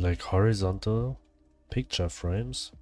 like horizontal picture frames.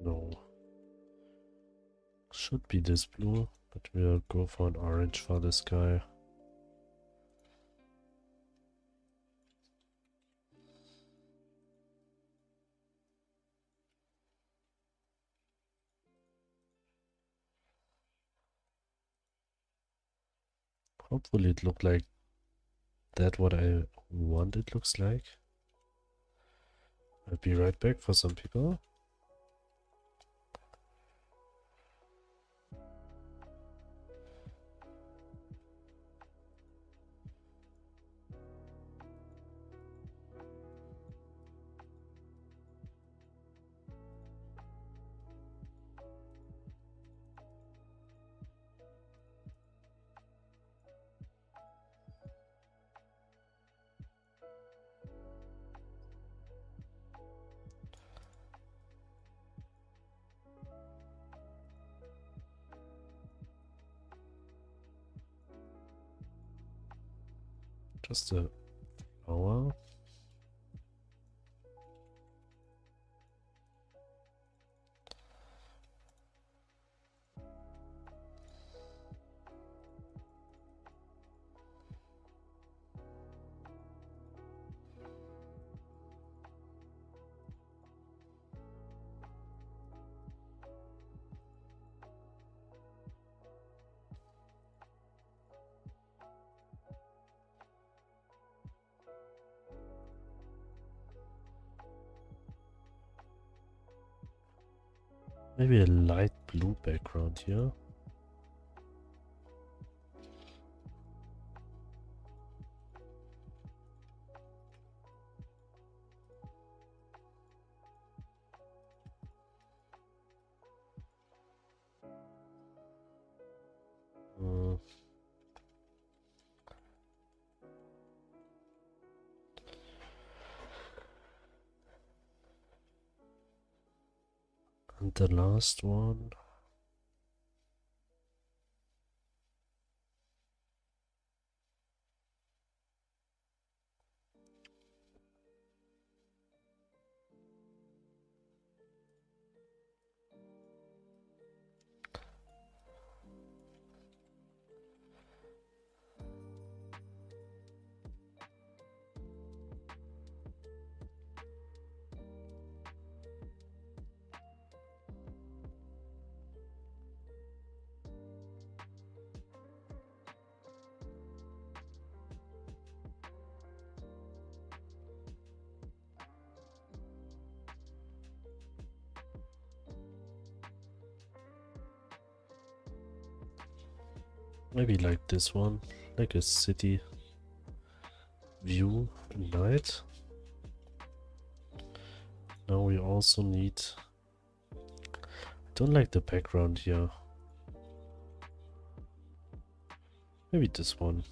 No. Should be this blue, but we'll go for an orange for this guy. Hopefully it looked like that what I want it looks like. I'll be right back for some people. Just a flower. Maybe a light blue background here. Uh, and the last one. Maybe like this one, like a city view at night. Now we also need... I don't like the background here. Maybe this one.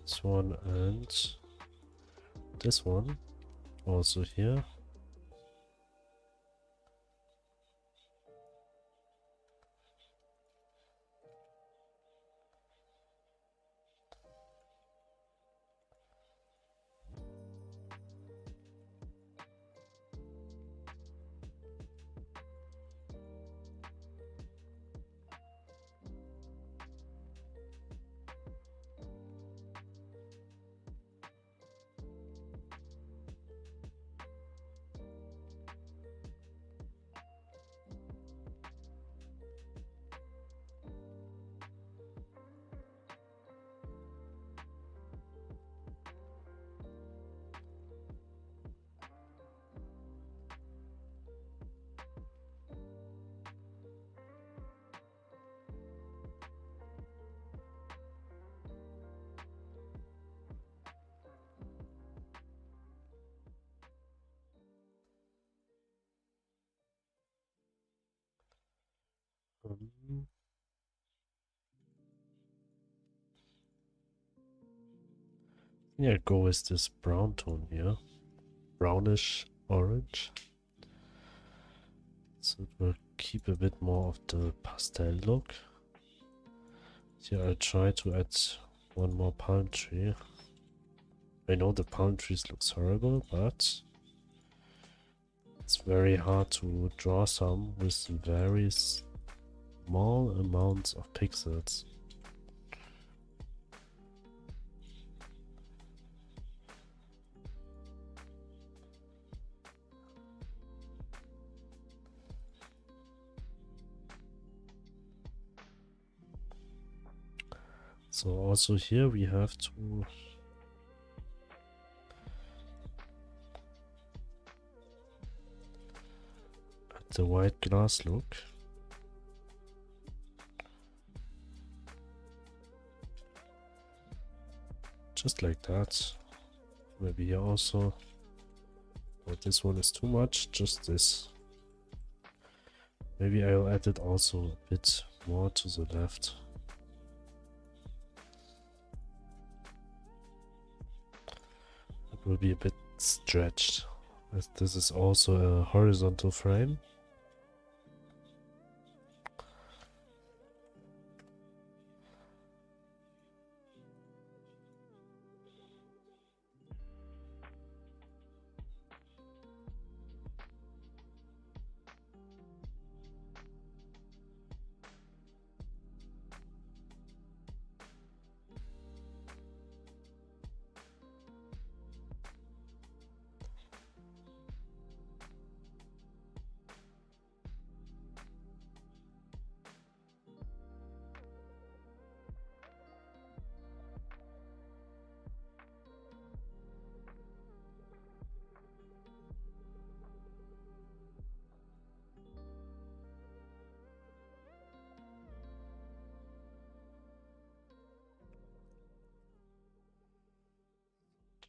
This one and this one. Also here. Yeah, go with this brown tone here. Brownish orange. So it will keep a bit more of the pastel look. Here I'll try to add one more palm tree. I know the palm trees looks horrible, but it's very hard to draw some with very small amounts of pixels. So also here we have to add the white glass look. Just like that. Maybe here also. But this one is too much, just this. Maybe I'll add it also a bit more to the left. It will be a bit stretched, as this is also a horizontal frame.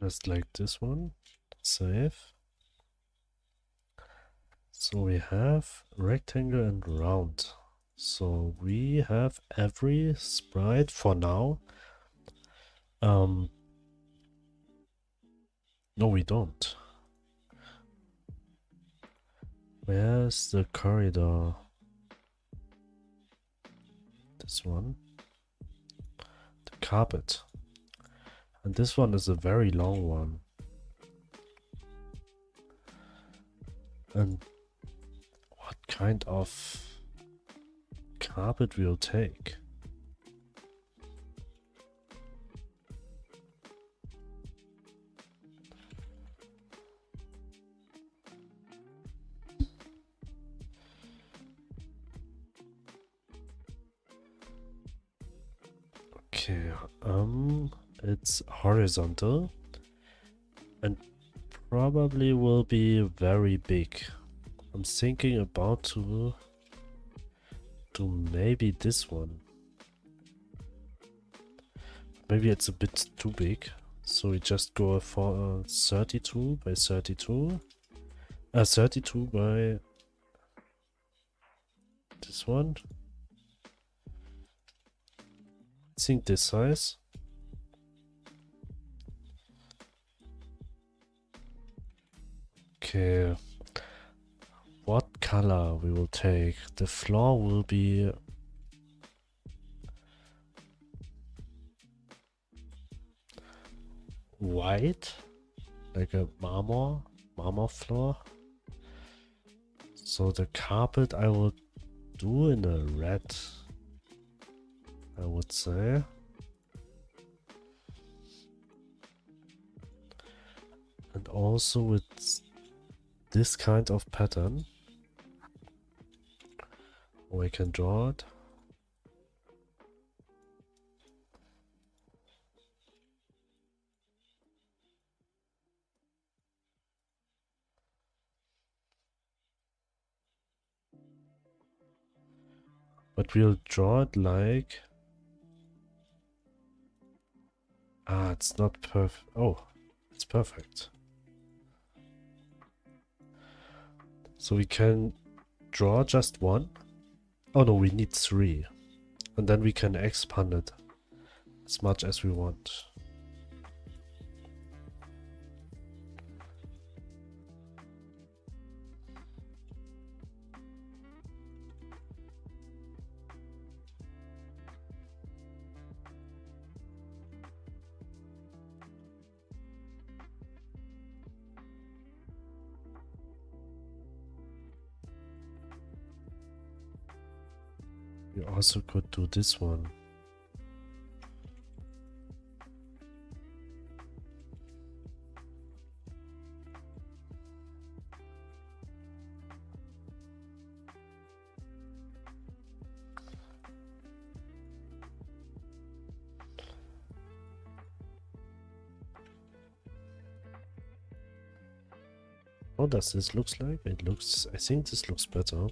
Just like this one. Save. So we have rectangle and round. So we have every sprite for now. No, we don't. Where's the corridor? This one. The carpet. And this one is a very long one. And what kind of carpet we'll take? Okay, it's horizontal and probably will be very big. I'm thinking about to do maybe this one. Maybe it's a bit too big, so we just go for 32 by 32. 32 by this one. I think this size. Okay. What color we will take? The floor will be white, like a marmor floor. So the carpet I will do in a red, I would say. And also with this kind of pattern. We can draw it. But we'll draw it like... Ah, it's not perfect. Oh, it's perfect. So we can draw just one Oh no, we need 3. And then we can expand it as much as we want. We also could do this one. How does this look like? It looks, I think this looks better.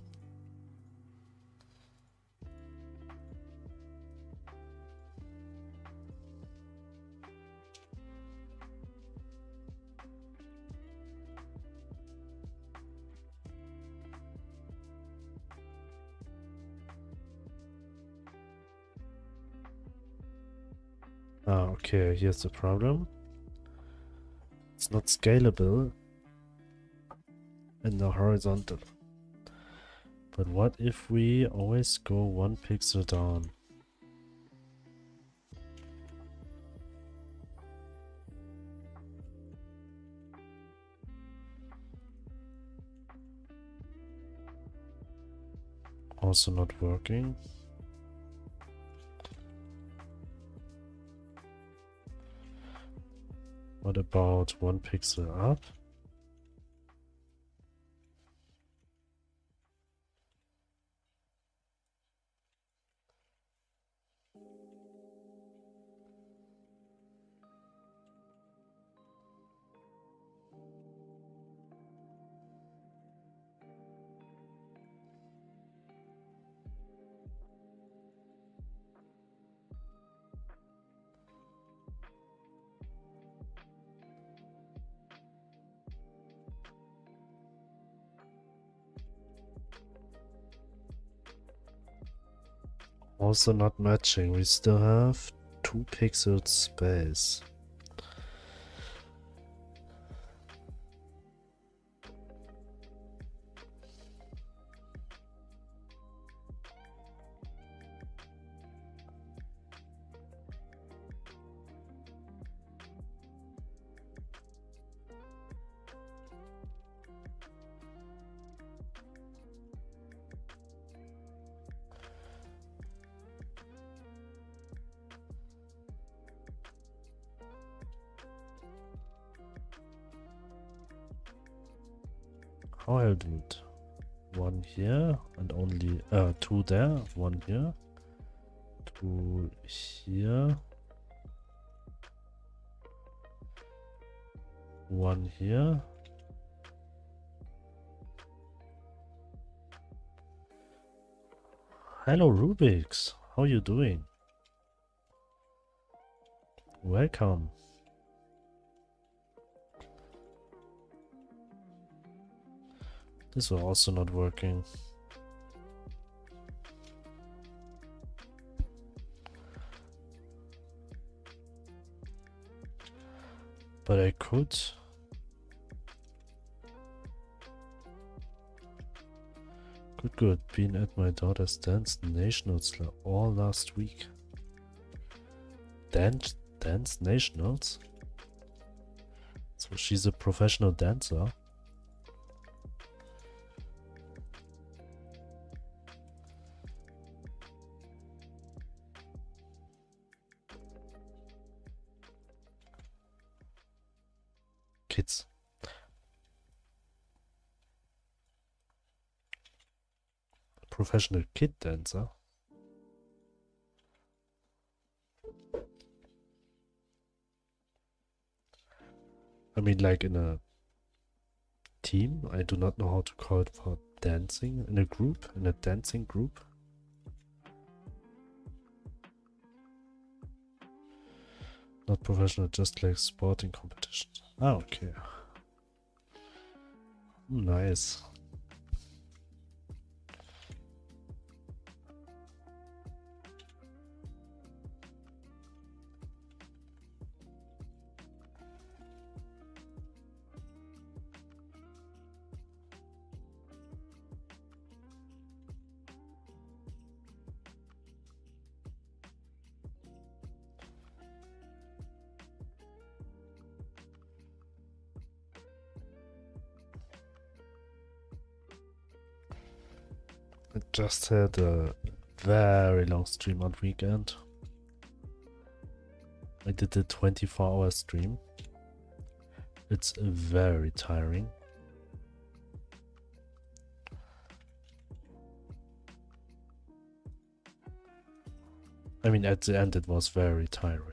Ah, okay, here's the problem. It's not scalable in the horizontal. But what if we always go 1 pixel down? Also not working. What about 1 pixel up? Also not matching. We still have 2 pixels space. How I'll do it? 1 here and only 2 there, 1 here, 2 here, 1 here. Hello Rubik's, how you doing? Welcome. This is also not working. But I could. Good. Been at my daughter's dance nationals all last week. Dance nationals? So she's a professional dancer. Kids. Professional kid dancer. I mean, like in a team. I do not know how to call it for dancing. In a group, in a dancing group. Not professional, just like sporting competitions. Ah, okay. Nice. I just had a very long stream on weekend. I did a 24-hour stream. It's very tiring. I mean, at the end it was very tiring.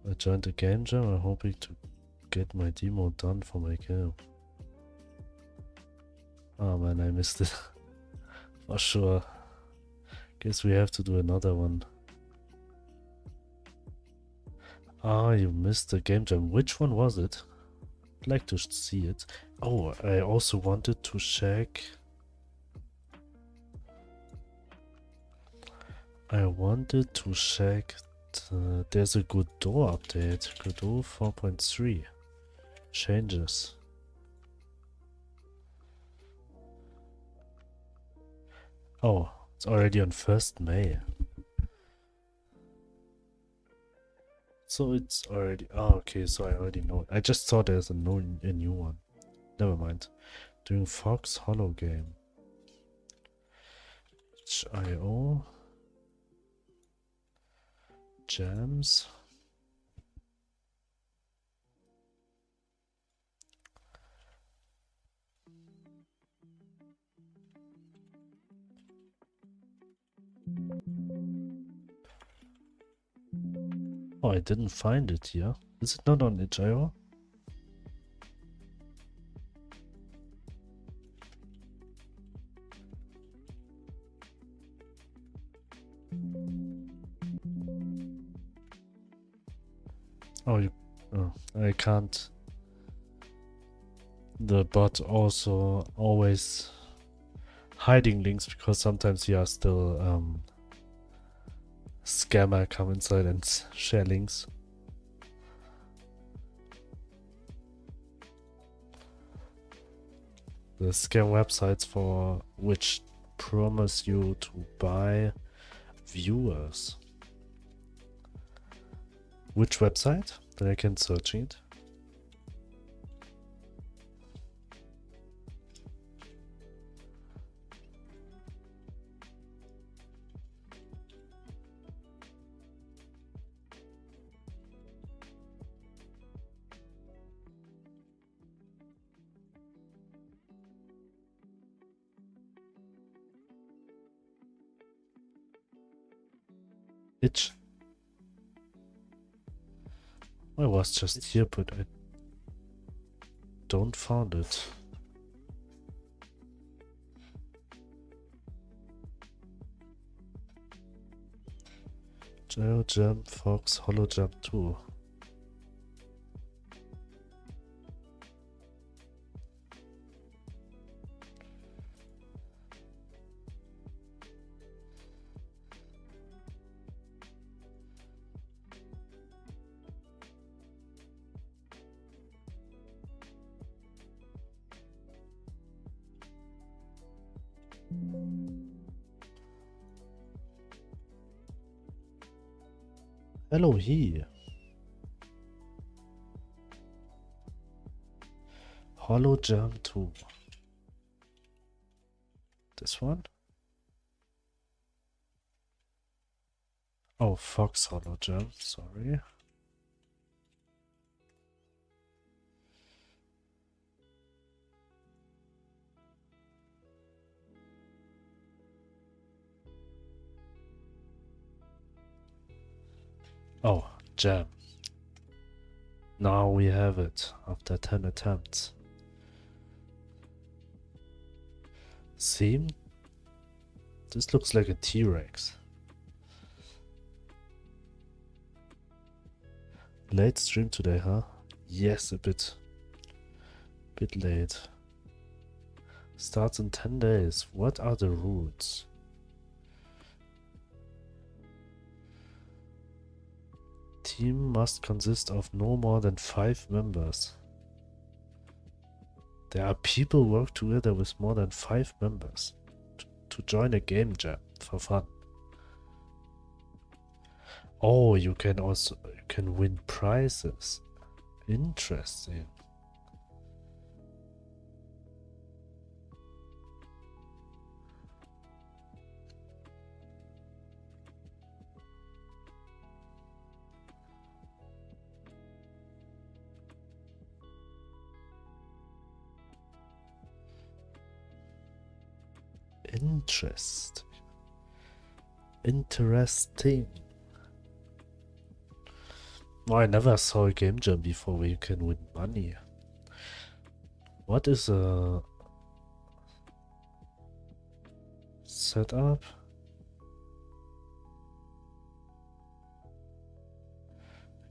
I joined a game jam. I'm hoping to get my demo done for my game. Oh man, I missed it. For sure. Guess we have to do another one. Ah, you missed the game jam. Which one was it? I'd like to see it. Oh, I also wanted to check. There's a Godot update. Godot 4.3. Changes. Oh, it's already on 1st May. So it's already... Oh, okay, so I already know it. I just saw there's a new one. Never mind. Doing Fox Hollow game. HIO. Jams. Oh, I didn't find it here. Is it not on itch.io? Oh, I can't. The bot also always hiding links because sometimes you are still scammer come inside and share links. The scam websites for which promise you to buy viewers. Which website? Then I can search it. Itch. I was just here, but I don't found it. Geo Jump, Fox, Hollow Jump 2. Hello here. Hollow Jump 2. This one? Oh, Fox Hollow Jump, sorry. Oh, Jam. Now we have it after 10 attempts. See? This looks like a T-Rex. Late stream today, huh? Yes, a bit late. Starts in 10 days. What are the rules? Team must consist of no more than 5 members. There are people who work together with more than 5 members to join a game jam for fun. Oh, you can win prizes Interesting. Interesting. Oh, I never saw a game jam before where you can win money. What is a setup?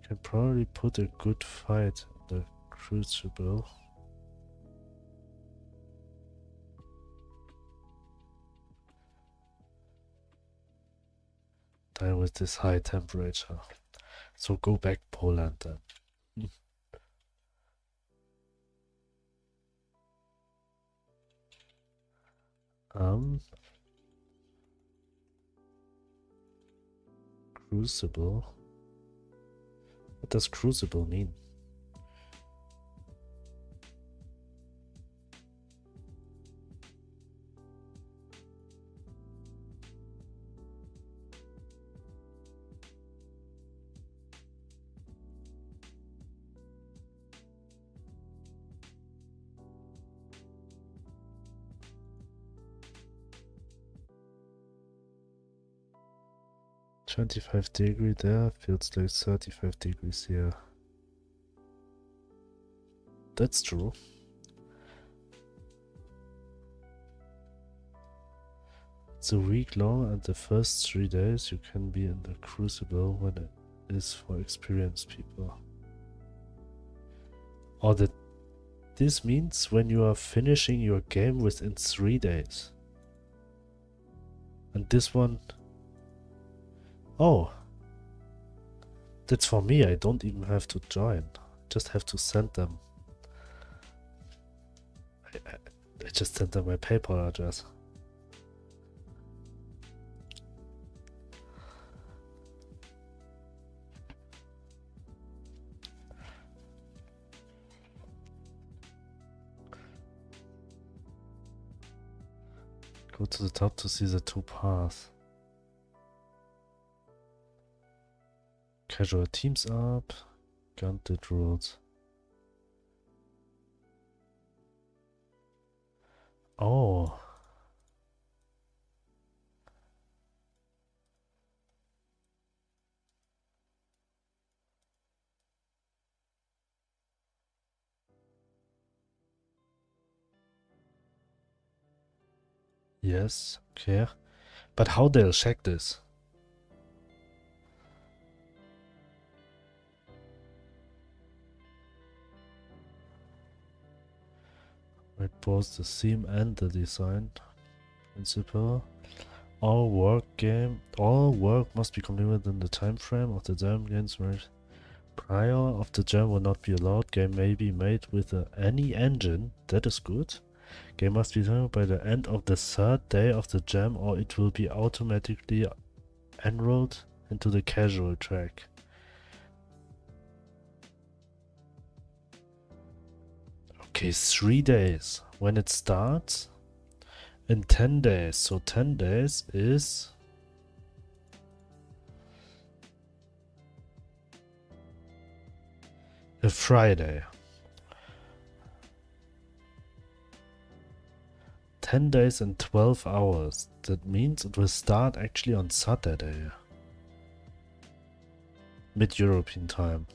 I can probably put a good fight in the crucible. Die with this high temperature. So go back Poland then. Crucible. What does crucible mean? $25 there, feels like 35 degrees here. That's true. It's a week long, and the first 3 days you can be in the crucible when it is for experienced people. Or that this means when you are finishing your game within 3 days. And this one... Oh! That's for me, I don't even have to join. Just have to send them. I just sent them my PayPal address. Go to the top to see the 2 paths. Casual teams up. Gauntlet rules. Oh. Yes, okay. But how they'll check this? Right, both the theme and the design principle. All work must be completed in the time frame of the jam. Games made prior of the jam will not be allowed. Game may be made with any engine. That is good. Game must be done by the end of the 3rd day of the jam, or it will be automatically enrolled into the casual track. Okay, 3 days. When it starts? In 10 days. So 10 days is... a Friday. 10 days and 12 hours. That means it will start actually on Saturday. Mid-European time.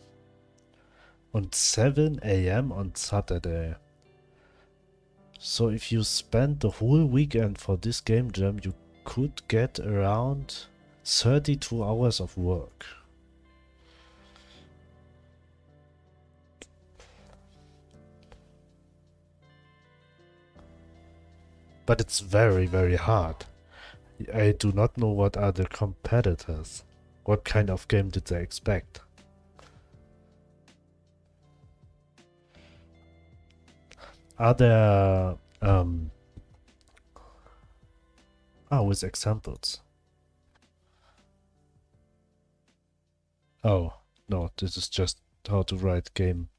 On 7 AM on Saturday. So if you spend the whole weekend for this game jam, you could get around 32 hours of work. But it's very, very hard. I do not know what are the competitors. What kind of game did they expect? Are there with examples? Oh, no, this is just how to write game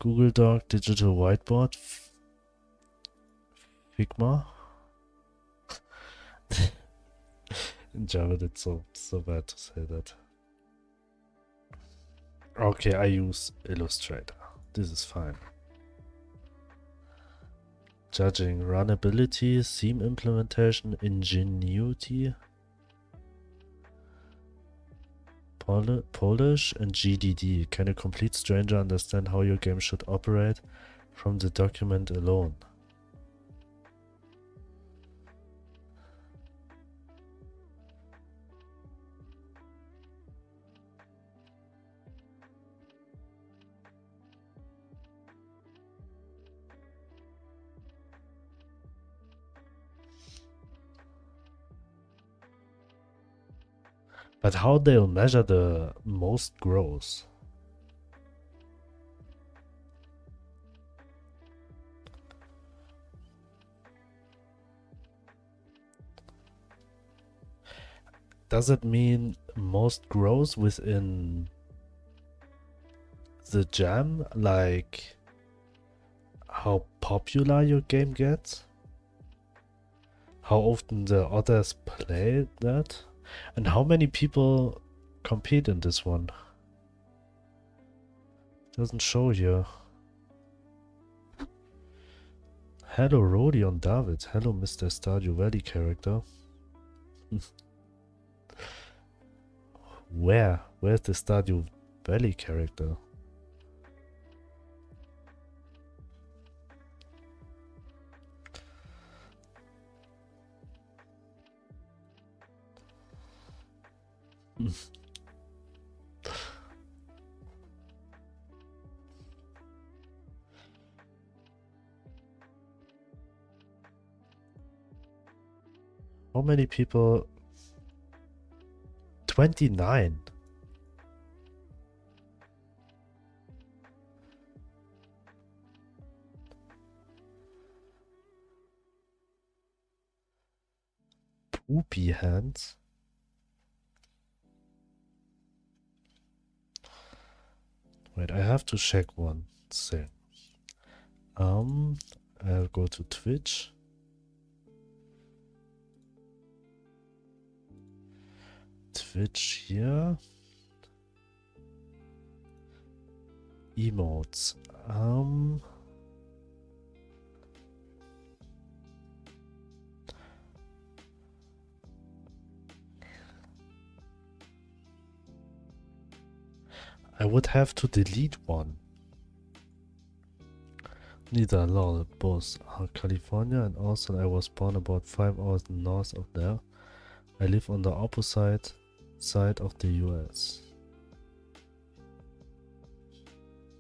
Google Doc, digital whiteboard, Figma. In Java, it's so bad to say that. Okay, I use Illustrator. This is fine. Judging runability, theme implementation, ingenuity, Polish, and GDD. Can a complete stranger understand how your game should operate from the document alone? But how they'll measure the most growth? Does it mean most growth within the jam, like how popular your game gets? How often the others play that? And how many people compete in this one? Doesn't show here. Hello Rodion David. Hello Mr. Stardew Valley character. Where's the Stardew Valley character? How many people? 29. Poopy hands. Wait, I have to check one thing. I'll go to Twitch. Twitch here. Emotes. I would have to delete one. Neither lol, both are California, and also I was born about 5 hours north of there. I live on the opposite side of the US.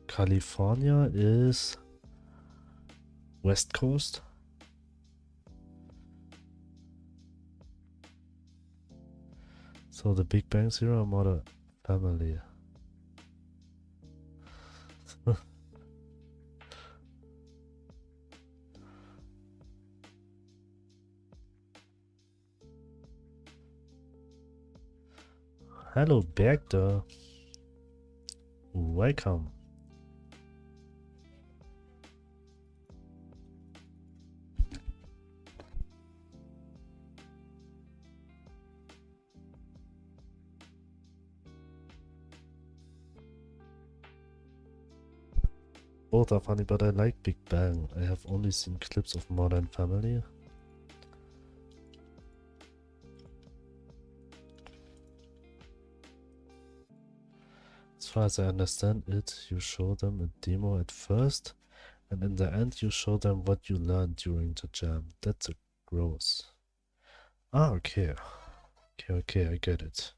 California is West Coast. So the Big Bang Theory Modern Family. Hello Bergda. Welcome. Both are funny, but I like Big Bang. I have only seen clips of Modern Family. As far as I understand it, you show them a demo at first, and in the end you show them what you learned during the jam. That's a growth. Ah, okay. Okay, I get it.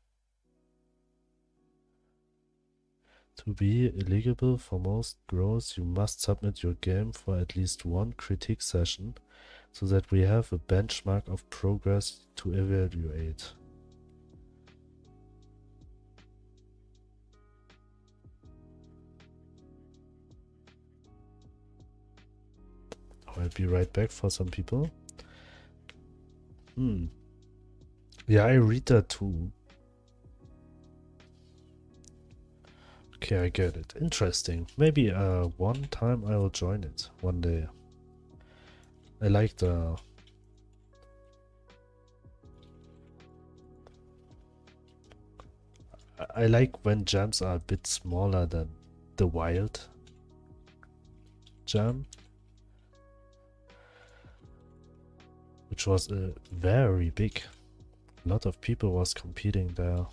To be eligible for most growth, you must submit your game for at least one critique session, so that we have a benchmark of progress to evaluate. I'll be right back for some people. Yeah, I read that too. Okay, I get it. Interesting. Maybe one time I will join it one day. I like the I like when jams are a bit smaller than the wild jam, which was very big. A lot of people was competing there.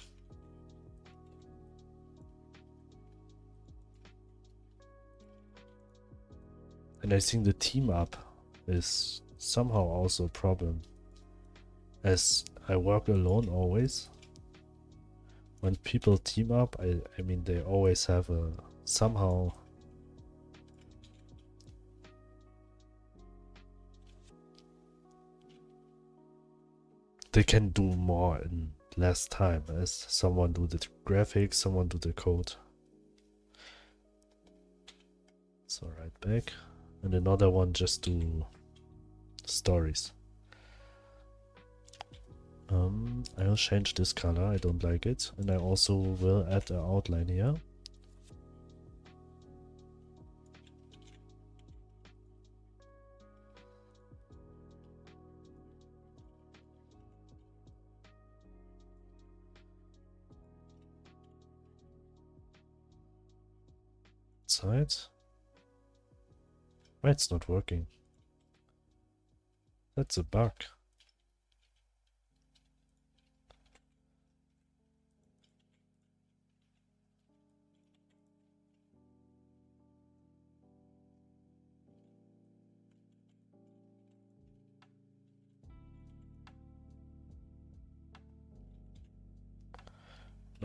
And I think the team up is somehow also a problem, as I work alone always. When people team up, I mean they always have a somehow they can do more in less time, as someone do the graphics, someone do the code. So right back, and another one just do stories. I'll change this color, I don't like it, and I also will add an outline here. Side. Why it's not working? That's a bug.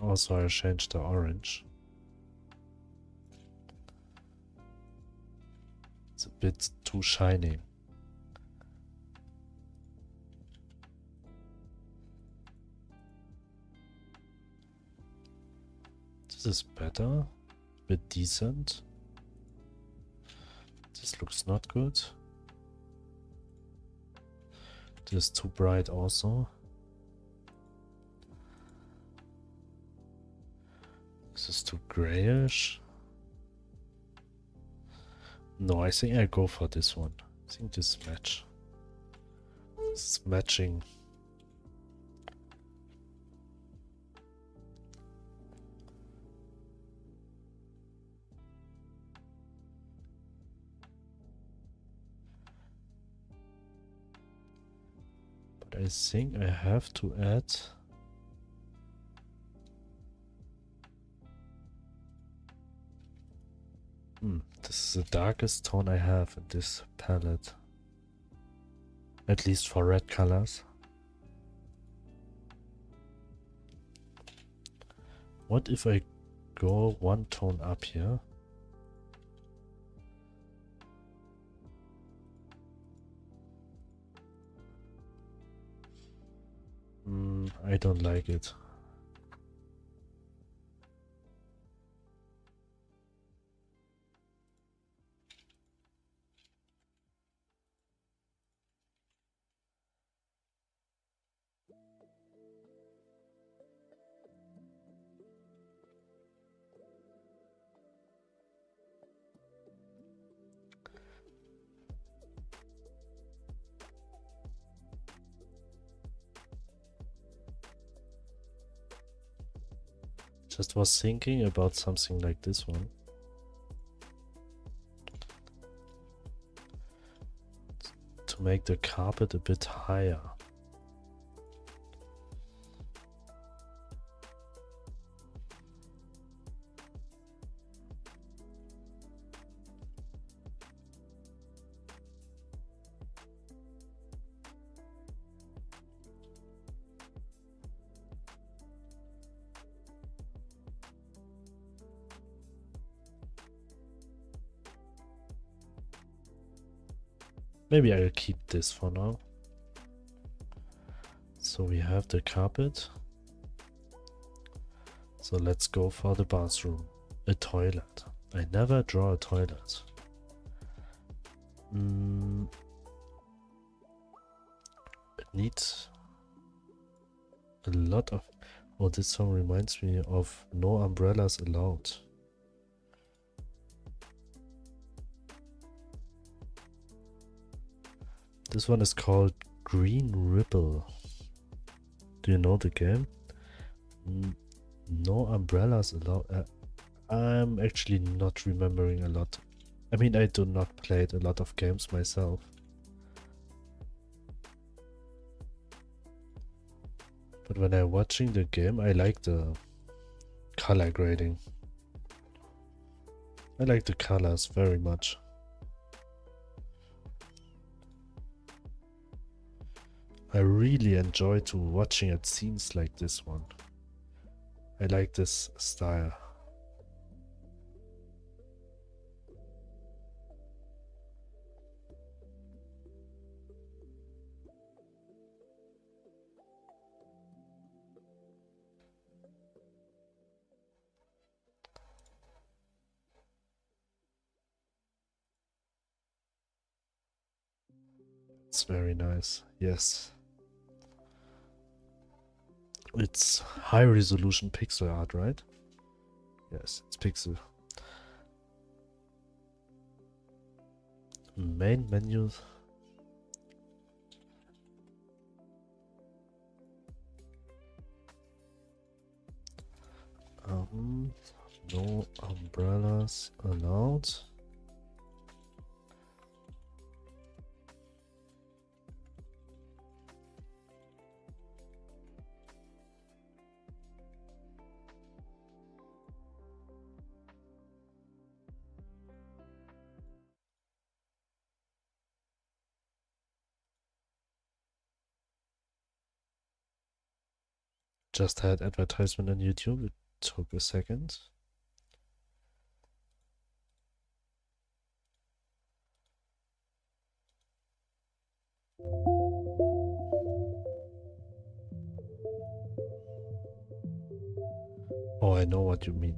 Also, I changed the orange. It's a bit too shiny. This is better, a bit decent. This looks not good. This is too bright also. This is too grayish. No, I think I go for this one. I think this match. This is matching. But I think I have to add this is the darkest tone I have in this palette. At least for red colors. What if I go one tone up here? I don't like it. Just was thinking about something like this one. To make the carpet a bit higher. Maybe I'll keep this for now. So we have the carpet. So let's go for the bathroom. A toilet. I never draw a toilet. It needs a lot of... Oh, this song reminds me of No Umbrellas Allowed. This one is called Green Ripple. Do you know the game? No umbrellas allowed. I'm actually not remembering a lot. I mean, I do not play a lot of games myself. But when I'm watching the game, I like the color grading. I like the colors very much. I really enjoy to watching at scenes like this one. I like this style. It's very nice, yes. It's high resolution pixel art, right? Yes, it's pixel. Main menu. No umbrellas allowed. Just had advertisement on YouTube. It took a second. Oh, I know what you mean.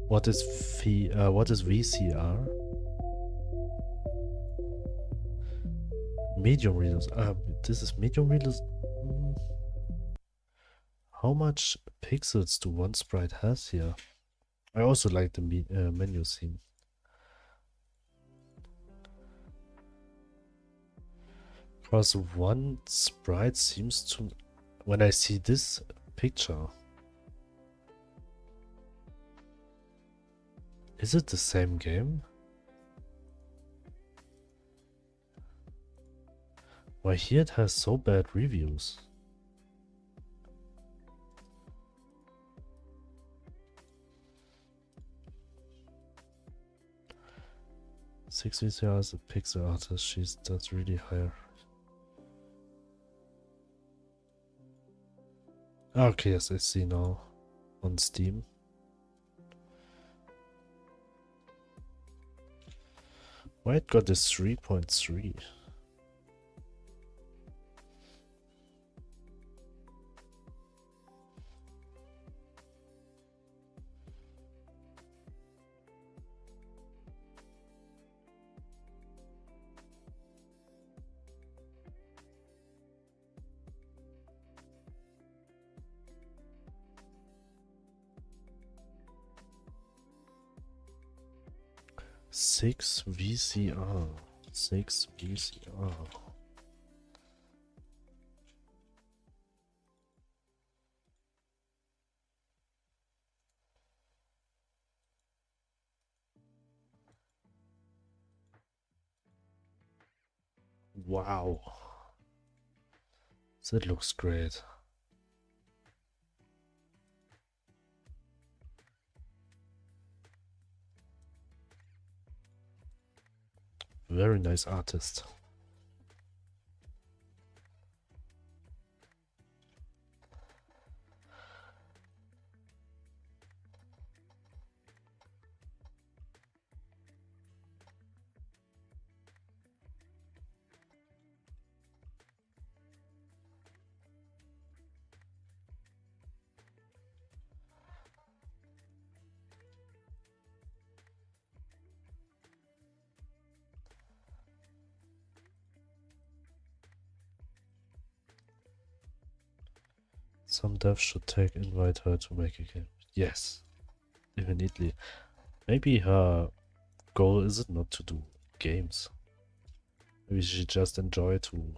What is VCR? Medium realism. This is medium realism. How much pixels do one sprite has here? I also like the menu scene. Because one sprite seems to... When I see this picture... Is it the same game? Why here it has so bad reviews? Six VCR is a pixel artist. That's really higher. Okay, yes, I see now on Steam. Why it got this 3.3? Six VCR. Wow. That looks great. Very nice artist. Some devs should invite her to make a game. Yes, definitely. Maybe her goal is it not to do games. Maybe she just enjoy to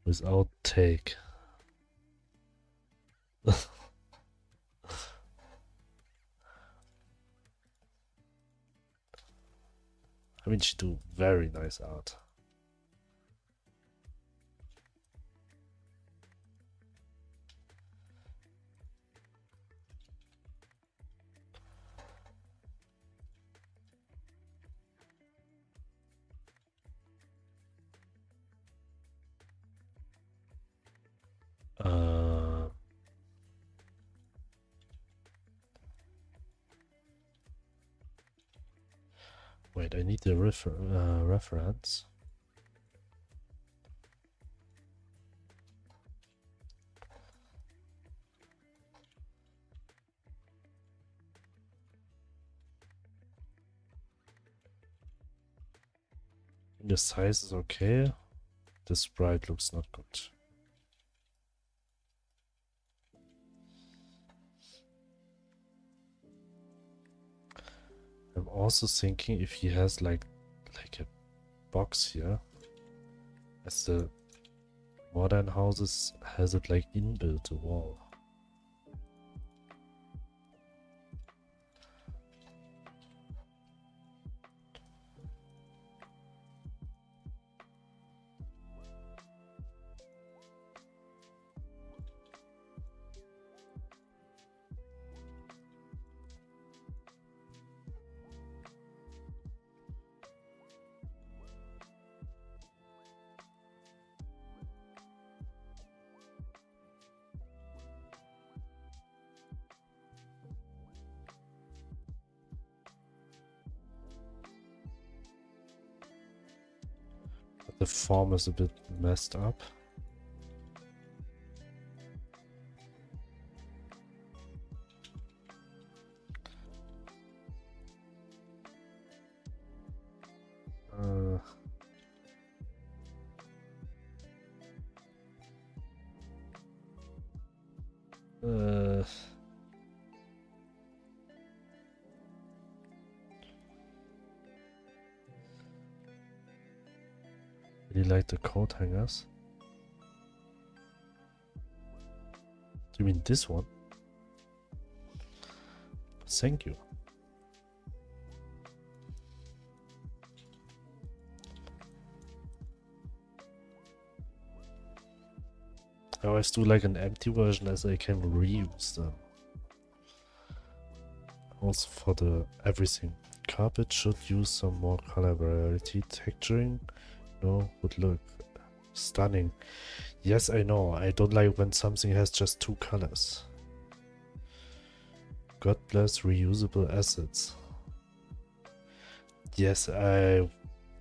without take. I mean, she do very nice art. Wait, I need the reference. The size is okay. The sprite looks not good. I'm also thinking if he has like a box here, as the modern houses has it like inbuilt a wall. The form is a bit messed up. Really like the coat hangers. Do you mean this one? Thank you. I always do like an empty version as I can reuse them. Also for the everything. Carpet should use some more color variety. Texturing, no, would look stunning. Yes, I know. I don't like when something has just two colors. God bless reusable assets. Yes, I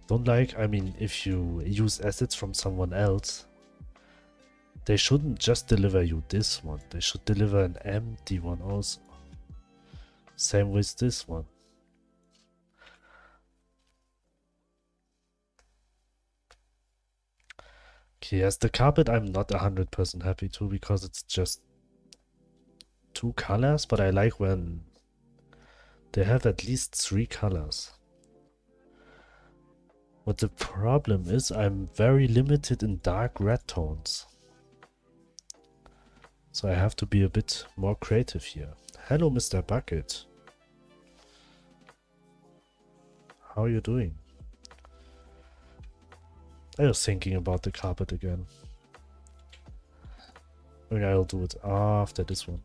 don't like. I mean, if you use assets from someone else, they shouldn't just deliver you this one. They should deliver an empty one also. Same with this one. Okay, yes, the carpet I'm not 100% happy to because it's just two colors, but I like when they have at least three colors. But the problem is I'm very limited in dark red tones. So I have to be a bit more creative here. Hello, Mr. Bucket. How are you doing? I was thinking about the carpet again. Maybe I'll do it after this one.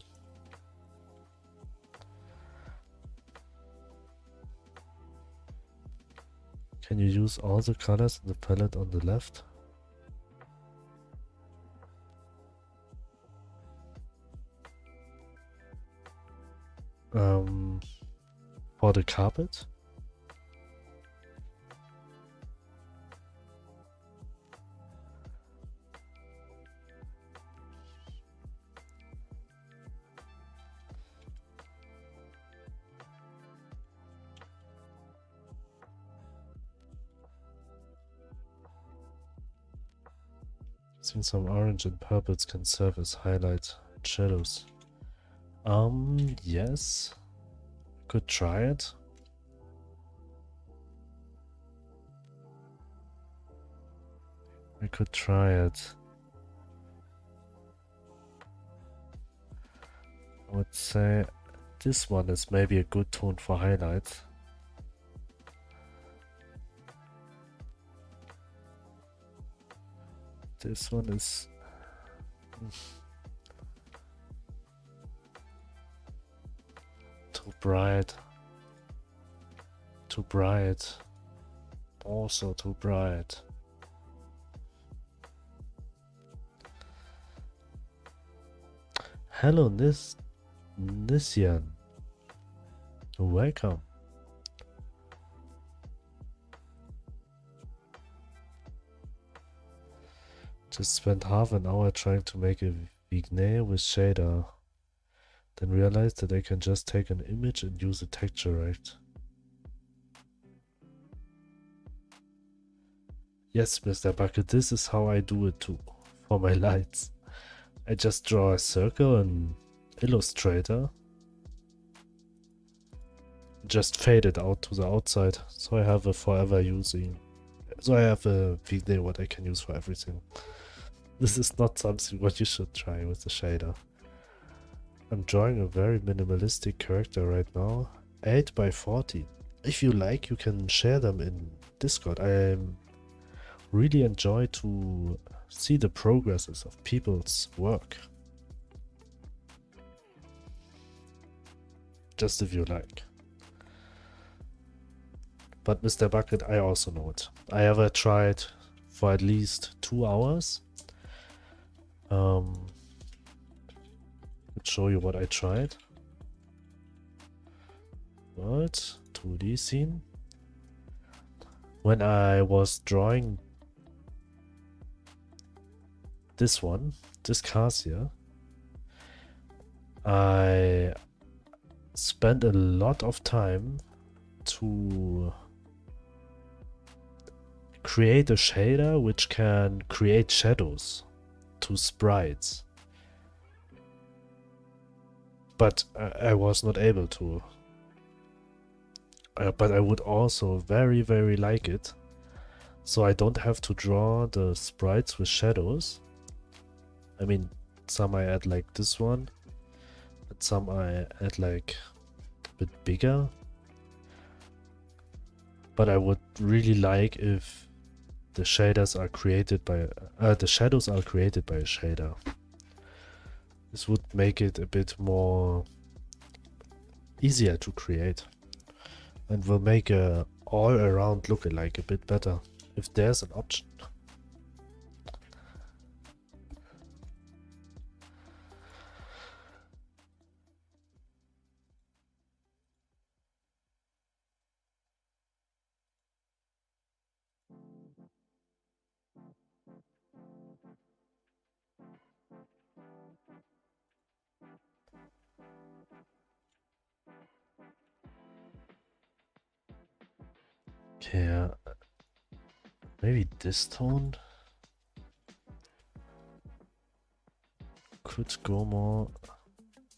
Can you use all the colors in the palette on the left? For the carpet? Since some orange and purples can serve as highlight shadows. Yes. Could try it. I could try it. I would say this one is maybe a good tone for highlights. This one is too bright. Too bright. Also too bright. Hello, Nisian. Welcome. Just spent half an hour trying to make a vignette with shader. Then realized that I can just take an image and use a texture right. Yes, Mr. Bucket, this is how I do it too, for my lights. I just draw a circle in Illustrator, just fade it out to the outside, so I have a forever using. So I have a vignette what I can use for everything. This is not something what you should try with the shader. I'm drawing a very minimalistic character right now, 8 by 40. If you like, you can share them in Discord. I really enjoy to see the progresses of people's work. Just if you like. But Mr. Bucket, I also know it. I ever tried for at least 2 hours. I'll show you what I tried. What? 2D scene. When I was drawing this one, this cast here, I spent a lot of time to create a shader which can create shadows to sprites. But I was not able to. But I would also very, very like it. So I don't have to draw the sprites with shadows. I mean, some I add like this one, but some I add like a bit bigger. But I would really like if the shaders are created by the shadows are created by a shader. This would make it a bit more easier to create and will make a all-around lookalike a bit better if there's an option. Okay, maybe this tone could go more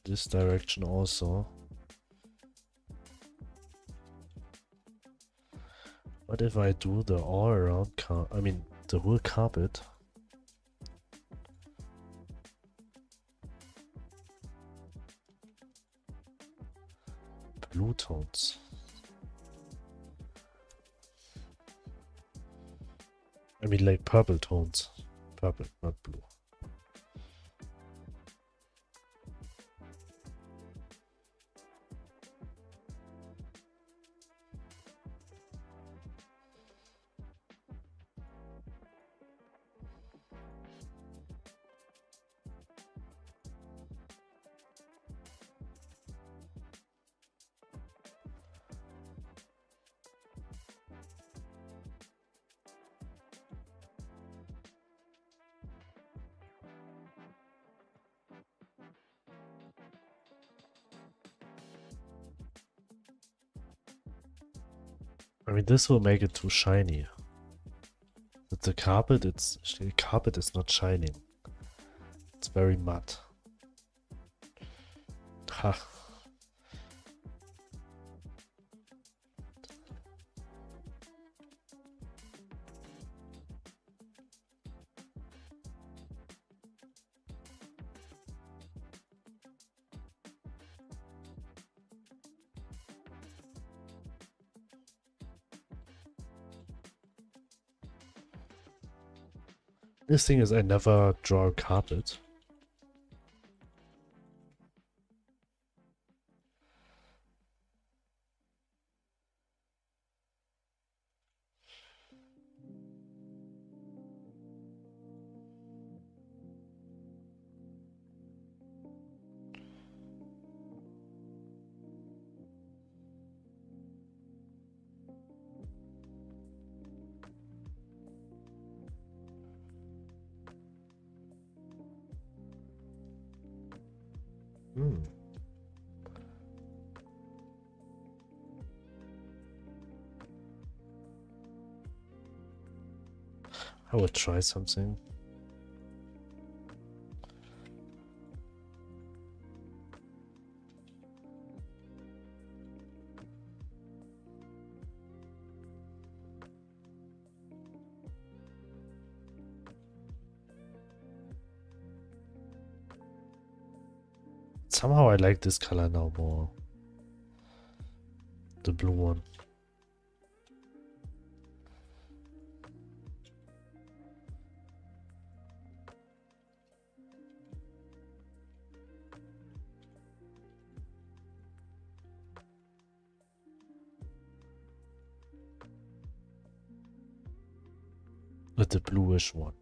this direction also. What if I do the all-around the whole carpet? Blue tones. I mean like purple tones. Purple, not blue. I mean, this will make it too shiny. But the carpet is not shining. It's very matte. Ha. This thing is I never draw a carpet. I would try something. Somehow I like this color now more. The blue one. With the bluish one.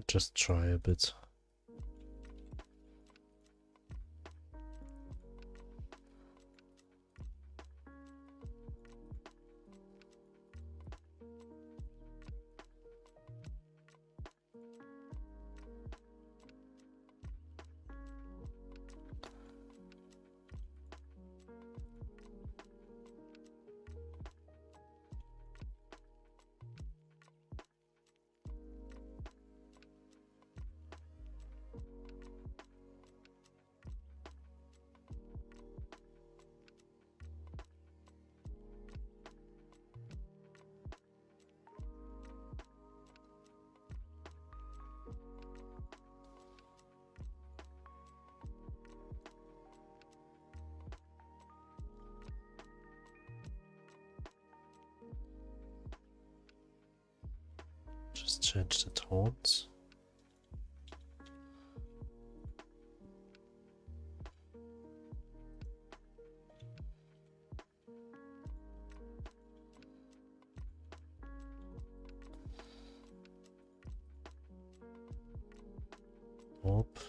Just try a bit. Just change the tones. Up.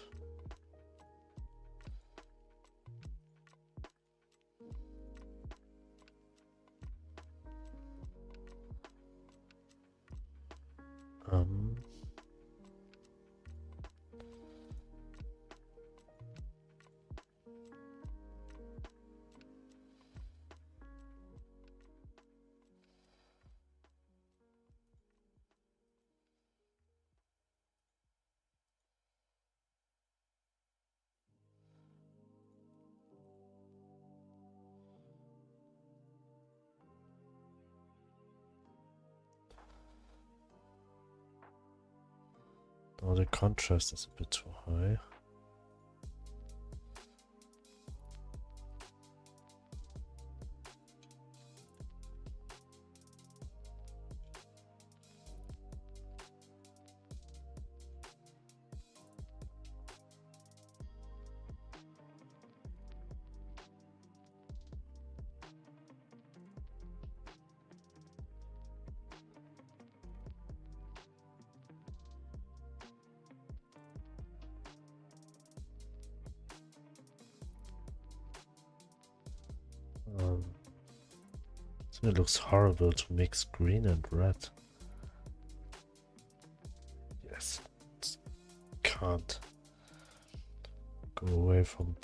Um. Oh, the contrast is a bit too high. It looks horrible to mix green and red. Yes, can't go away from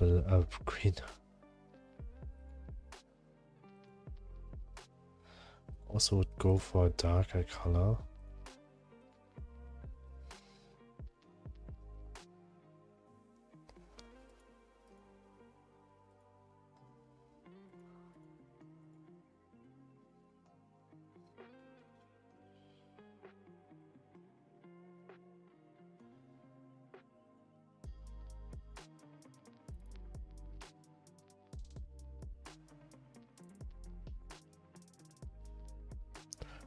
green. Also would go for a darker color.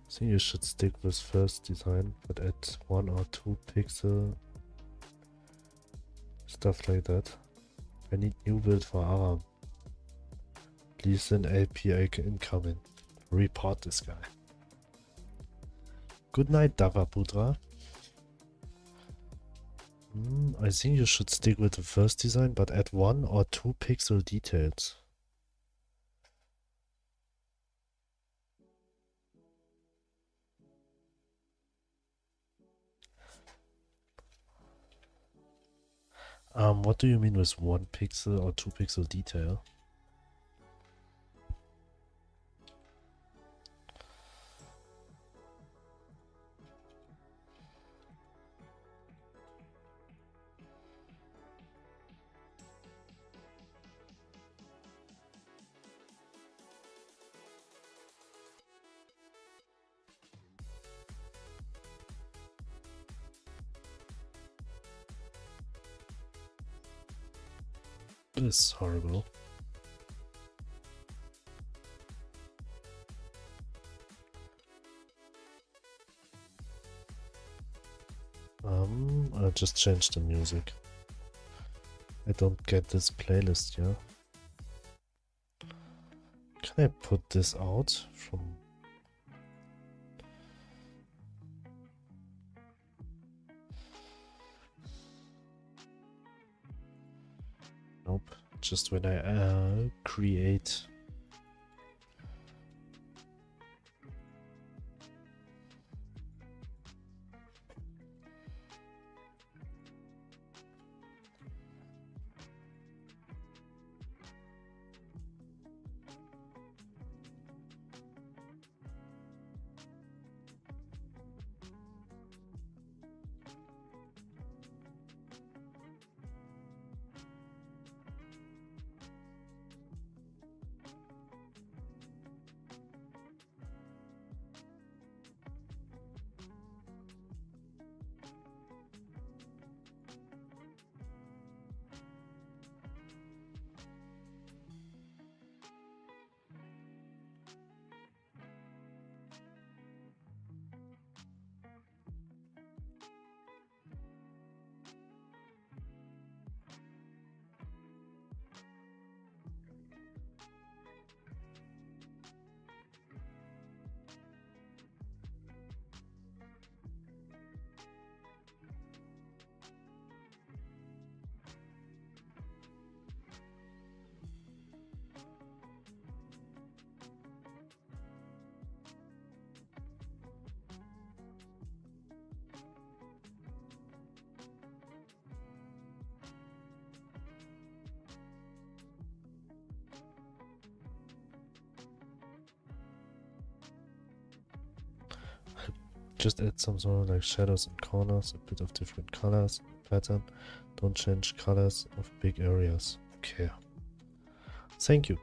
I think you should stick with first design, but add 1 or 2 pixel, stuff like that. I need new build for ARM. Please send API incoming. Report this guy. Good night, Davaputra. I think you should stick with the first design, but add 1 or 2 pixel details. What do you mean with 1 pixel or 2 pixel detail? This is horrible. I'll just change the music. I don't get this playlist here. Can I put this out from... Nope, just when I create. Just add some sort of like shadows and corners, a bit of different colors, pattern. Don't change colors of big areas. Okay. Thank you.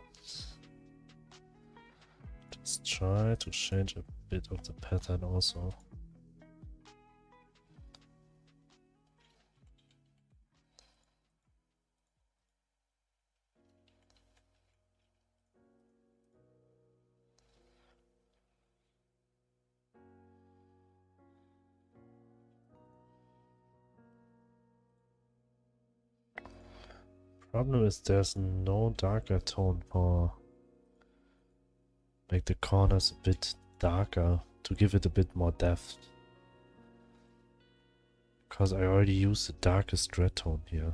Just try to change a bit of the pattern also. Problem is there's no darker tone for make the corners a bit darker to give it a bit more depth. Because I already used the darkest red tone here.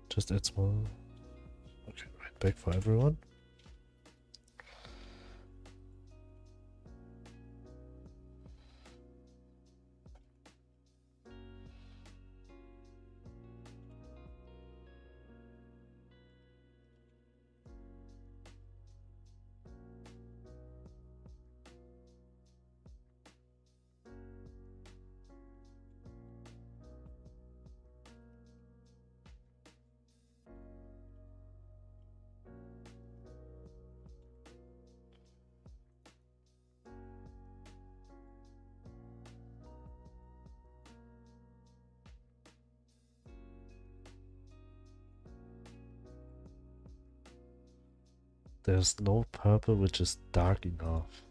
Just add small. Okay, right back for everyone. There's no purple which is dark enough.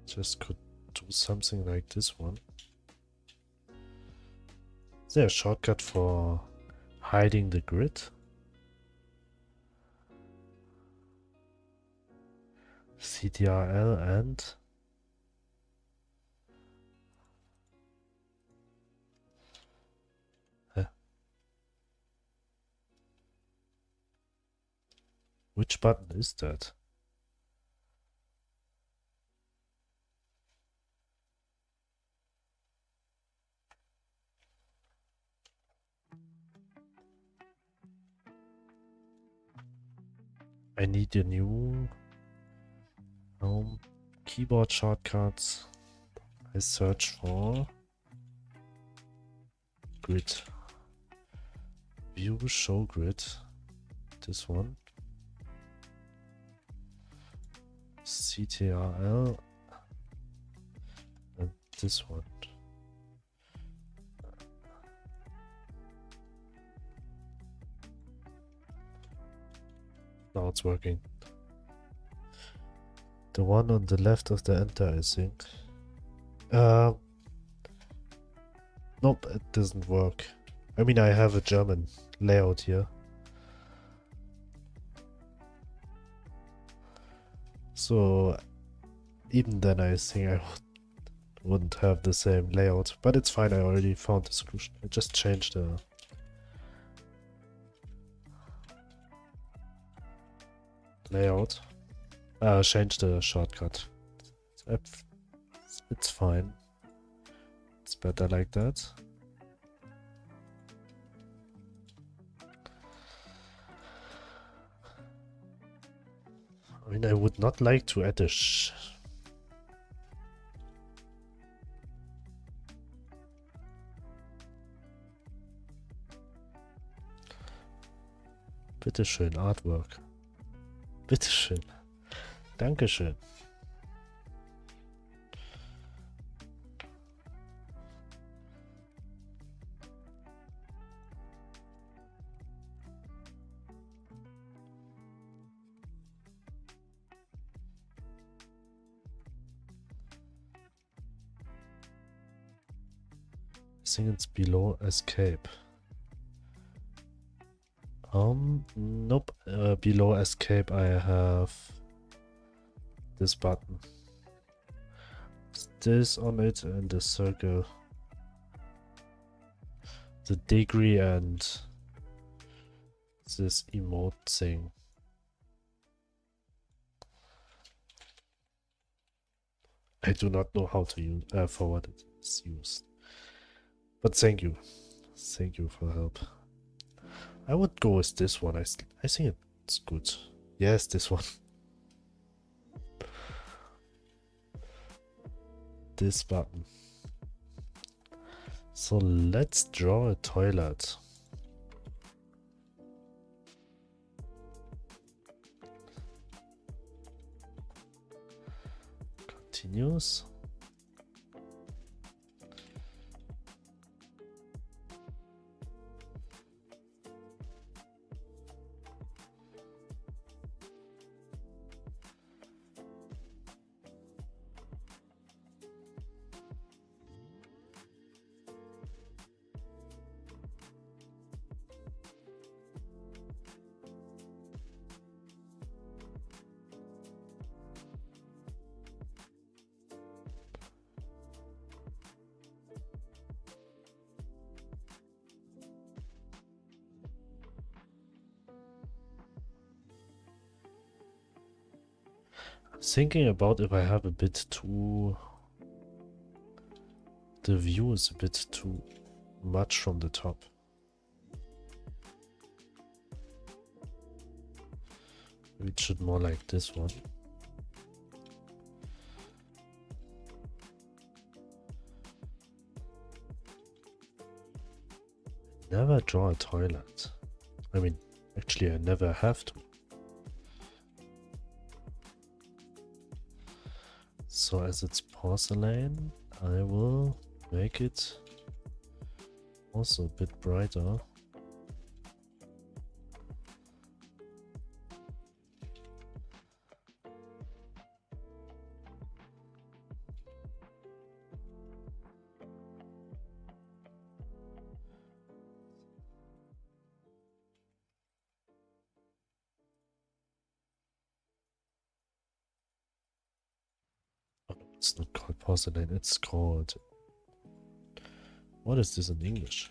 Just could do something like this one. Is there a shortcut for hiding the grid? CTRL and which button is that? I need a new keyboard shortcuts. I search for grid. View show grid. This one. CTRL and this one. Now it's working. The one on the left of the enter, I think. Nope, it doesn't work. I mean, I have a German layout here. So even then I think I wouldn't have the same layout, but it's fine, I already found the solution. I just changed the layout. Changed the shortcut. It's fine. It's better like that. I mean, I would not like to add a Bitteschön, Artwork. Bitteschön. Dankeschön. I think it's below escape. Nope. Below escape I have this button. This on it and the circle. The degree and this emote thing. I do not know how to use for what it is used. But thank you. Thank you for help. I would go with this one. I think it's good. Yes, this one. This button. So let's draw a toilet. Continues. Thinking about if I have a bit too... The view is a bit too much from the top. It should more like this one. Never draw a toilet. I mean, actually I never have to. So as it's porcelain, I will make it also a bit brighter. Oh, it's not called porcelain, it's called... What is this in English?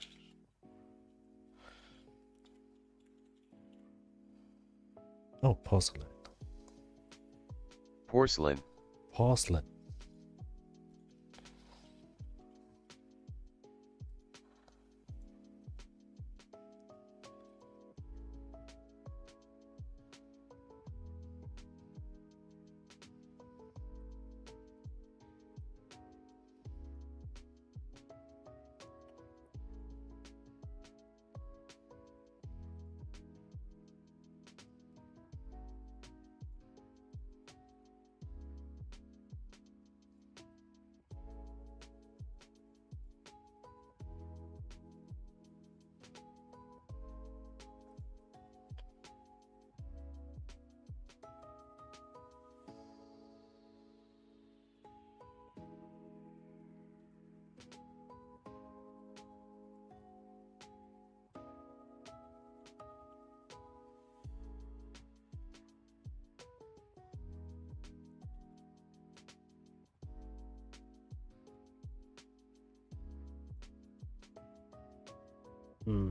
Oh, porcelain. Porcelain. Porcelain. Hmm.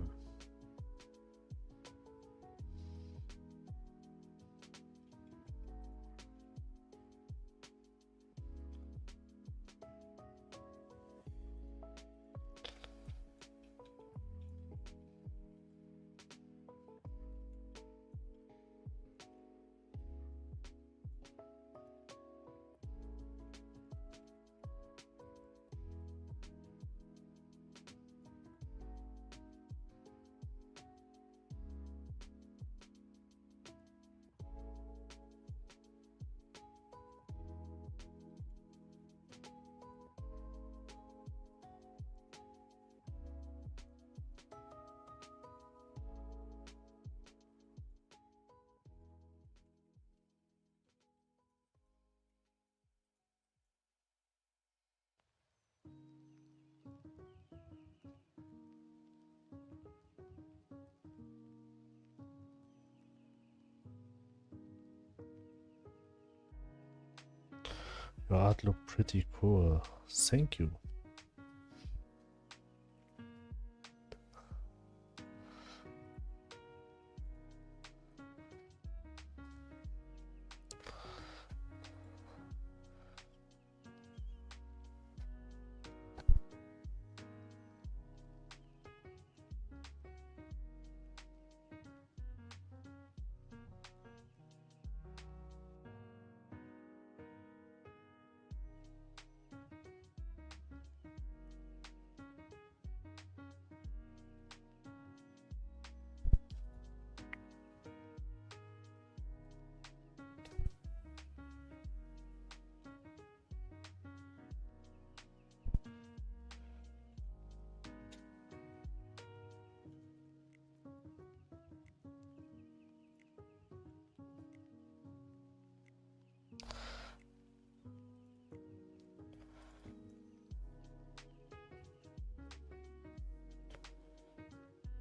Your art looked pretty cool. Thank you.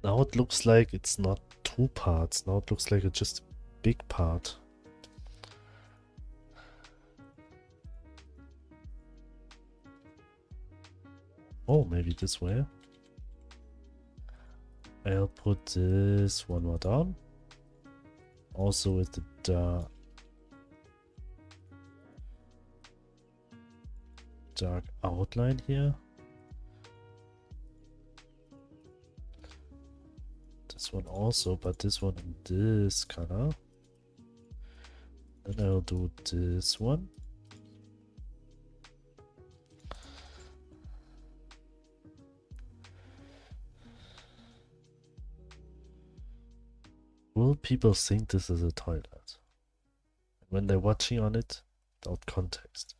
Now it looks like it's not two parts. Now it looks like it's just a big part. Oh, maybe this way. I'll put this one more down. Also with the dark outline here. This one also, but this one in this color. Then I'll do this one. Will people think this is a toilet when they're watching on it without context?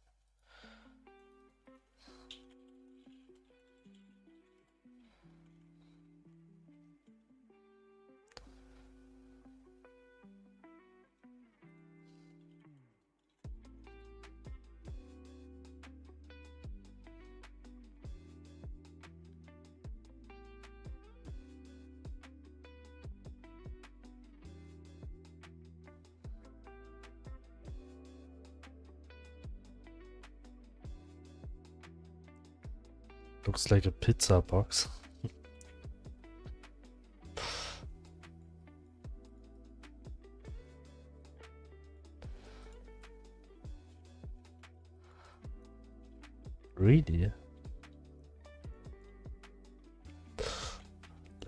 Looks like a pizza box. Really?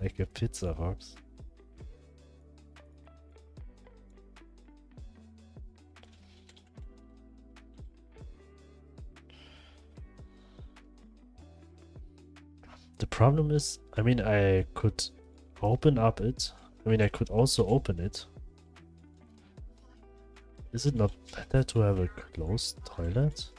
Like a pizza box? The problem is, I mean, I could open up it. I mean, I could also open it. Is it not better to have a closed toilet?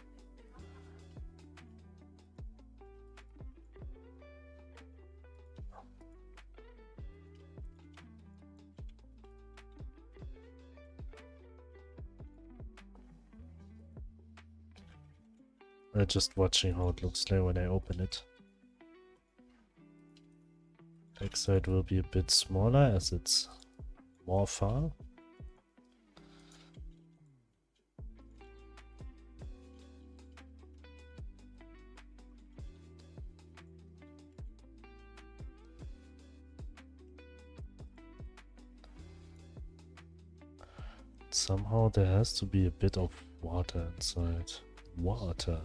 I'm just watching how it looks like when I open it. Backside will be a bit smaller as it's more far. Somehow there has to be a bit of water inside. Water.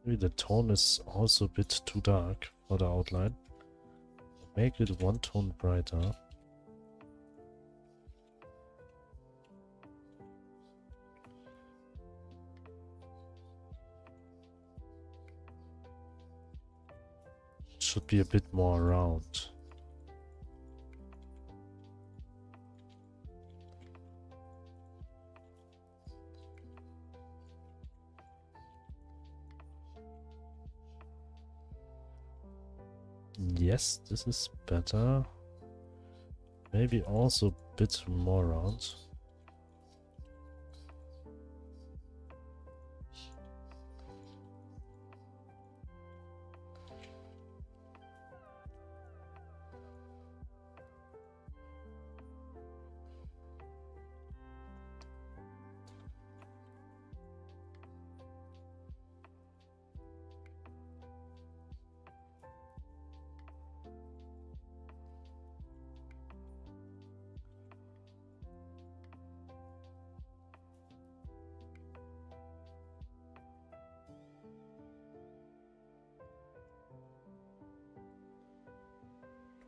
Maybe the tone is also a bit too dark for the outline. Make it one tone brighter. It should be a bit more round. Yes, this is better. Maybe also a bit more round.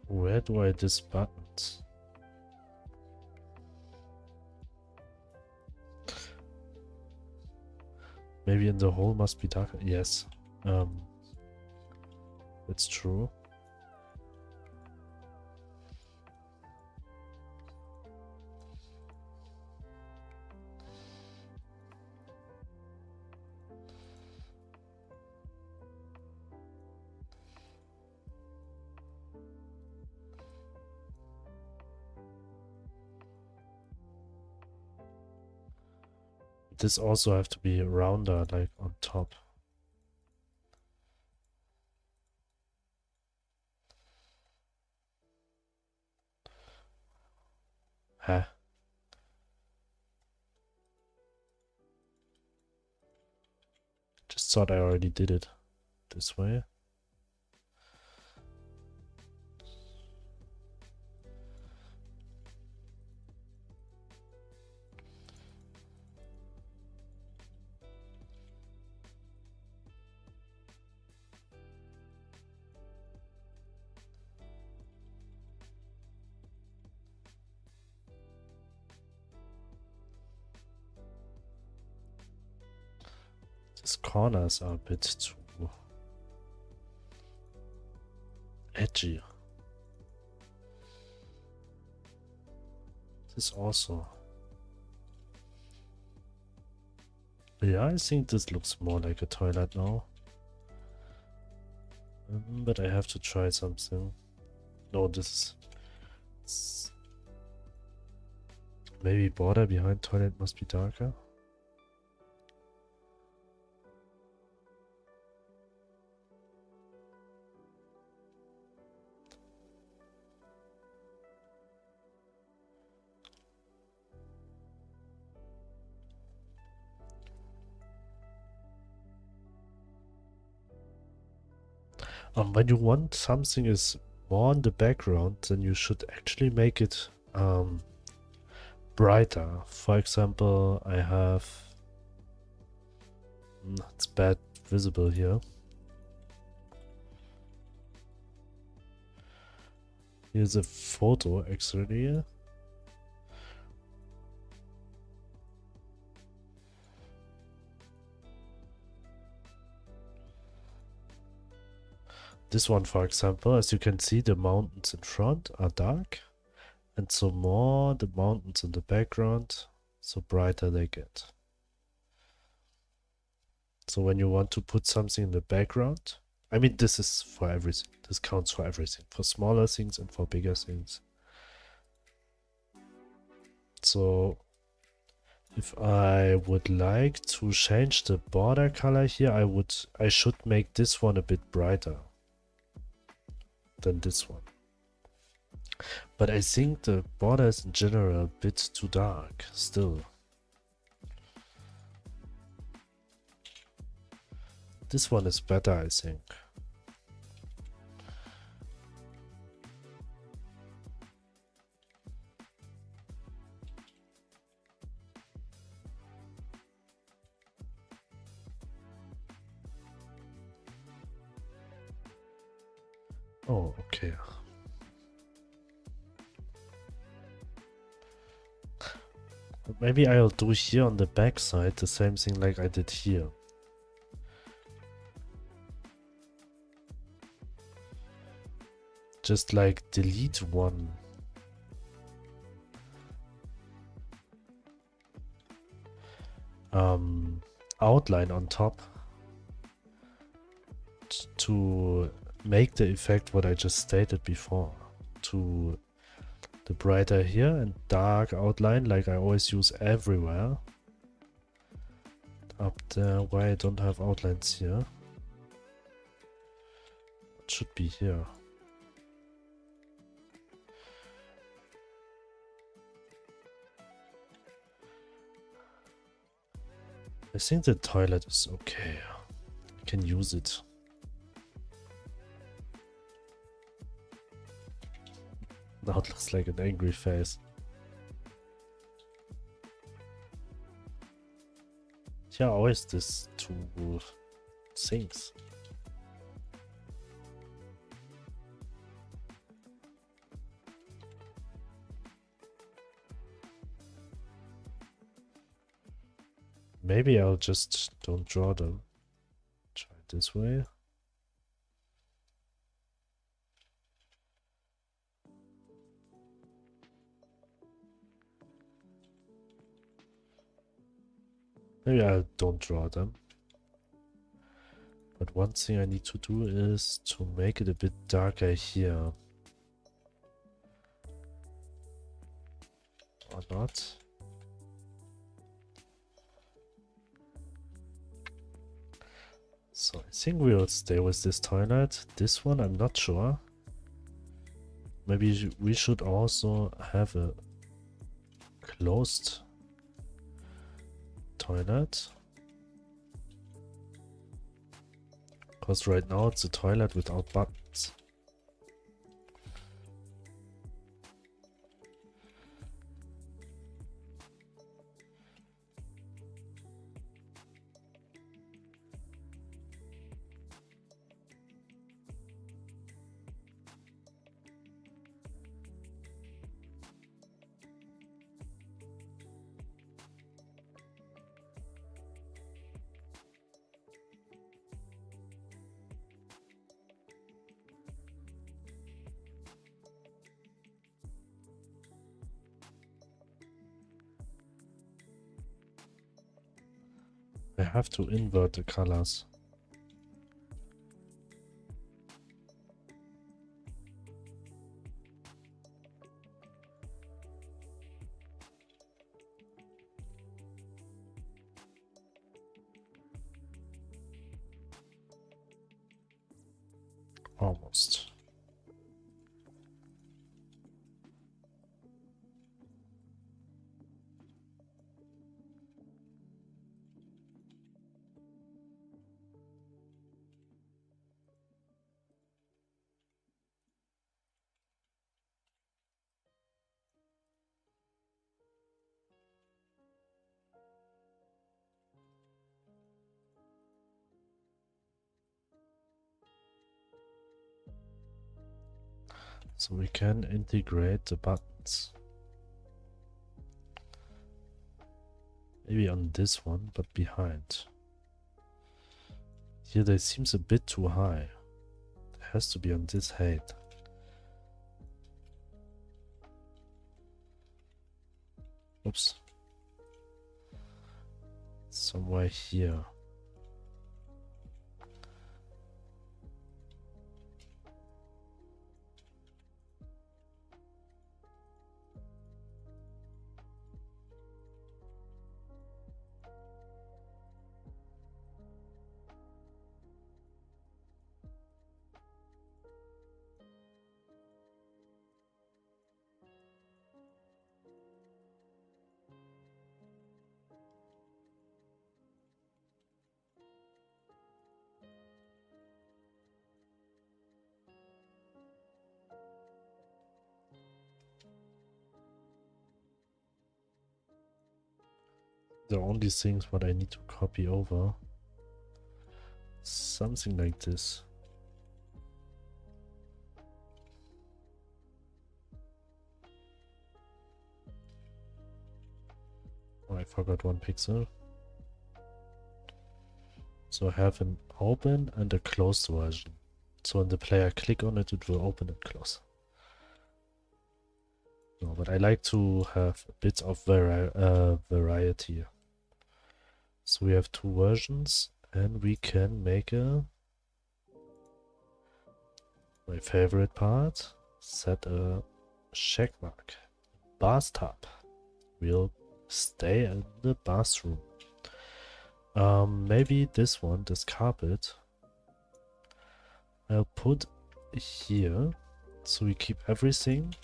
Where do I this buttons? Maybe in the hole must be darker. Yes. It's true. This also have to be rounder, like on top. Huh? Just thought I already did it this way. These corners are a bit too edgy. This also. Yeah, I think this looks more like a toilet now. But I have to try something. No, this is... Maybe border behind toilet must be darker. When you want something is more in the background, then you should actually make it brighter. For example, I have... it's bad visible here. Here's a photo actually. This one, for example, as you can see, the mountains in front are dark, and so more the mountains in the background, so brighter they get. So when you want to put something in the background, I mean, this is for everything. This counts for everything, for smaller things and for bigger things. So if I would like to change the border color here, I should make this one a bit brighter than this one. But I think the border is in general a bit too dark still. This one is better, I think. Oh, okay. Maybe I'll do here on the back side the same thing like I did here. Just like delete one. Outline on top to make the effect what I just stated before. To the brighter here and dark outline like I always use everywhere. Up there where I don't have outlines here. It should be here. I think the toilet is okay. I can use it. Now it looks like an angry face. Yeah, always this two things. Maybe I'll just don't draw them. Try it this way. Maybe I don't draw them. But one thing I need to do is to make it a bit darker here. Or not. So I think we'll stay with this toilet. This one I'm not sure. Maybe we should also have a closed toilet. Because right now it's a toilet without buttons. I have to invert the colors. Almost. So we can integrate the buttons. Maybe on this one, but behind. Here they seems a bit too high. It has to be on this height. Oops. Somewhere here. The only things what I need to copy over. Something like this. Oh, I forgot one pixel. So I have an open and a closed version. So when the player click on it, it will open and close. No, but I like to have a bit of variety. So we have two versions and we can make my favorite part, set a check mark. Bathtub will stay in the bathroom. Maybe this one, this carpet, I'll put here so we keep everything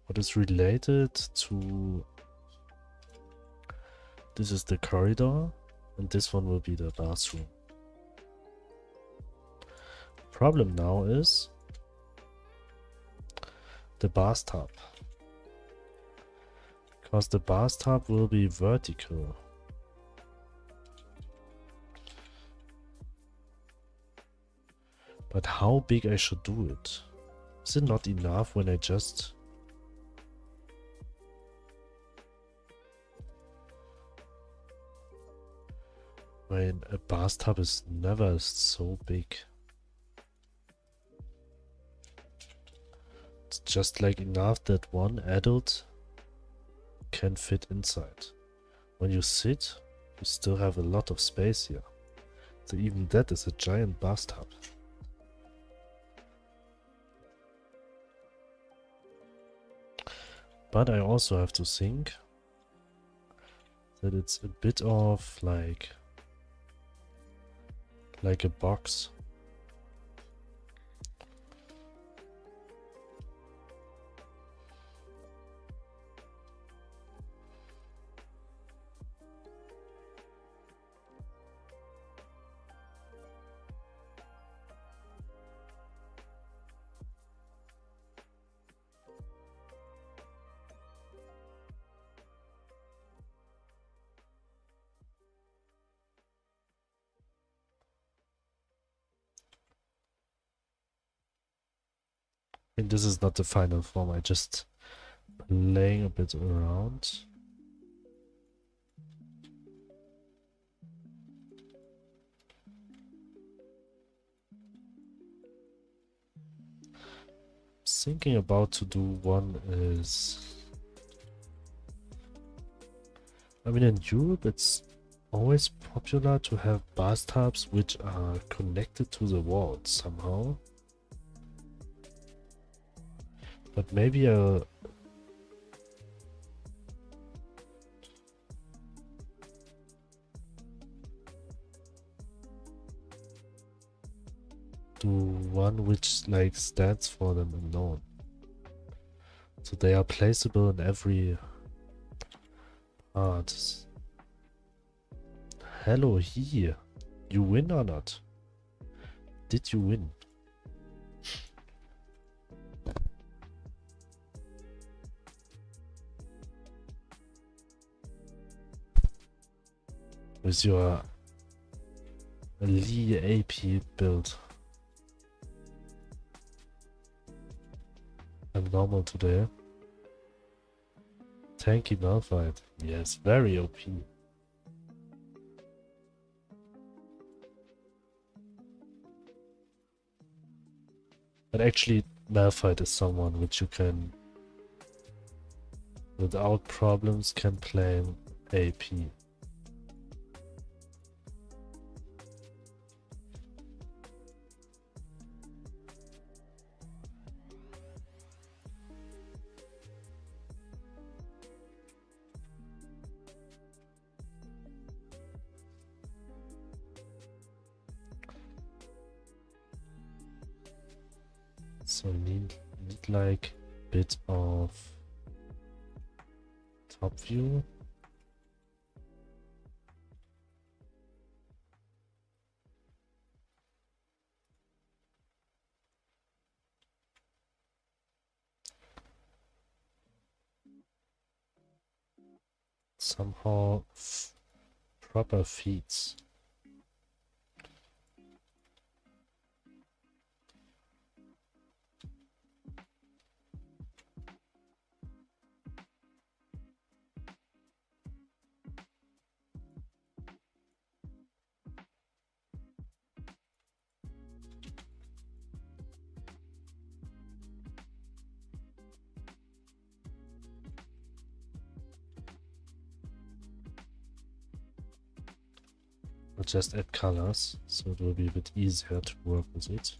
what is related to. This is the corridor and this one will be the bathroom. Problem now is the bathtub, because the bathtub will be vertical. But how big I should do it? Is it not enough when I just... When a bathtub is never so big. It's just like enough that one adult can fit inside. When you sit, you still have a lot of space here. So even that is a giant bathtub. But I also have to think that it's a bit of like a box. And this is not the final form, I just playing a bit around. Thinking about to do one is, I mean, in Europe it's always popular to have bathtubs which are connected to the walls somehow. But maybe I'll do one which like stands for them alone. So they are placeable in every part. Hello here. You win or not? Did you win? With your Lee AP build. I'm normal today. Tanky Malphite. Yes, very OP. But actually, Malphite is someone which you can, without problems, can play AP. So need like bit of top view. Somehow proper feeds. I'll just add colors, so it will be a bit easier to work with it.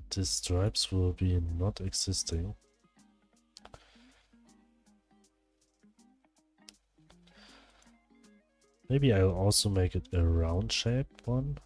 These stripes will be not existing. Maybe I'll also make it a round shaped one.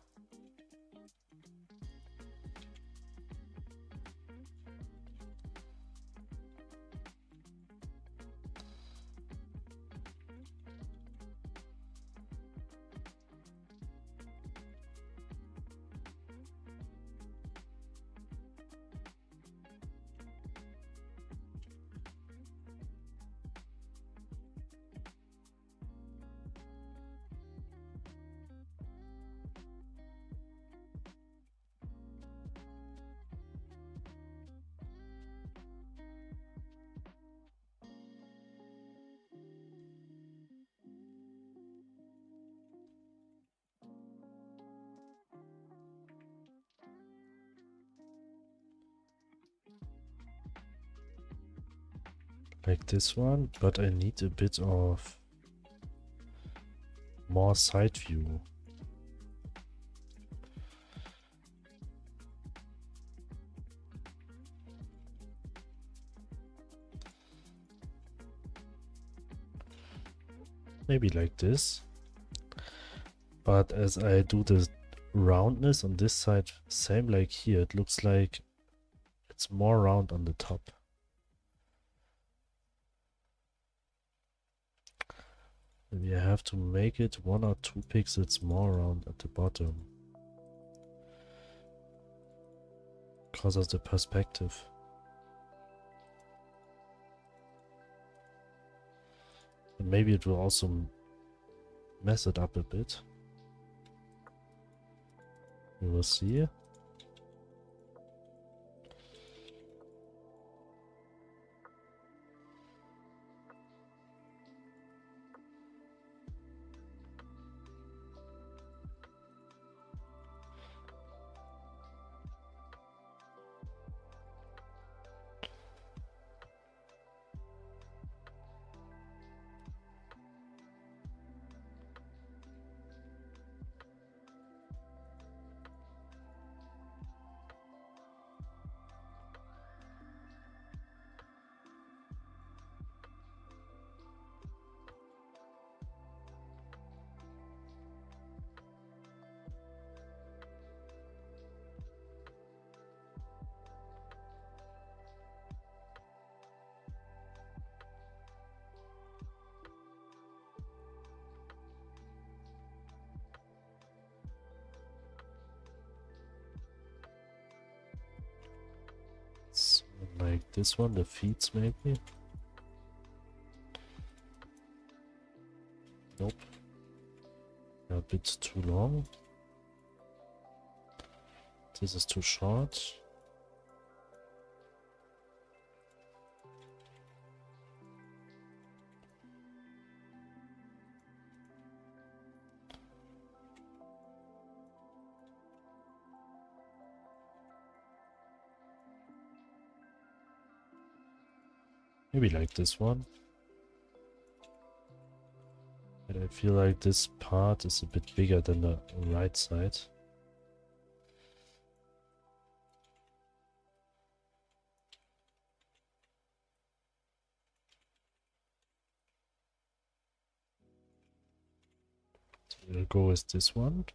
Like this one, but I need a bit of more side view. Maybe like this. But as I do the roundness on this side, same like here, it looks like it's more round on the top. Maybe I have to make it 1 or 2 pixels more round at the bottom. Because of the perspective. And maybe it will also mess it up a bit. We will see. So, like this one, the feeds maybe? Nope. A bit too long. This is too short. Maybe like this one. But I feel like this part is a bit bigger than the right side. So we'll go with this one.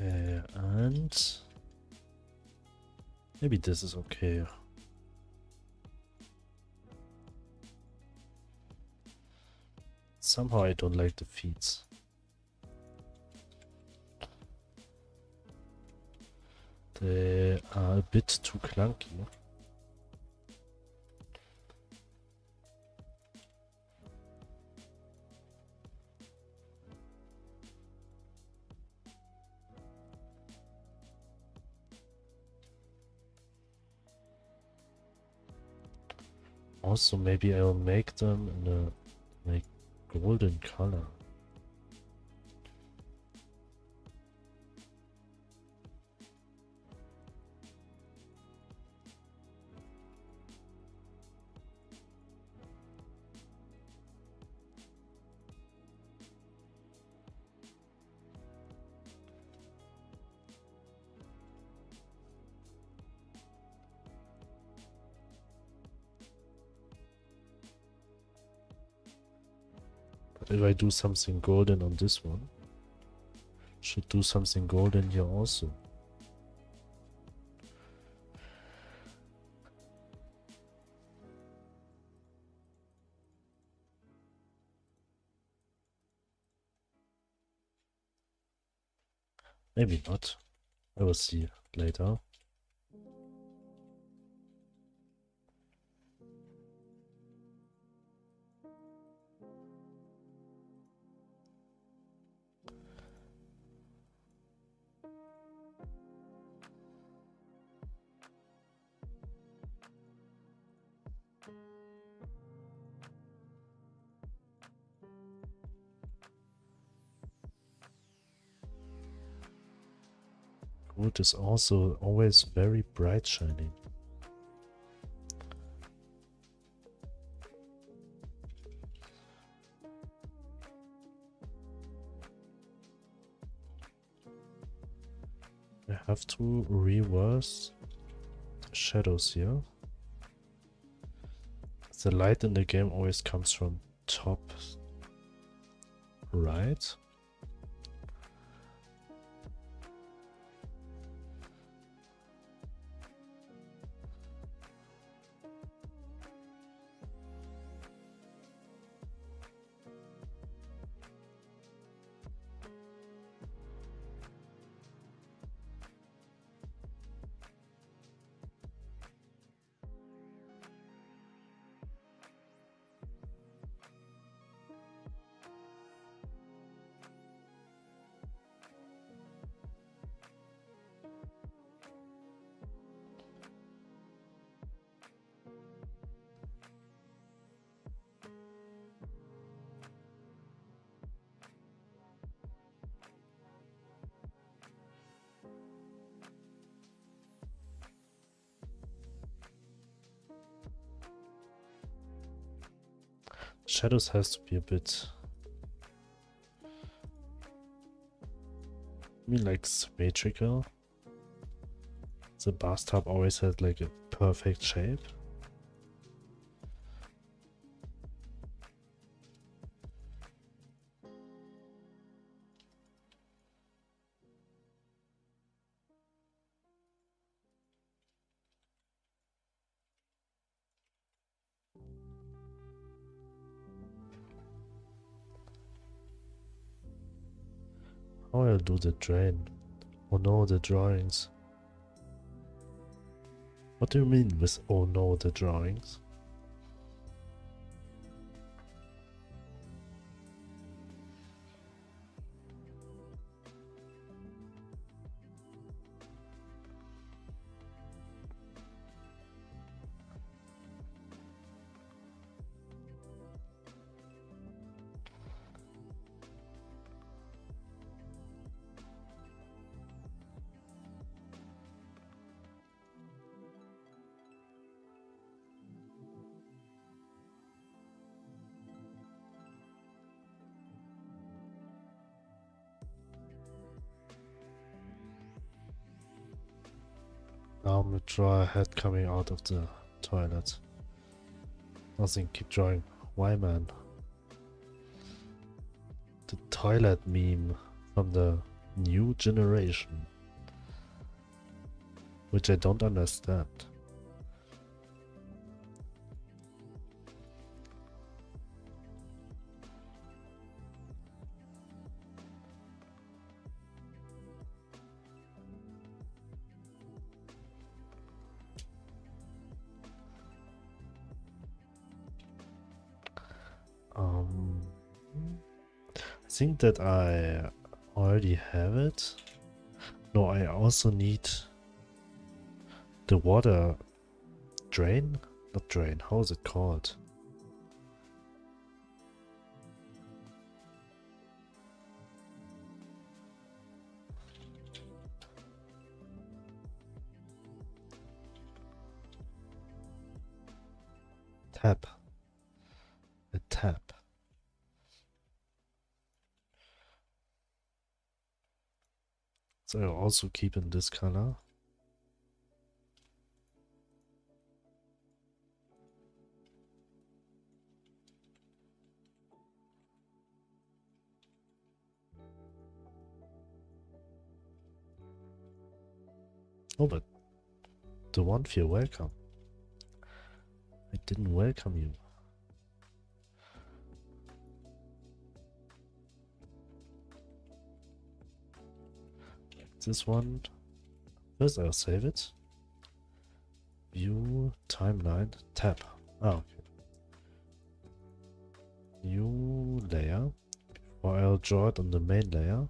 Okay, and maybe this is okay. Somehow I don't like the feeds. They are a bit too clunky. Also, maybe I'll make them in a like golden color. But if I do something golden on this one, should do something golden here also. Maybe not. I will see later. Wood is also always very bright shining. I have to reverse the shadows here. The light in the game always comes from top right. shadows has to be a bit, I mean, like symmetrical. The bathtub always has like a perfect shape. How I'll do the drain? Oh no, the drawings. What do you mean with oh no, the drawings? Now I'm gonna draw a head coming out of the toilet. Nothing, keep drawing. Why, man? The toilet meme from the new generation, which I don't understand. I think that I already have it. No, I also need the water drain? Not drain, how is it called? Tap. A tap. So I'll also keep in this color. Oh, but the one feel welcome. I didn't welcome you. This one. First I'll save it. View timeline tab. Oh, okay. New layer. Or I'll draw it on the main layer.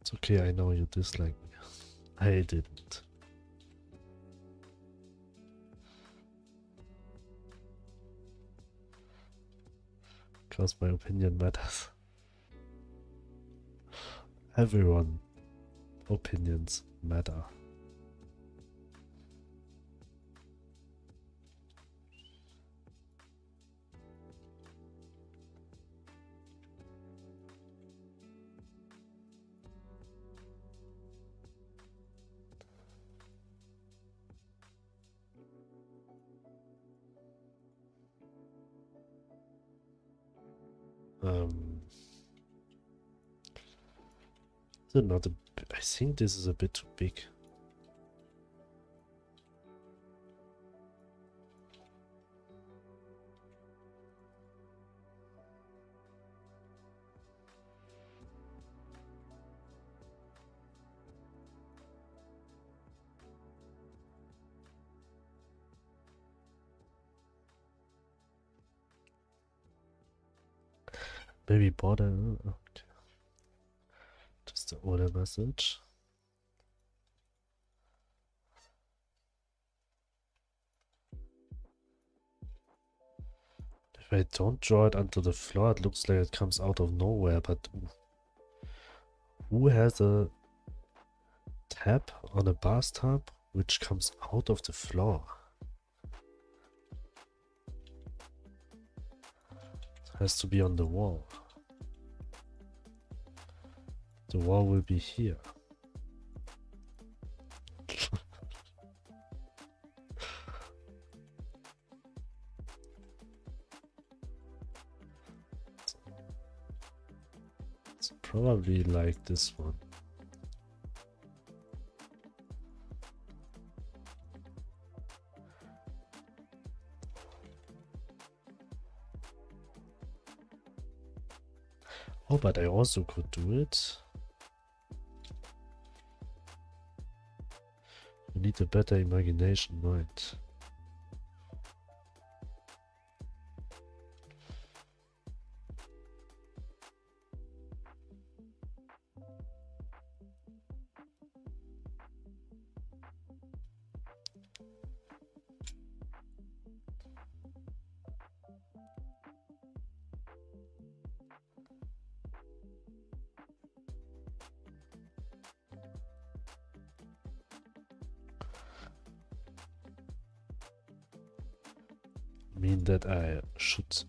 It's okay, I know you dislike me. I didn't. Because my opinion matters. Everyone opinions matter. Is it not a I think this is a bit too big. Maybe border. Okay. Just the order message. If Wait, don't draw it onto the floor. It looks like it comes out of nowhere, but who has a tab on a bathtub which comes out of the floor? It has to be on the wall. The wall will be here. It's probably like this one. Oh, but I also could do it. You need a better imagination, right? Mean that I should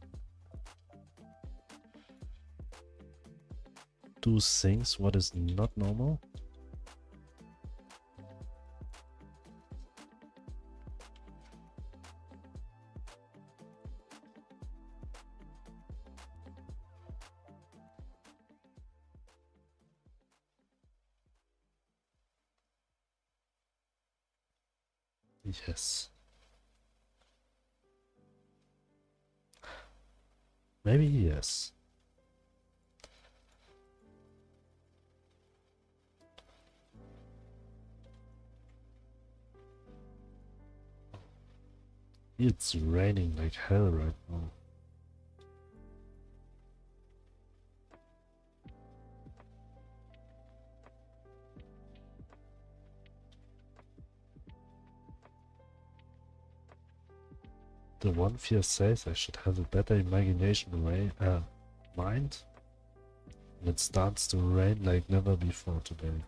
do things what is not normal? Yes. Maybe yes. It's raining like hell right now. The one fear says I should have a better imagination mind. And it starts to rain like never before today.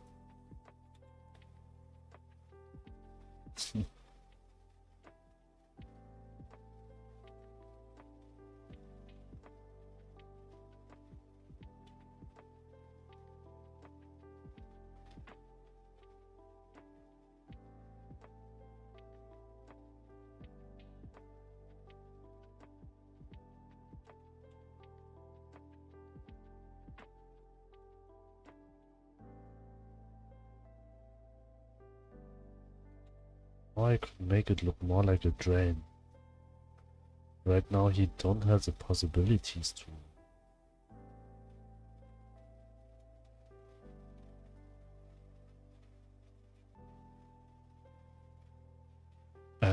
Or I could make it look more like a drain. Right now he don't have the possibilities to.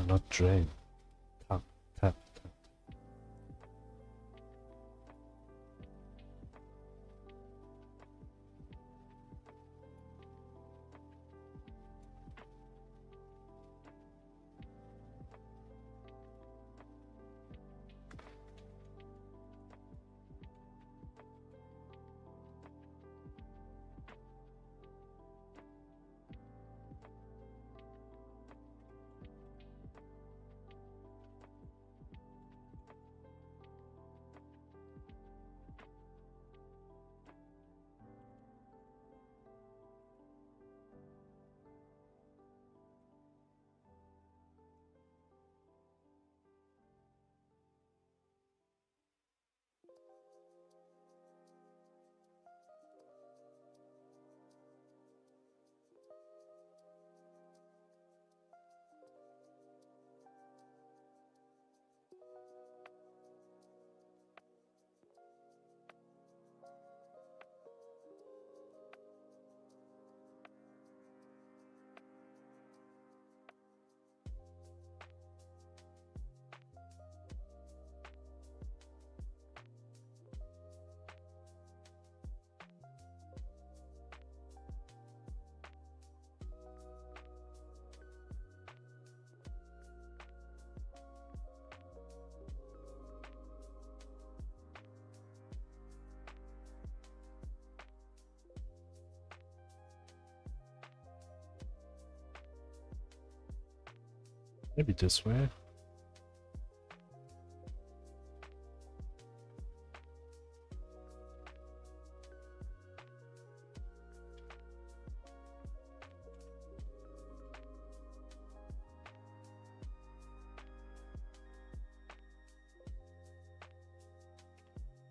Not drain. Tap, tap, tap. Maybe this way.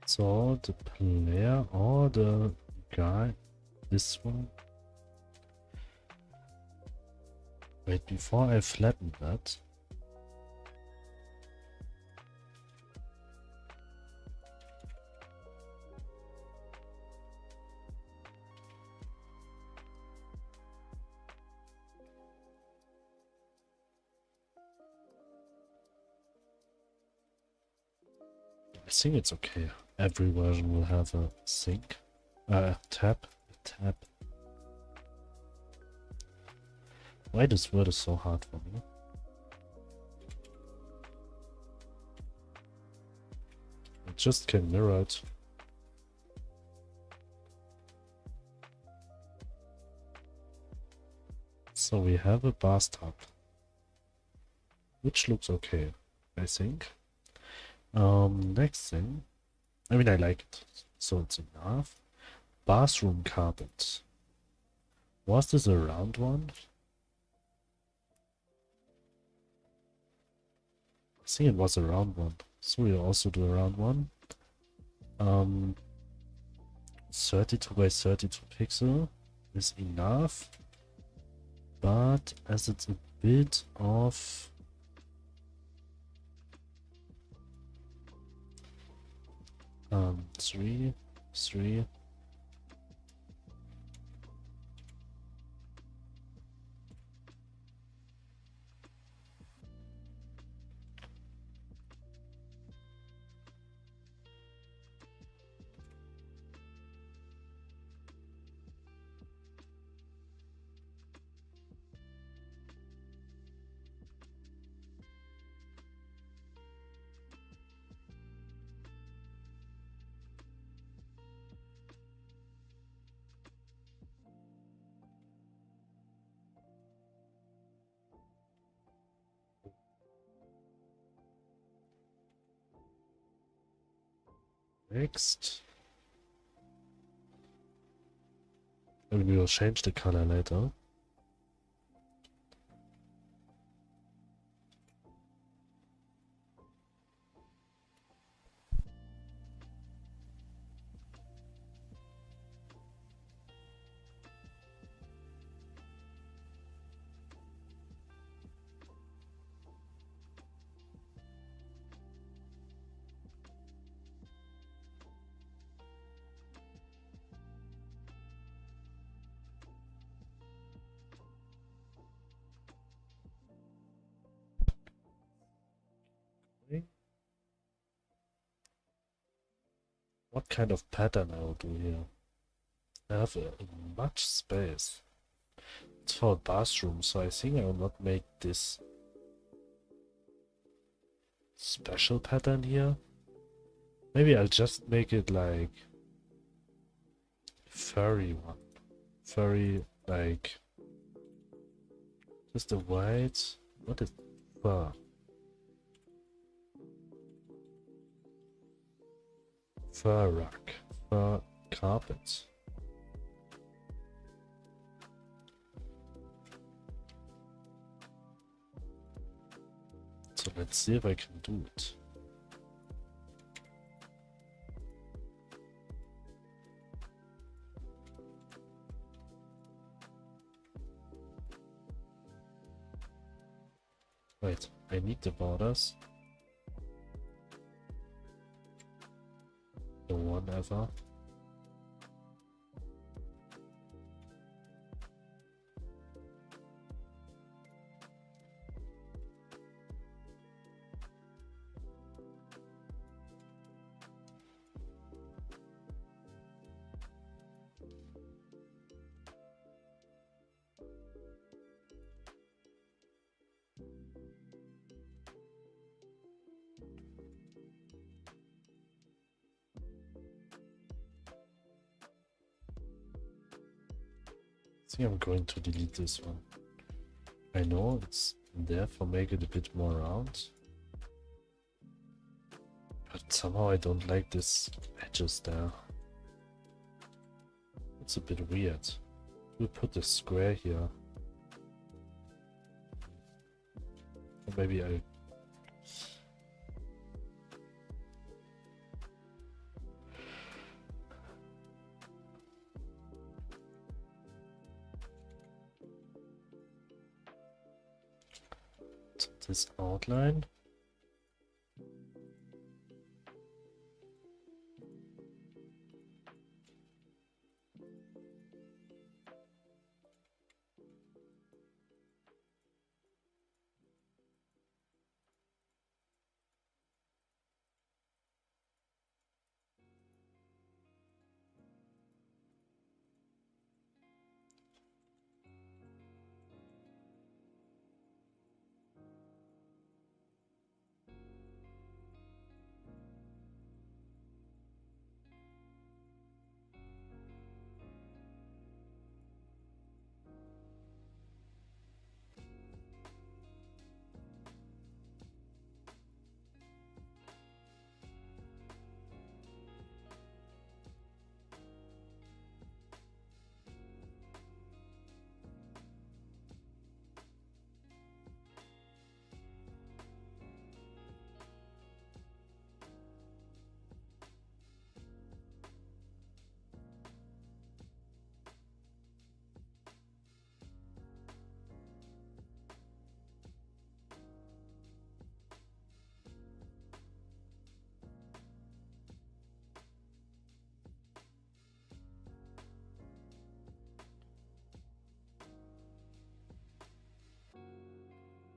So the player or the guy, this one. Wait, before I flatten that. I think it's okay. Every version will have a sync, tab. Why this word is so hard for me? It just can mirror it. So we have a bathtub, which looks okay, I think. Next thing, I mean, I like it, so it's enough. Bathroom carpet. Was this a round one? I think it was a round one, so we'll also do a round one. 32 by 32 pixel is enough, but as it's a bit of 3. Next, and we will change the color later. What kind of pattern I will do here? I have much space. It's for a bathroom, so I think I will not make this special pattern here. Maybe I'll just make it like furry one. Furry, like just a white. What is fur? Fur rug, fur carpet. So let's see if I can do it. Wait, I need the borders. The one ever. I think I'm going to delete this one. I know it's and therefore make it a bit more round. But somehow I don't like this edges there. It's a bit weird. We'll put a square here. Or maybe I... this outline.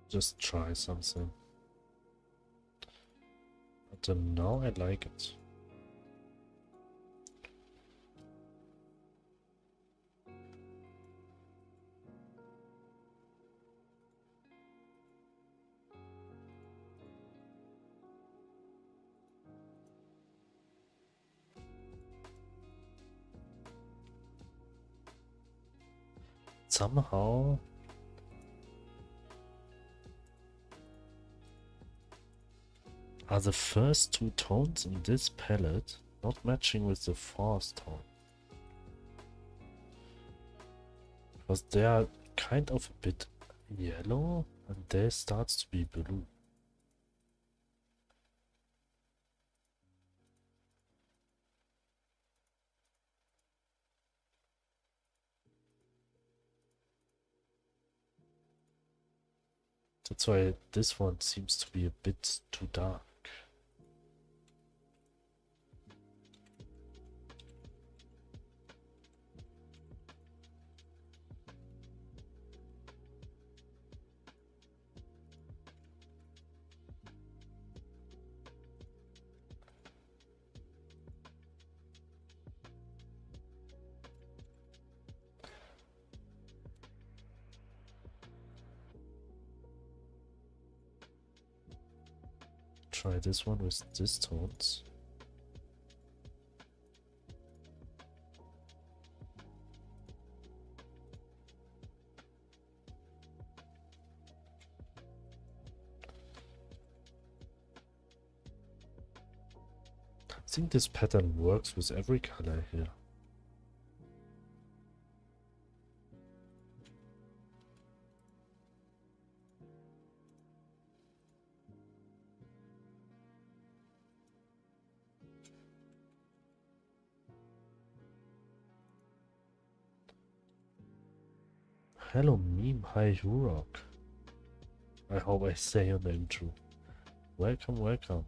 Just try something. But now I like it. Somehow are the first two tones in this palette not matching with the fourth tone. Because they are kind of a bit yellow and there starts to be blue. That's why this one seems to be a bit too dark. Try this one with these tones. I think this pattern works with every color here. Hello meme, hi Hurok. I hope I say your name true. Welcome, welcome.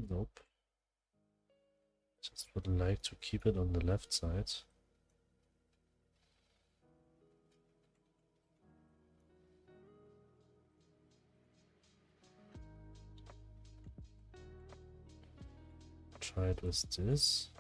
Nope. Just would like to keep it on the left side. Try it with this.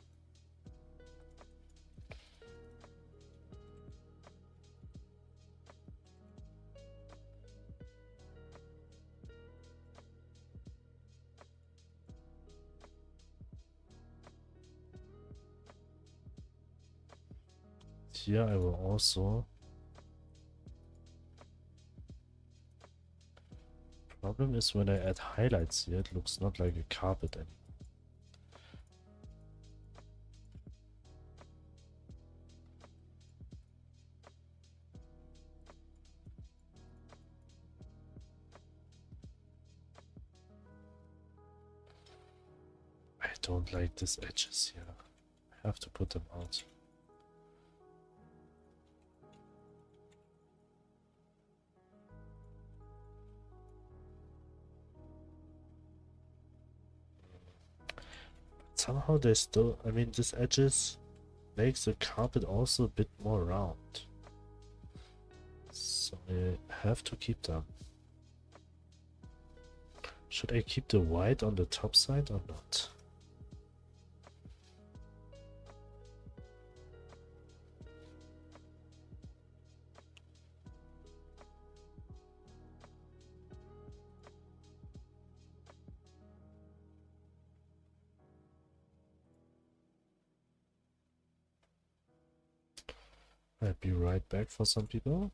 Here I will also. Problem is when I add highlights here, it looks not like a carpet anymore. I don't like these edges here. I have to put them out. Somehow they still, I mean, these edges makes the carpet also a bit more round. So I have to keep them. Should I keep the white on the top side or not? I'll be right back for some people.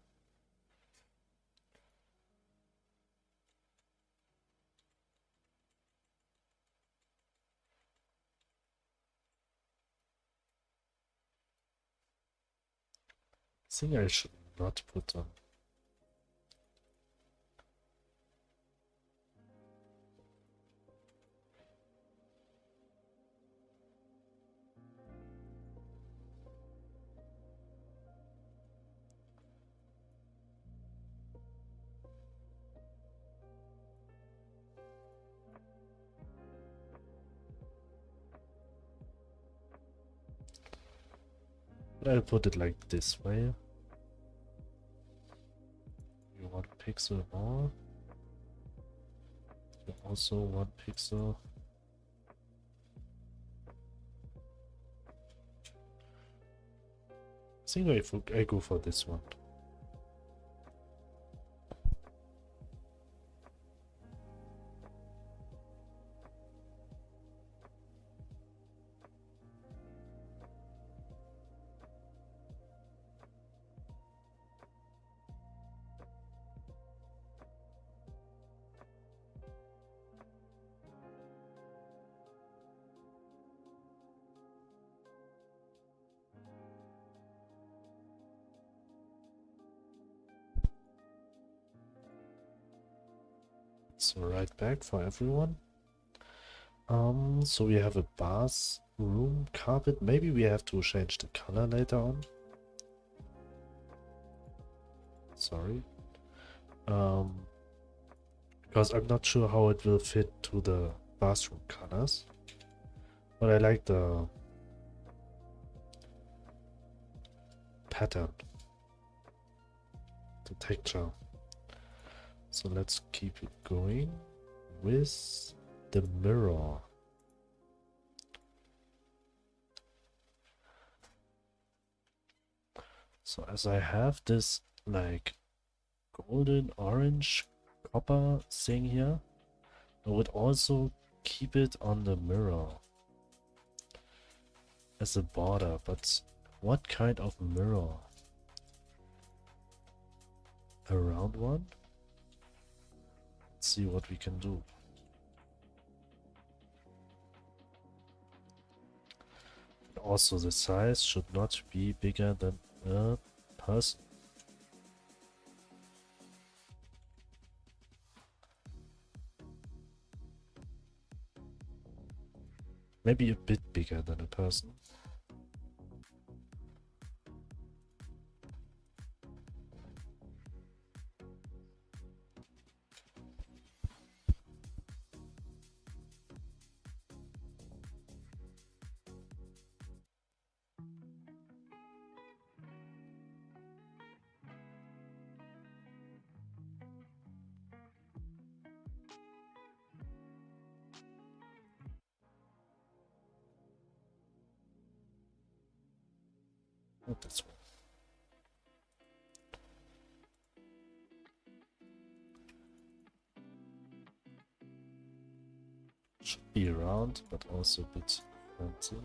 I think I should not put them. But I'll put it like this way. You want pixel more. You also want pixel. I think I go for this one. So right back for everyone. So we have a bathroom carpet. Maybe we have to change the color later on. Sorry. Because I'm not sure how it will fit to the bathroom colors. But I like the pattern, the texture. So let's keep it going with the mirror. So as I have this like golden orange copper thing here, I would also keep it on the mirror as a border. But what kind of mirror? A round one? Let's see what we can do. Also, the size should not be bigger than a person. Maybe a bit bigger than a person. Not this one. Should be round, but also a bit fancy.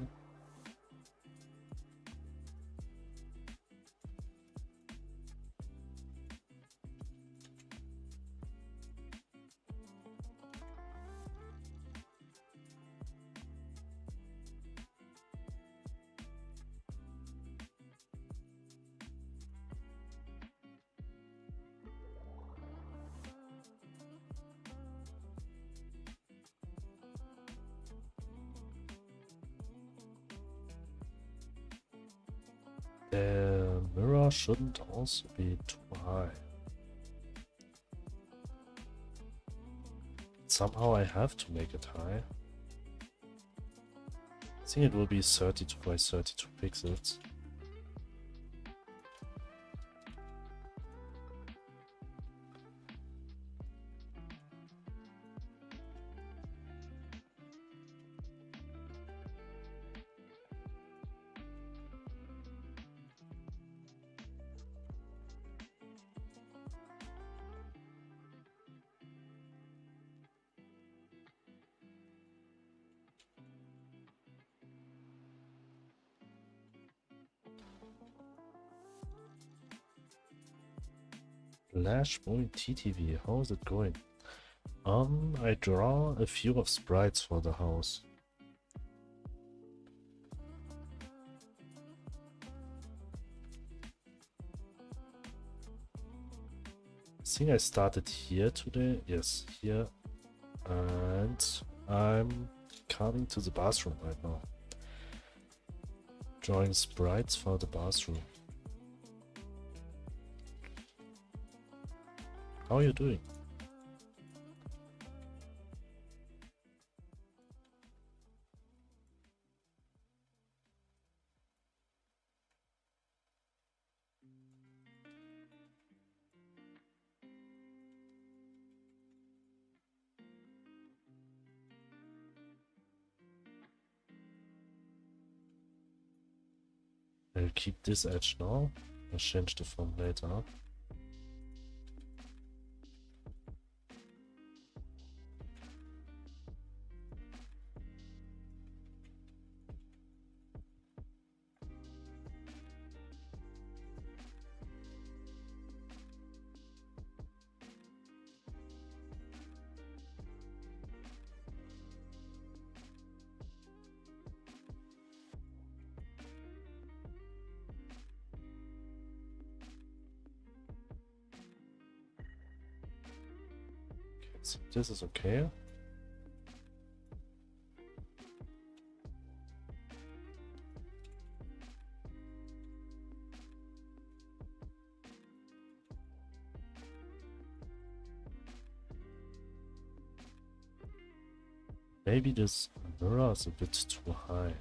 The mirror shouldn't also be too high. Somehow I have to make it high. I think it will be 32 by 32 pixels. Flash moving TTV, how is it going? I draw a few of sprites for the house. I think I started here today. Yes, here. And I'm coming to the bathroom right now. Drawing sprites for the bathroom. How are you doing? I'll keep this edge now. I'll change the font later. So this is okay. Maybe this mirror is a bit too high.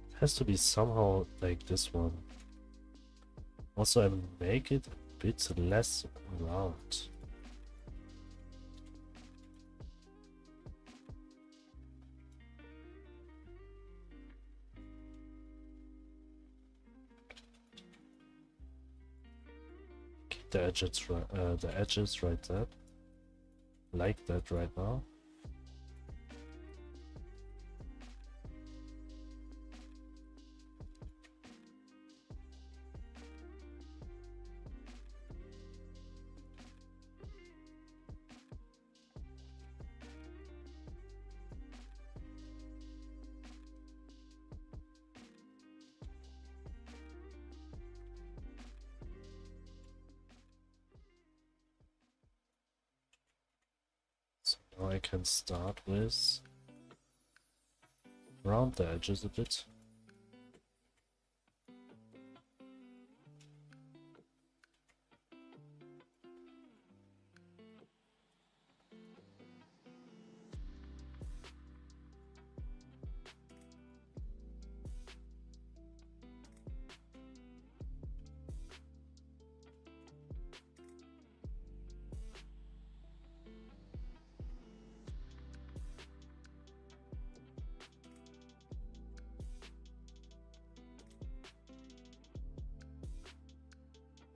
It has to be somehow like this one. Also, I make it a bit less round. The edges right there, like that right now. Now I can start with round the edges a bit.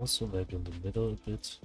Also maybe in the middle a bit.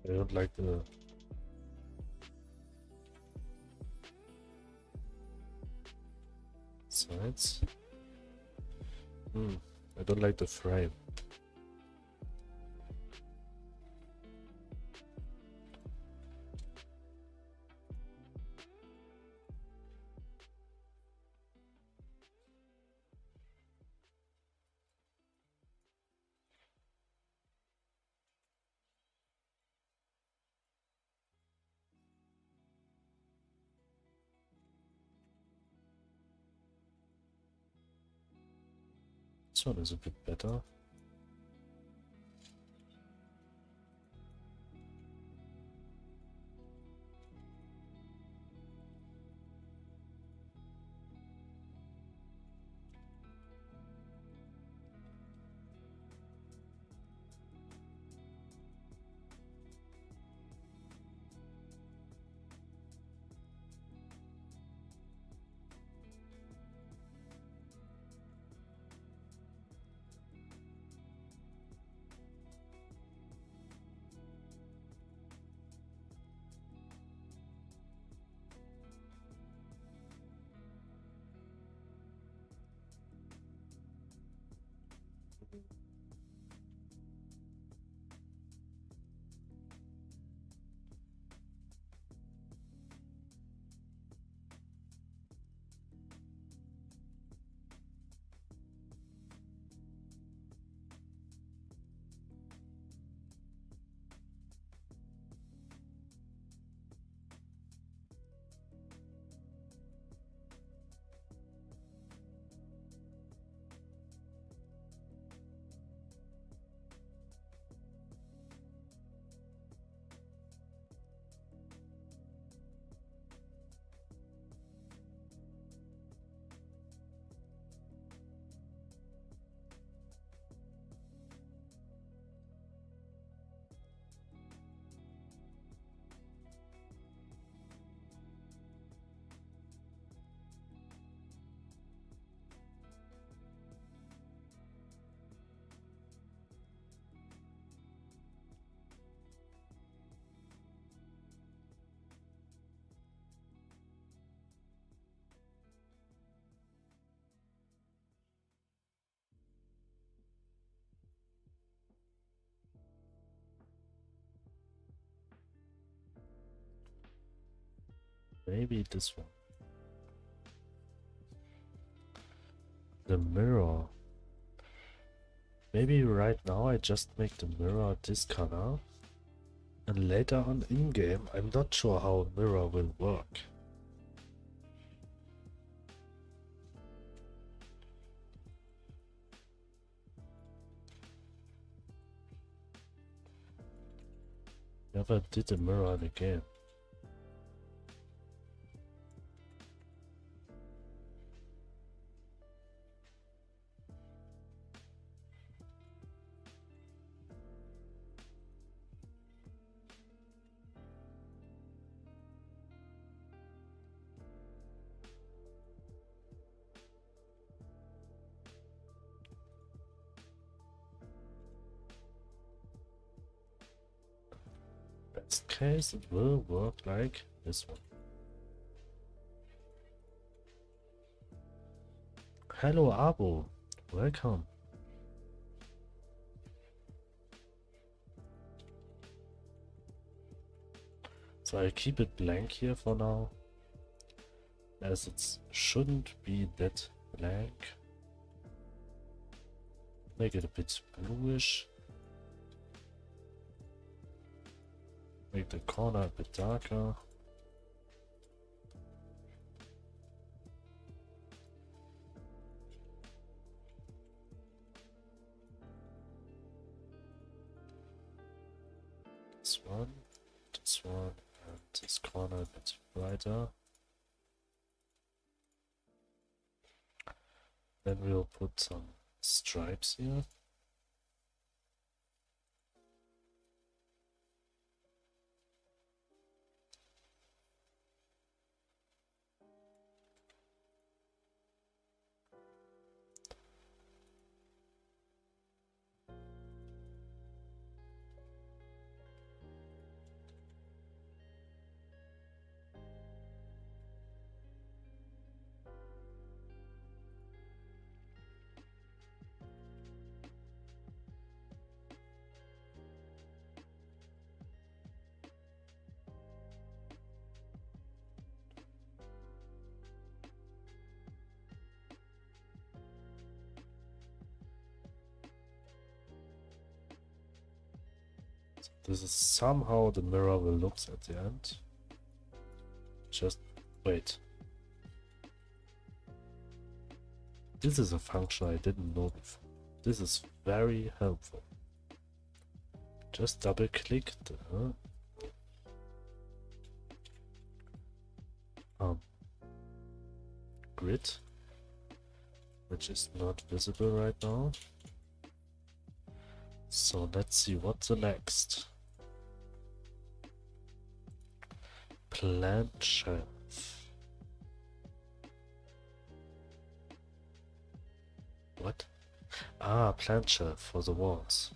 I don't like the sides. I don't like the frame. This one is a bit better. Maybe this one. The mirror. Maybe right now I just make the mirror this color. And later on in-game, I'm not sure how a mirror will work. Never did a mirror in a game. this case, it will work like this one. Hello, Abo. Welcome. So I'll keep it blank here for now, as it shouldn't be that blank. Make it a bit bluish. Make the corner a bit darker. This one, and this corner a bit brighter. Then we'll put some stripes here. This is somehow the mirror will look at the end. Just wait. This is a function I didn't know before. This is very helpful. Just double click the grid, which is not visible right now. So let's see what's the next. Plant shelf. What? Ah, plant shelf for the walls.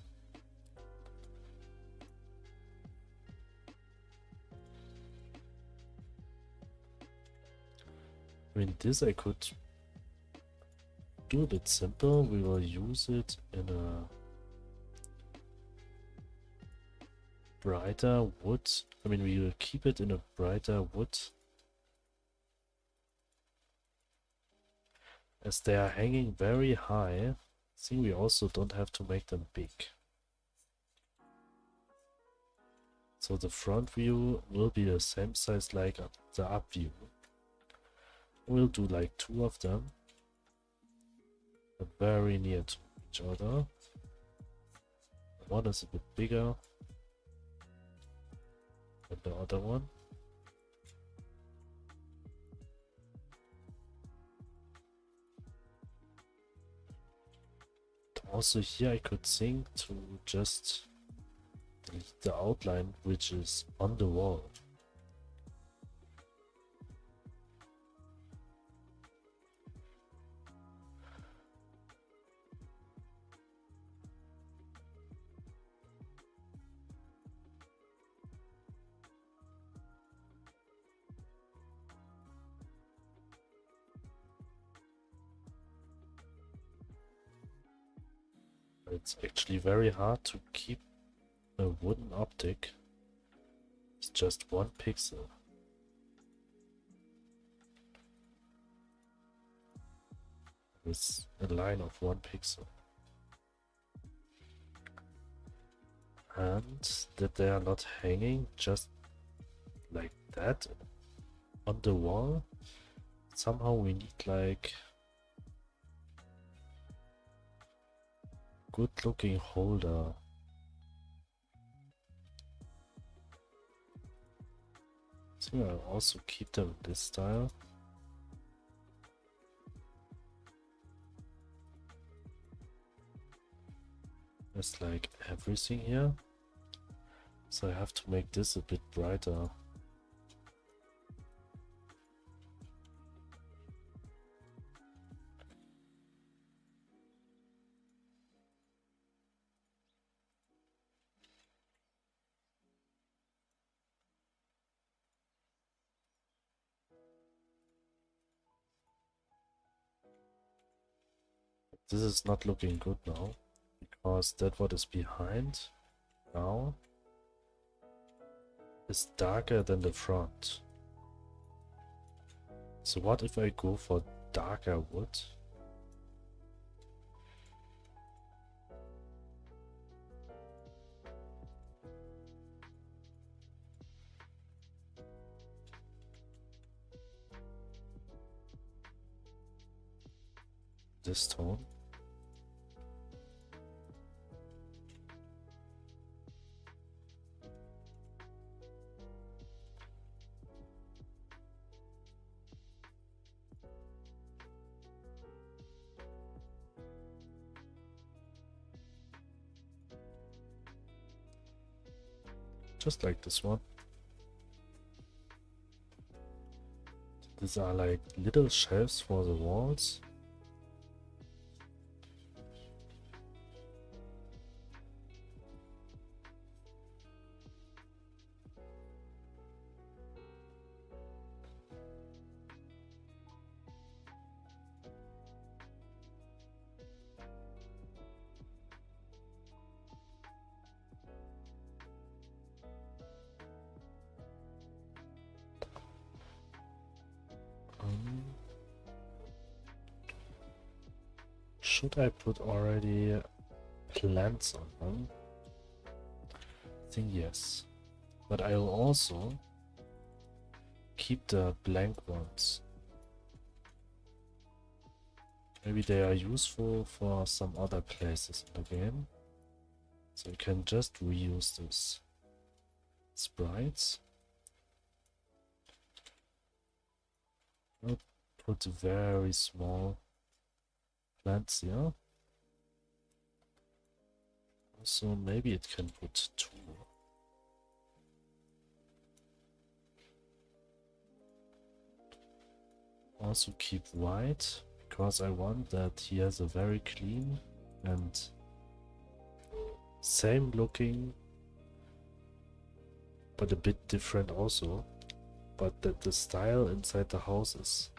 I mean, this I could do a bit simple. We will use it in a brighter wood. I mean, we will keep it in a brighter wood, as they are hanging very high. I think we also don't have to make them big. So the front view will be the same size like the up view. We'll do like 2 of them, but very near to each other. One is a bit bigger than the other one. Also here I could think to just delete the outline which is on the wall. It's actually very hard to keep a wooden optic. It's just 1 pixel. With a line of 1 pixel. And that they are not hanging just like that on the wall. Somehow we need like good looking holder. So I'll also keep them this style. There's like everything here. So I have to make this a bit brighter. this is not looking good now, because that what is behind now is darker than the front. So what if I go for darker wood? This tone. Just like this one. These are like little shelves for the walls. Should I put already plants on them? I think yes. But I'll also keep the blank ones. Maybe they are useful for some other places in the game. So you can just reuse these sprites. I'll put very small plants here. So maybe it can put 2. Also keep white, because I want that he has a very clean and same looking, but a bit different also, but that the style inside the house is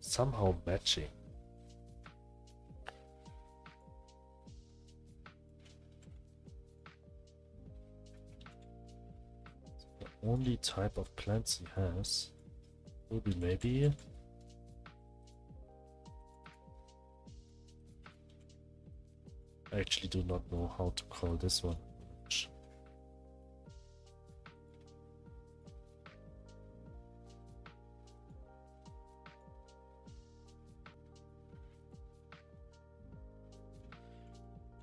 somehow matching. The only type of plants he has will be maybe I actually do not know how to call this one.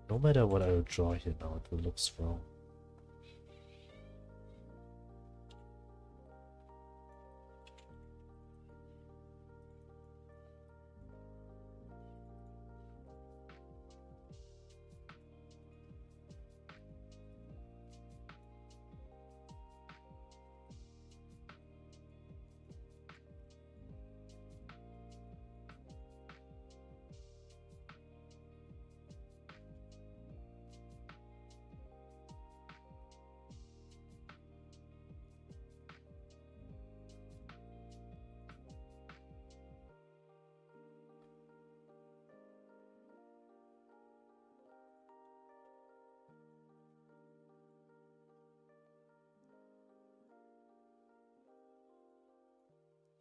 No matter what I will draw here now, it will look strong.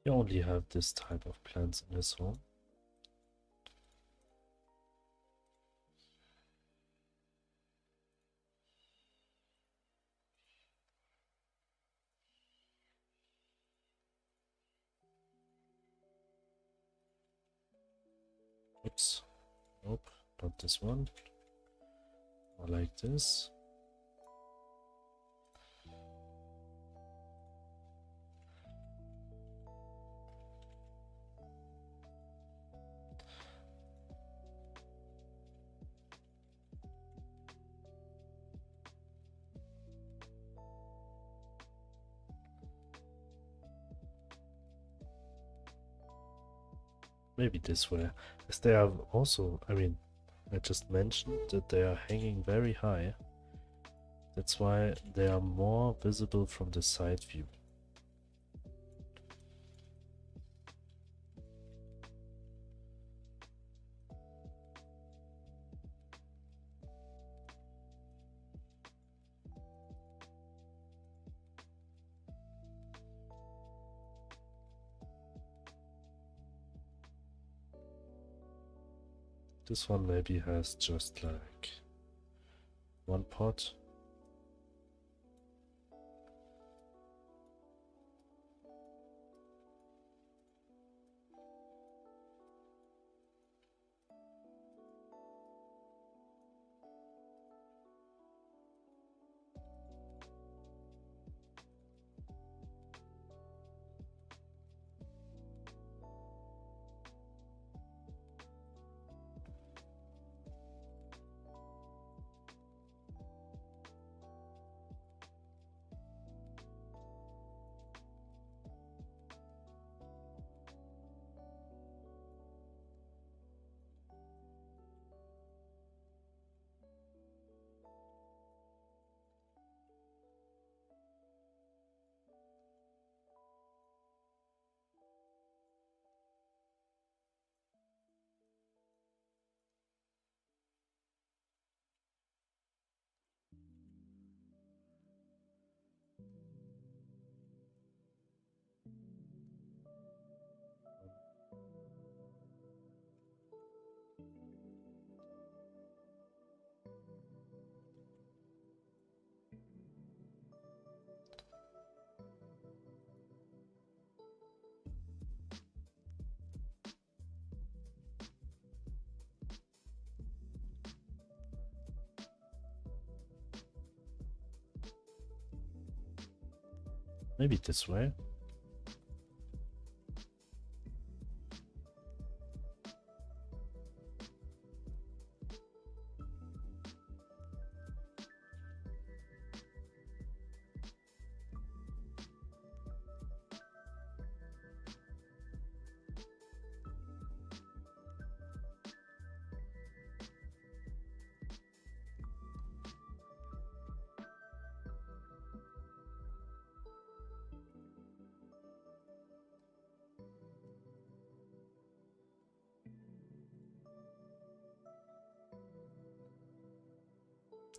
You only have this type of plants in this home. Oops. Nope, not this one. More like this. Maybe this way, as they are also, I mean, I just mentioned that they are hanging very high. That's why they are more visible from the side view. This one maybe has just like one pot. Maybe this way.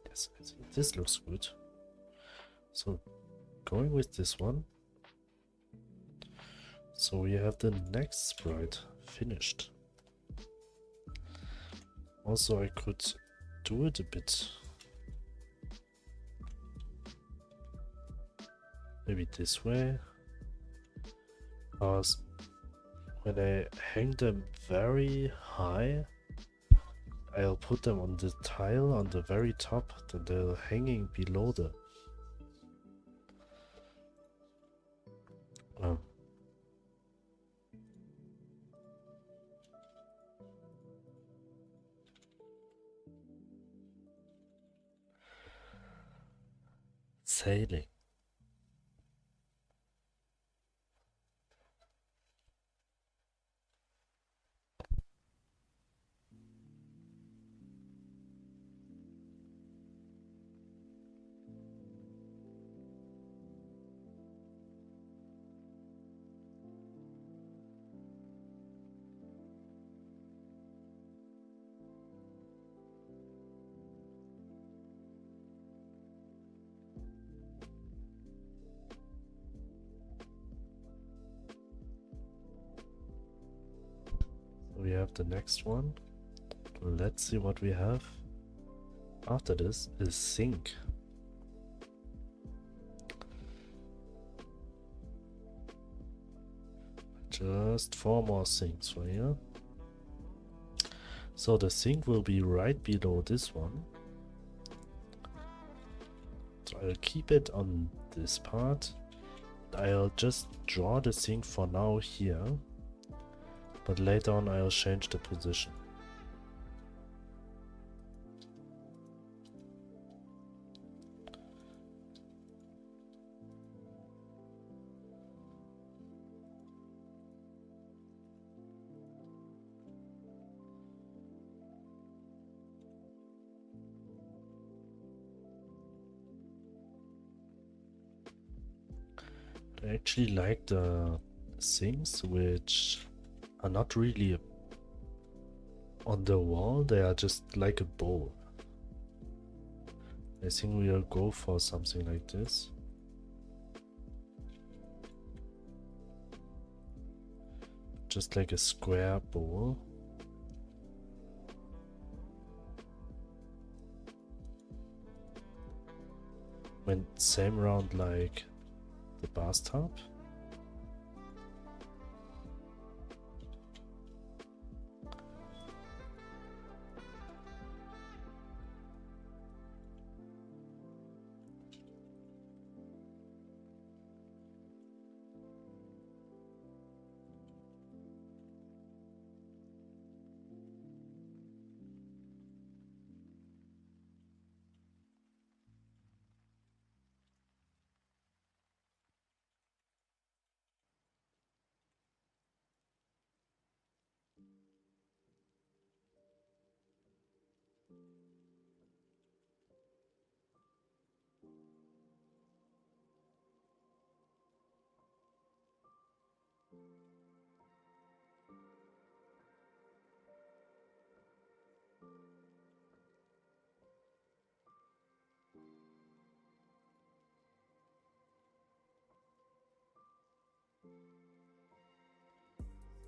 Yes, I think this looks good. So going with this one. So we have the next sprite finished. Also, I could do it a bit. Maybe this way. Because when I hang them very high, I'll put them on the tile on the very top, then they're hanging below the sailing. We have the next one. Let's see what we have. After this is sink. Just 4 more sinks for here. So the sink will be right below this one. So I'll keep it on this part. I'll just draw the sink for now here. But later on I'll change the position. I actually like the sinks which are not really on the wall, they are just like a bowl. I think we'll go for something like this. Just like a square bowl. went same round like the bathtub.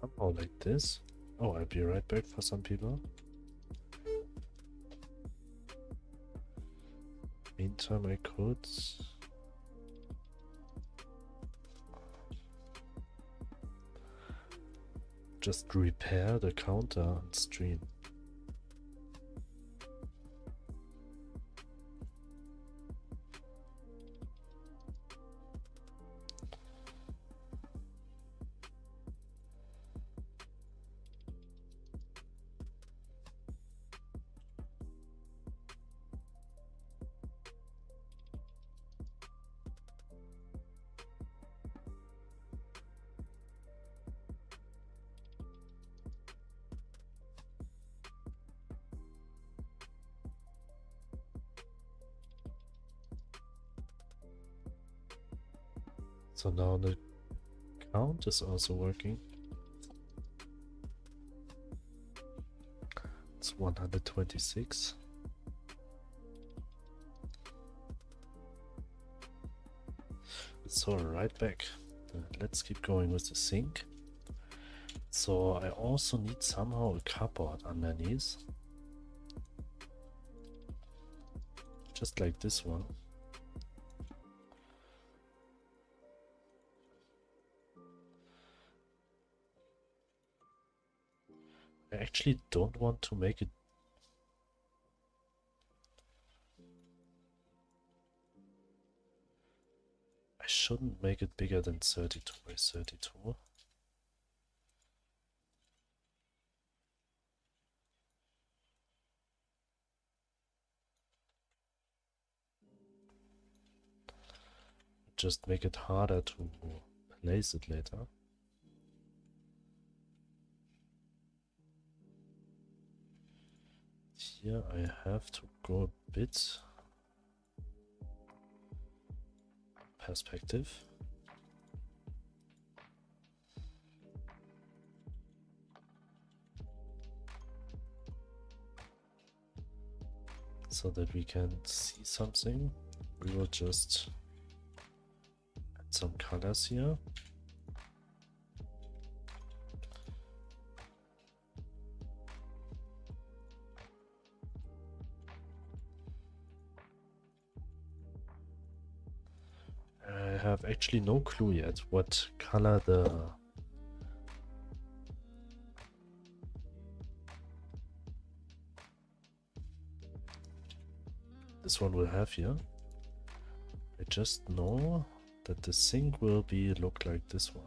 Somehow like this. Oh, I'll be right back for some people. Meantime, I could just repair the counter on stream. So now the count is also working. It's 126. So right back. Let's keep going with the sink. So I also need somehow a cupboard underneath. Just like this one. I actually don't want to make it. I shouldn't make it bigger than 32 by 32. Just make it harder to place it later. Here I have to go a bit perspective. So that we can see something. We will just add some colors here. I have actually no clue yet what color this one will have here. I just know that the sink will be look like this one.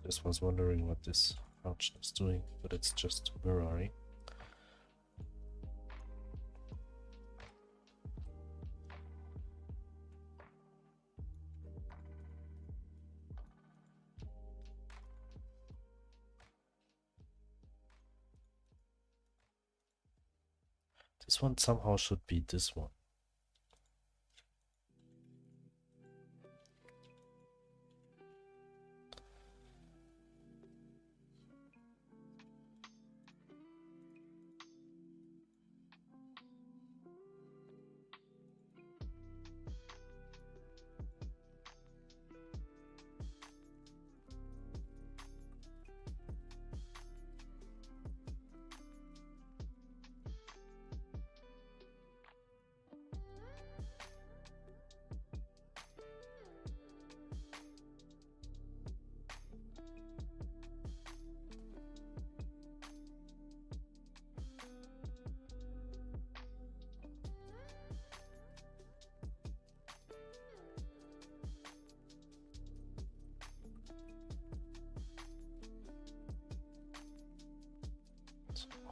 Just was wondering what this function is doing, but it's just mirroring. This one somehow should be this one.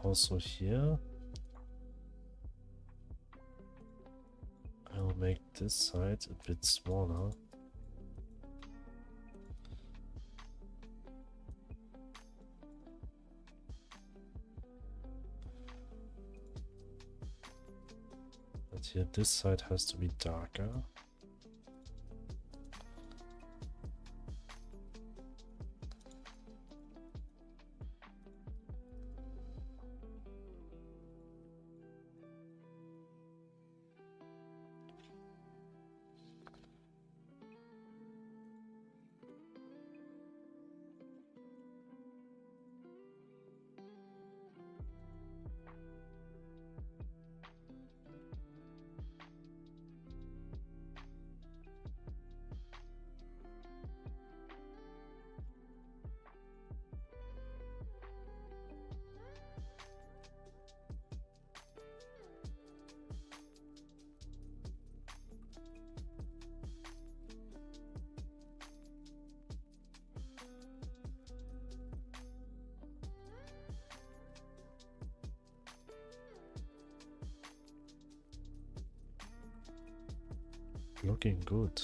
Also here, I'll make this side a bit smaller. But here this side has to be darker. Looking good.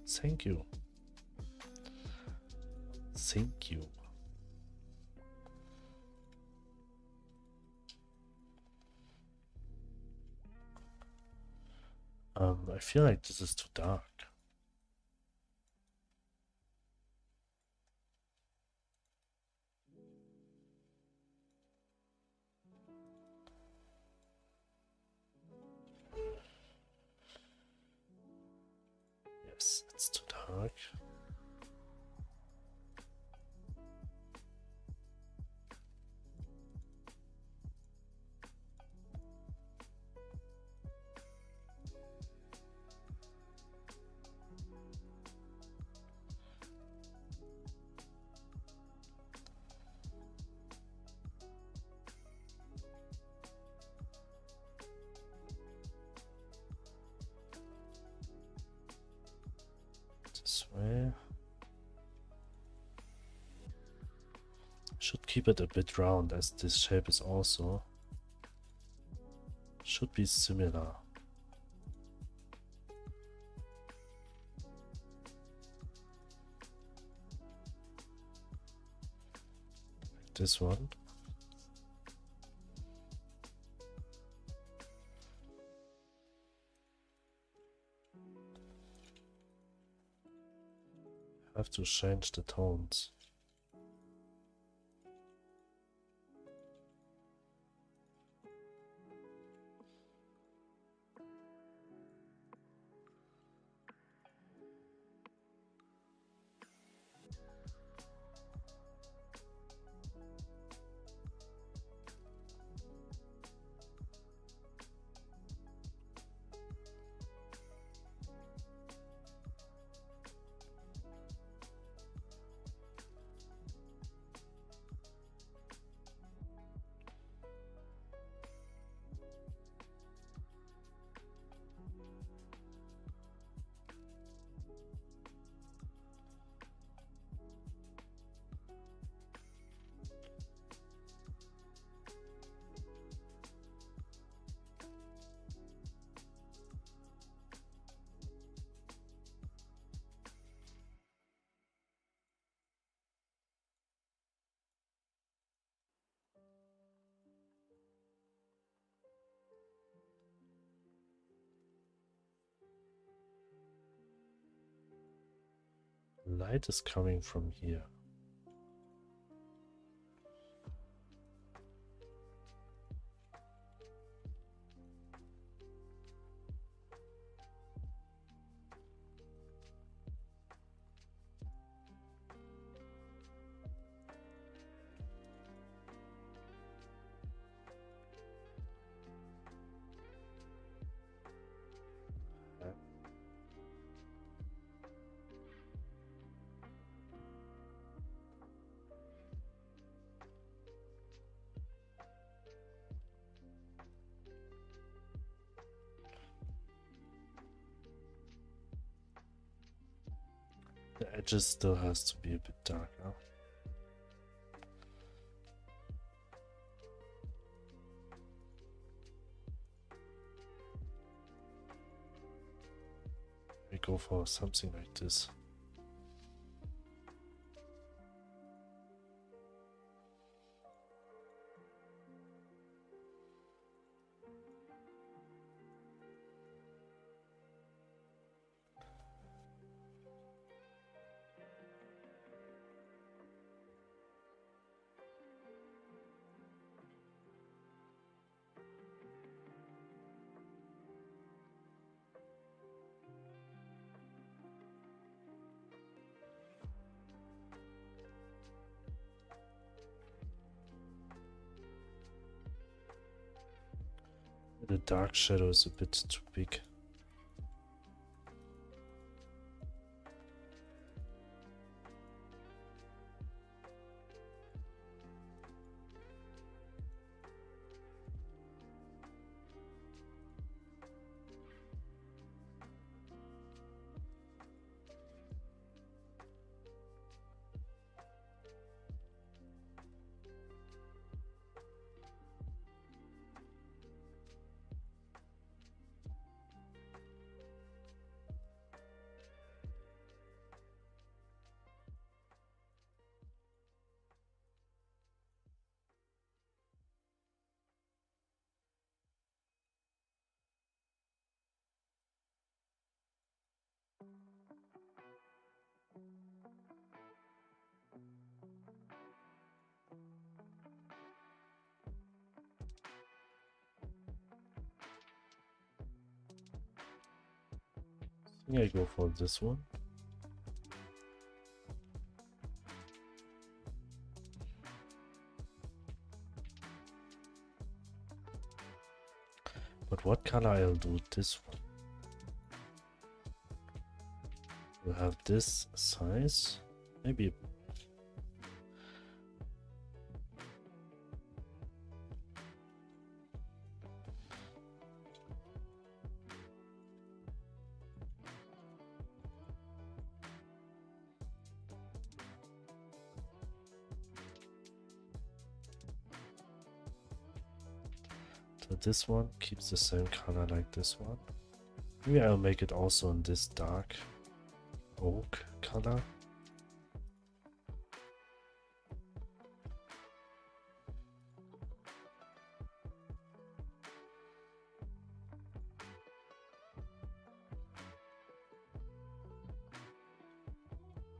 Thank you. Thank you. I feel like this is too dark. Yes, it's too dark. This way. Should keep it a bit round, as this shape is also should be similar. Like this one. Have to change the tones. Light is coming from here. The edges still has to be a bit darker. We go for something like this. The dark shadow is a bit too big. I think I go for this one. But what color I'll do this one? We'll have this size, maybe. So this one keeps the same color like this one. Maybe I'll make it also in this dark oak color.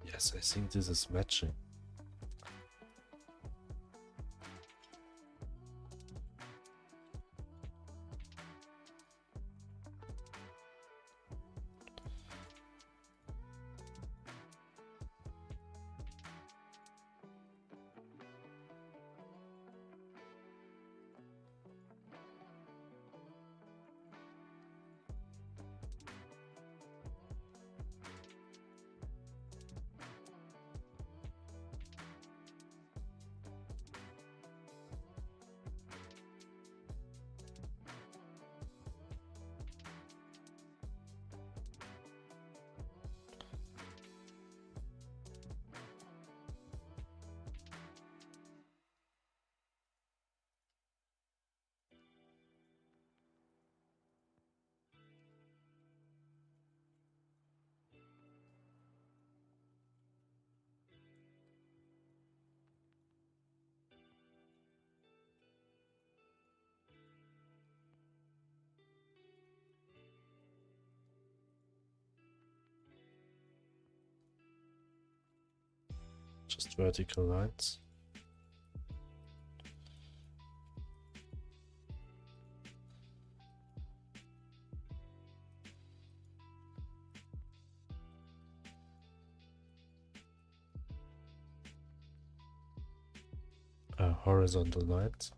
Yes, I think this is matching. just vertical lines. Horizontal lines.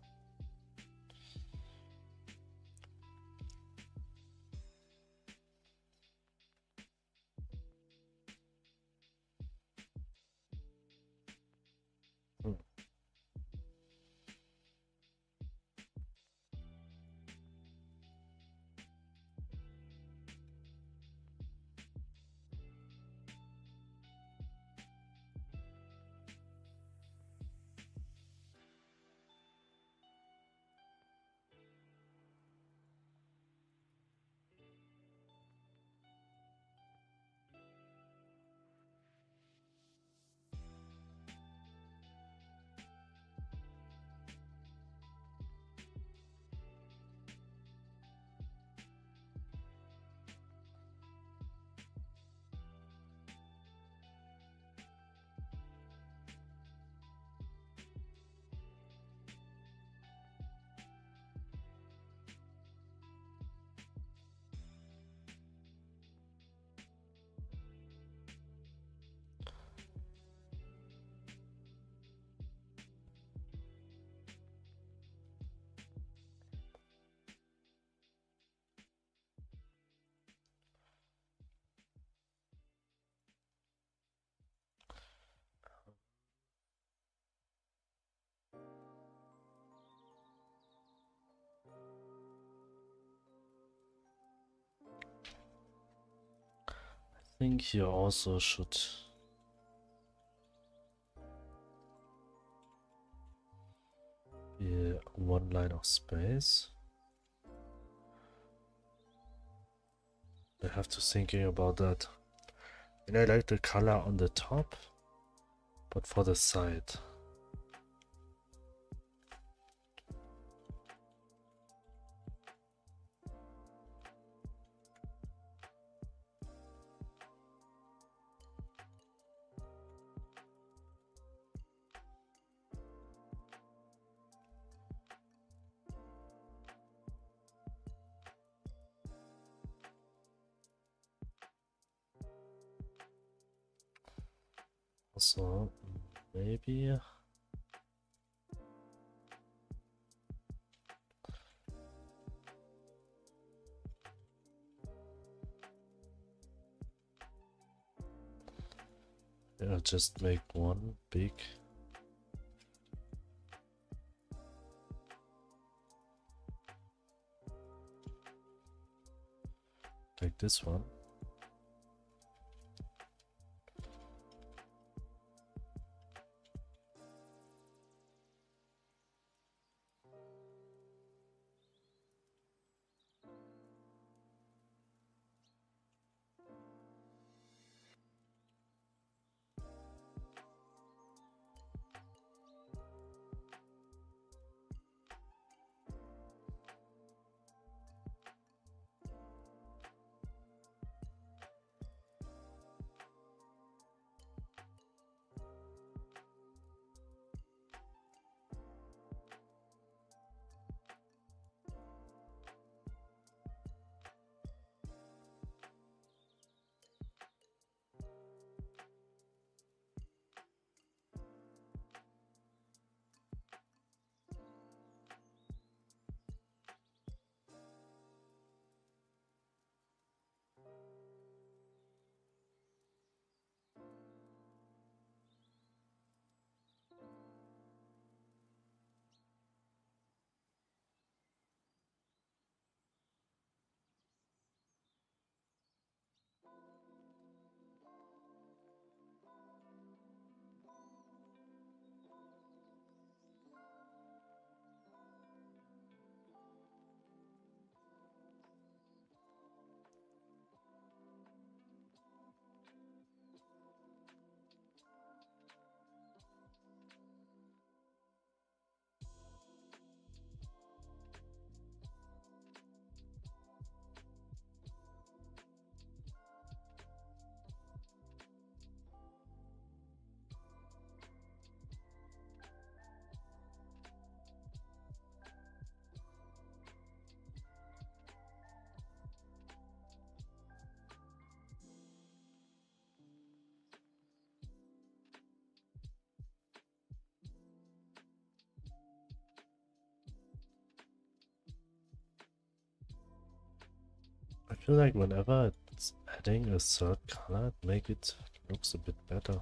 I think here also should be one line of space. I have to thinking about that. And I like the color on the top, but for the side. Also, maybe I'll just make one big. Like this one. I feel like whenever it's adding a third color, it make it looks a bit better.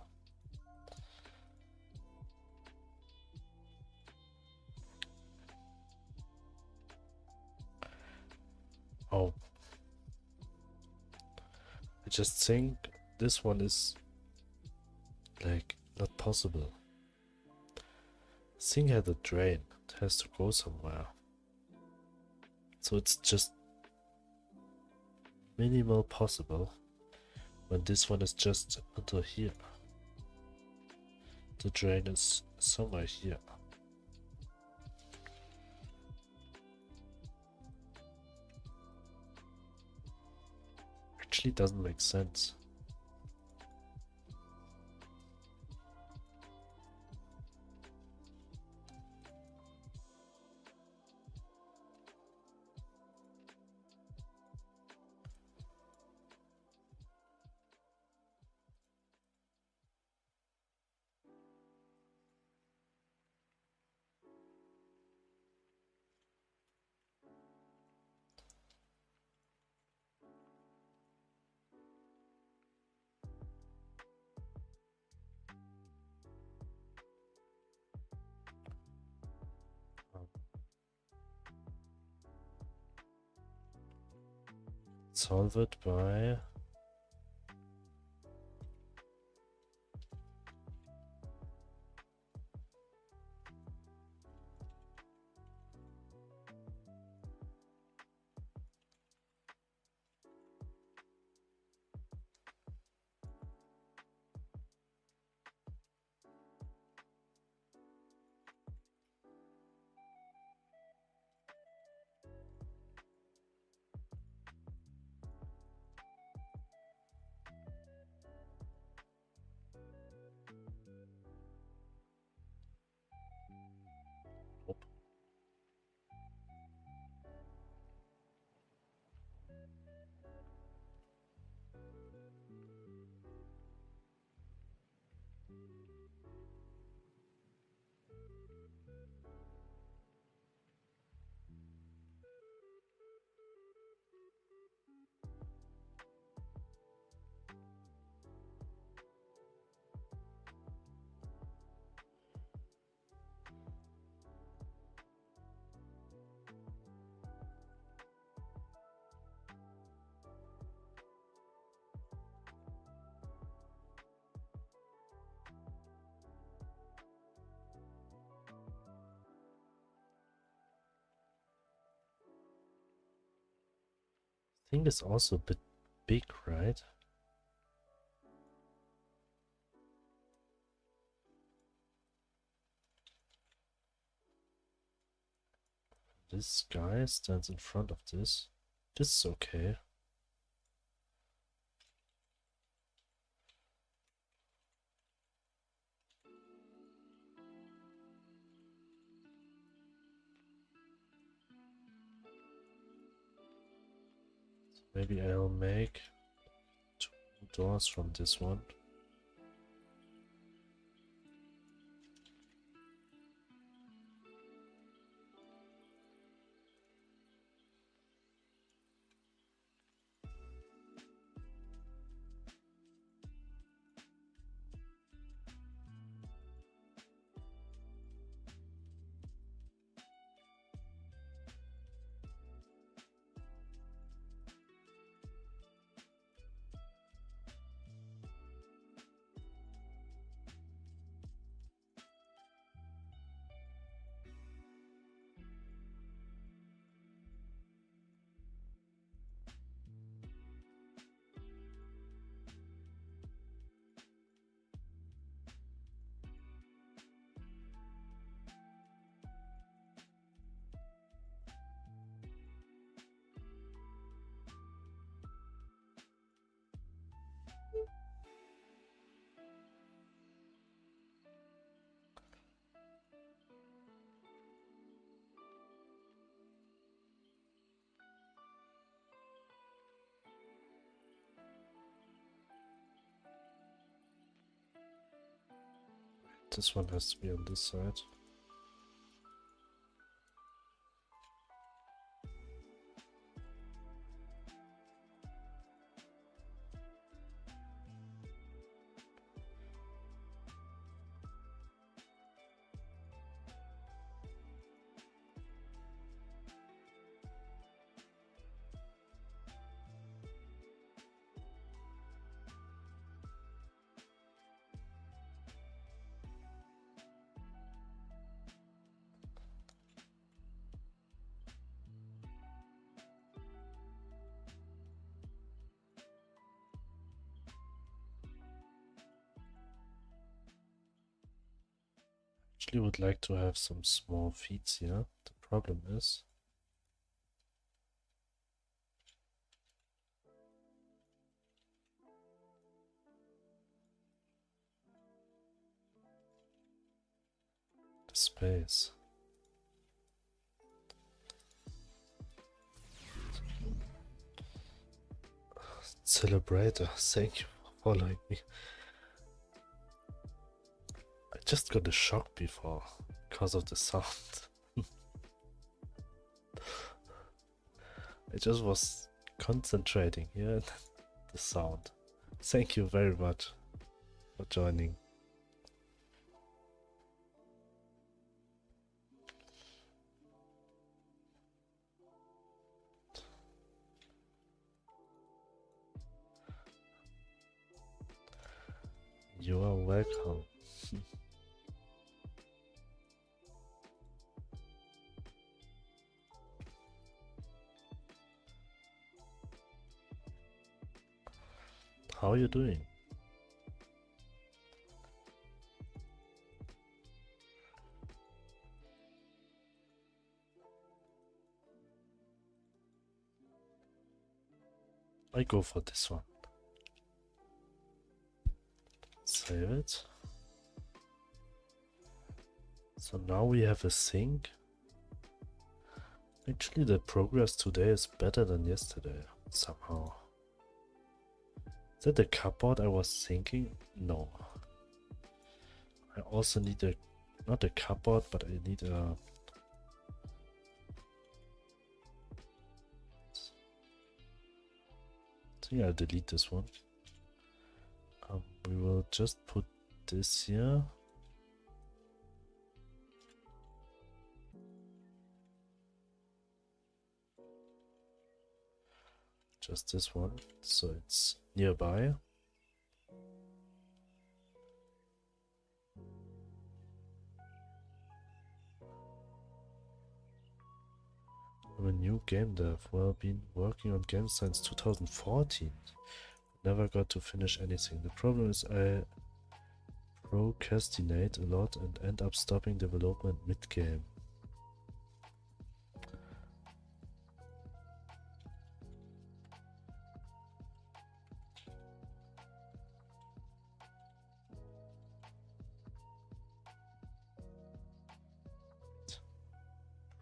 Oh, I just think this one is like not possible. This thing had a drain. It has to go somewhere. So it's just minimal possible when this one is just until here. The drain is somewhere here. Actually doesn't make sense. Solve it by thing is also a bit big, right? This guy stands in front of this. This is okay. So maybe I'll make 2 doors from this one. This one has to be on this side. actually would like to have some small feeds here. The problem is the space. Celebrator, thank you for following me. I just got a shock before because of the sound. I just was concentrating here on the sound. Thank you very much for joining. You are welcome. How are you doing? I go for this one. Save it. So now we have a sync. Actually, the progress today is better than yesterday, somehow. Is that the cupboard I was thinking? No. I also need a, not a cupboard, but I need a... I think I'll delete this one. We will just put this here. Just this one, so it's nearby. I'm a new game dev. Well, been working on games since 2014. Never got to finish anything. The problem is I procrastinate a lot and end up stopping development mid-game.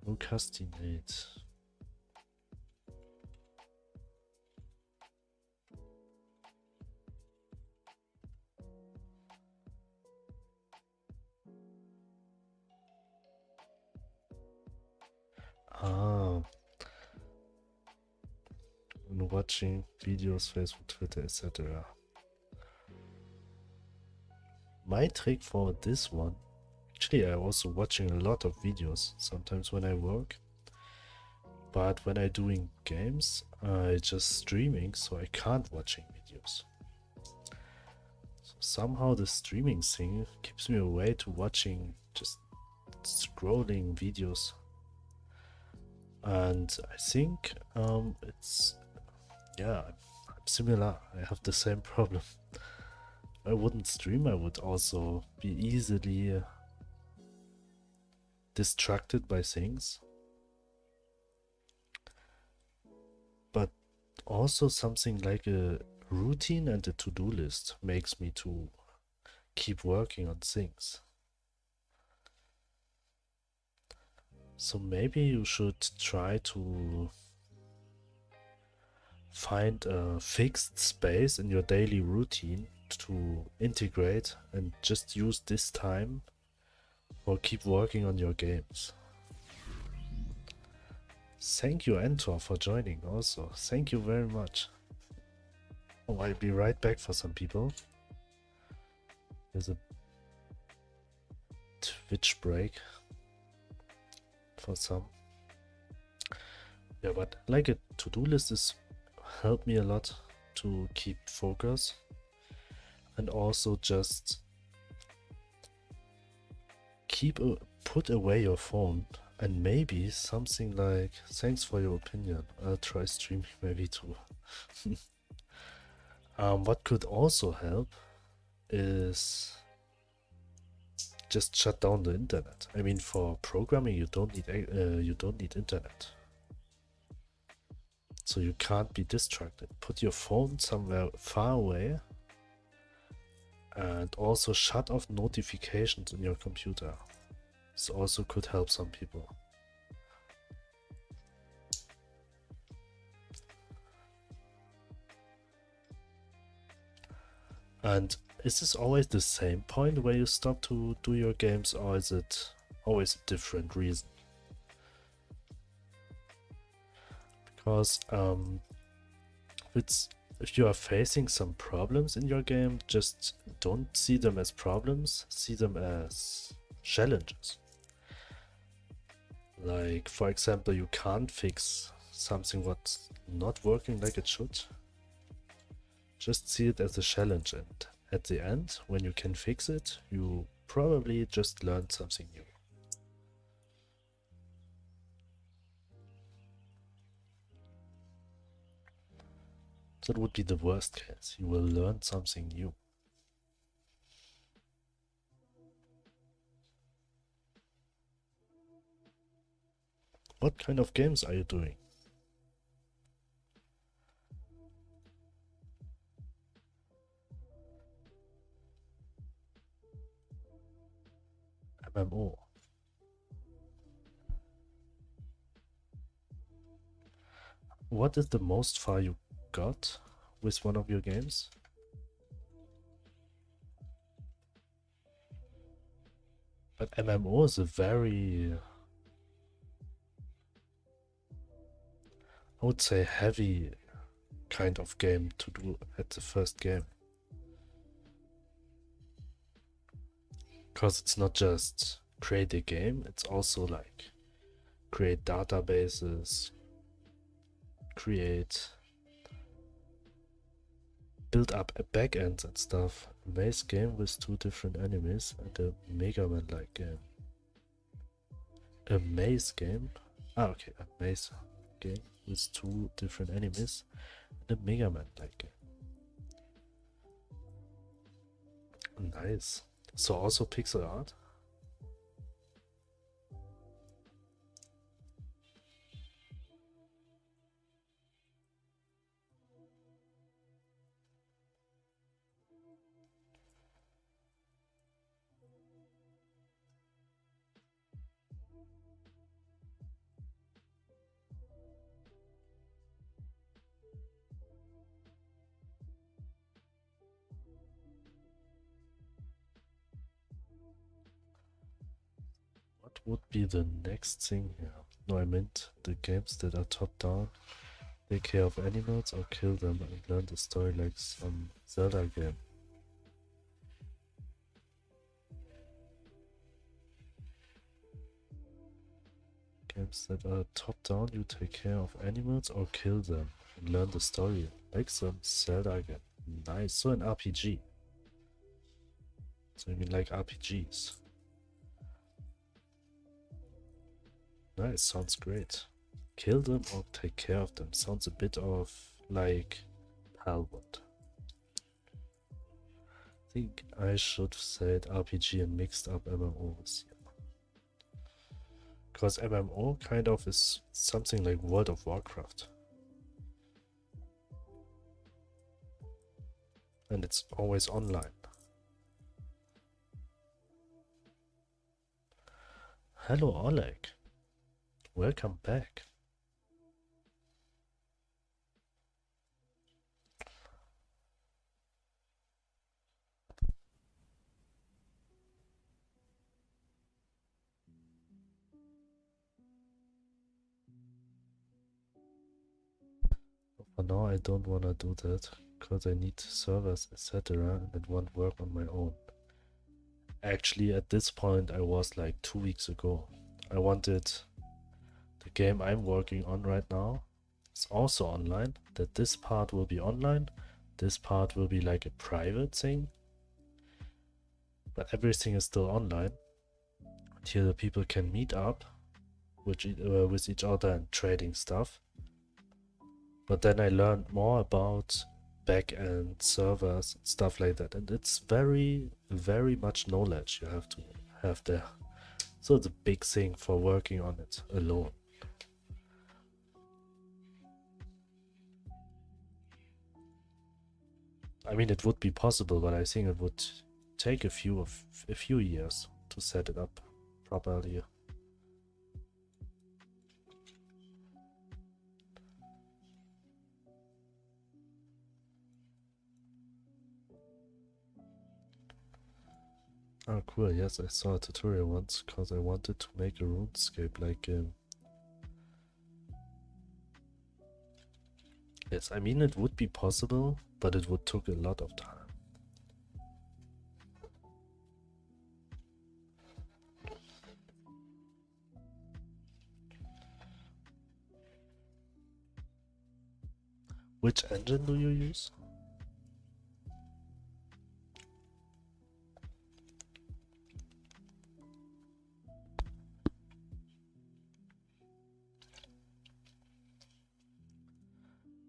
Procrastinate. Ah, and watching videos, Facebook, Twitter, etc. My trick for this one, actually I'm also watching a lot of videos sometimes when I work, but when I'm doing games I just streaming, so I can't watching videos. So somehow the streaming thing keeps me away to watching, just scrolling videos. And I think it's, yeah, I'm similar. I have the same problem. I wouldn't stream, I would also be easily distracted by things. But also something like a routine and a to-do list makes me to keep working on things. So maybe you should try to find a fixed space in your daily routine to integrate and just use this time or keep working on your games. Thank you, Entor, for joining also. Thank you very much. Oh, I'll be right back for some people. There's a Twitch break for some. Yeah, but like a to-do list is helped me a lot to keep focus and also just put away your phone, and maybe something like, thanks for your opinion, I'll try streaming maybe too. What could also help is just shut down the internet. I mean, for programming, you don't need internet. So you can't be distracted. Put your phone somewhere far away, and also shut off notifications in your computer. This also could help some people. And is this always the same point where you stop to do your games, or is it always a different reason? Because if you are facing some problems in your game, just don't see them as problems, see them as challenges. Like, for example, you can't fix something what's not working like it should. Just see it as a challenge, and at the end, when you can fix it, you probably just learned something new. That would be the worst case. You will learn something new. What kind of games are you doing? MMO. What is the most far you got with one of your games? But MMO is a very, I would say, heavy kind of game to do at the first game. Because it's not just create a game, it's also like create databases, build up a backend and stuff. A maze game with 2 different enemies and a Mega Man-like game. A maze game? Ah, okay, a maze game with 2 different enemies and a Mega Man-like game. Nice. So also pixel art? What would be the next thing here? No, I meant the games that are top-down. Take care of animals or kill them and learn the story like some Zelda game. Games that are top-down, you take care of animals or kill them and learn the story like some Zelda game. Nice. So an RPG. So you mean like RPGs. Nice, sounds great. Kill them or take care of them. Sounds a bit of like Palworld. I think I should have said RPG and mixed up MMOs here. Because MMO kind of is something like World of Warcraft. And it's always online. Hello Oleg. Welcome back. For now I don't wanna do that, because I need servers etc. and it won't work on my own. Actually at this point I was like 2 weeks ago. I wanted the game I'm working on right now is also online, that this part will be online, this part will be like a private thing, but everything is still online. And here the people can meet up with each other and trading stuff. But then I learned more about back-end servers and stuff like that, and it's very, very much knowledge you have to have there. So it's a big thing for working on it alone. I mean, it would be possible, but I think it would take a few years to set it up properly. Oh, cool. Yes, I saw a tutorial once because I wanted to make a RuneScape-like game. Yes, I mean, it would be possible, but it would take a lot of time. Which engine do you use?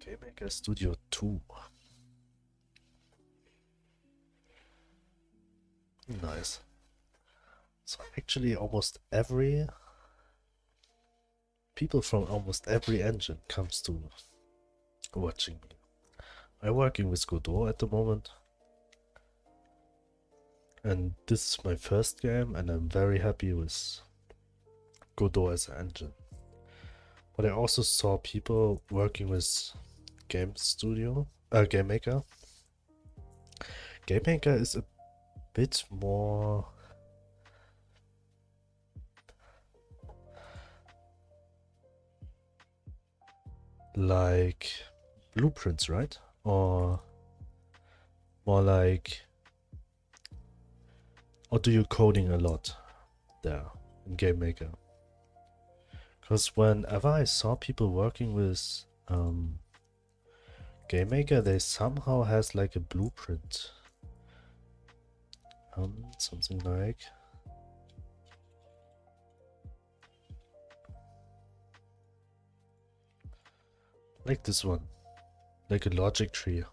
GameMaker Studio 2. Nice. So actually almost every people from almost every engine comes to watching me. I'm working with Godot at the moment. And this is my first game and I'm very happy with Godot as an engine. But I also saw people working with GameMaker. GameMaker is a bit more like blueprints, right? Or more like, or do you coding a lot there in GameMaker? Because whenever I saw people working with GameMaker, they somehow has like a blueprint. Something like this one, like a logic tree.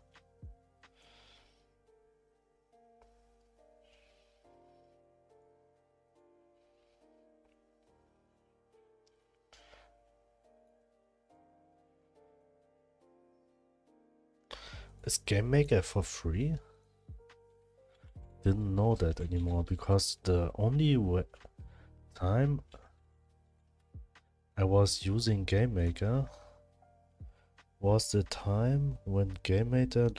Is GameMaker for free? Didn't know that anymore because the only time I was using GameMaker was the time when GameMaker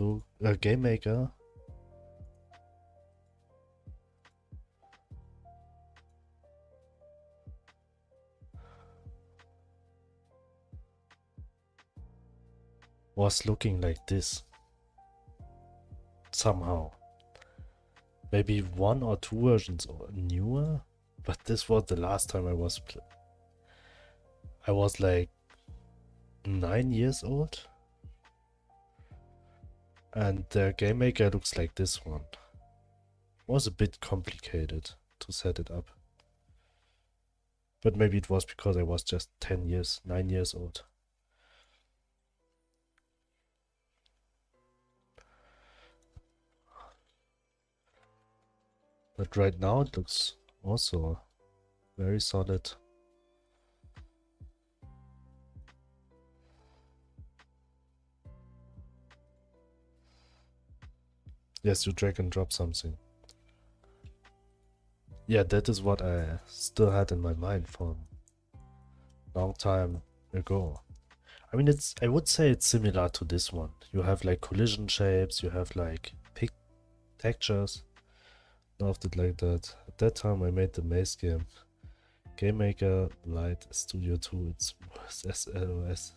was looking like this somehow. Maybe 1 or 2 versions newer, but this was the last time I was like 9 years old, and the GameMaker looks like this one. Was a bit complicated to set it up, but maybe it was because I was just 9 years old. But right now it looks also very solid. Yes, you drag and drop something. Yeah, that is what I still had in my mind from a long time ago. I mean, I would say it's similar to this one. You have like collision shapes, you have like textures. Loved it like that. At that time I made the maze game. GameMaker Light Studio 2, it's worse as LOS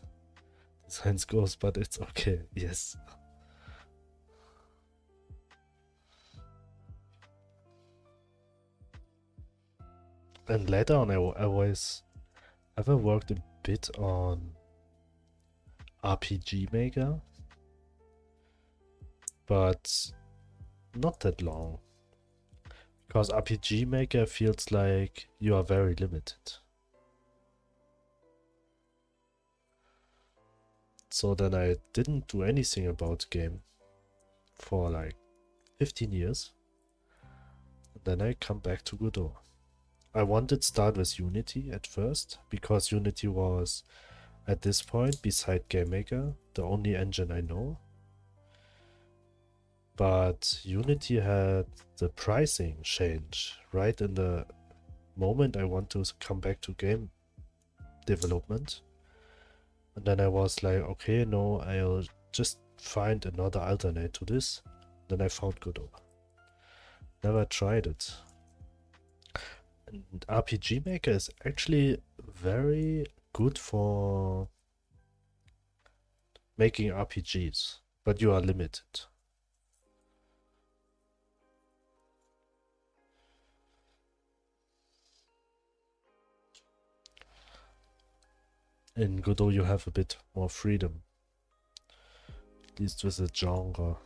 designs goes, but it's okay, yes. And later on I always ever worked a bit on RPG Maker, but not that long. Because RPG Maker feels like you are very limited. So then I didn't do anything about the game for like 15 years. And then I come back to Godot. I wanted to start with Unity at first, because Unity was, at this point, beside GameMaker, the only engine I know. But Unity had the pricing change right in the moment I want to come back to game development. And then I was like, okay, no, I'll just find another alternate to this. Then I found Godot. Never tried it. And RPG Maker is actually very good for making RPGs, but you are limited. In Godot you have a bit more freedom, at least with the genre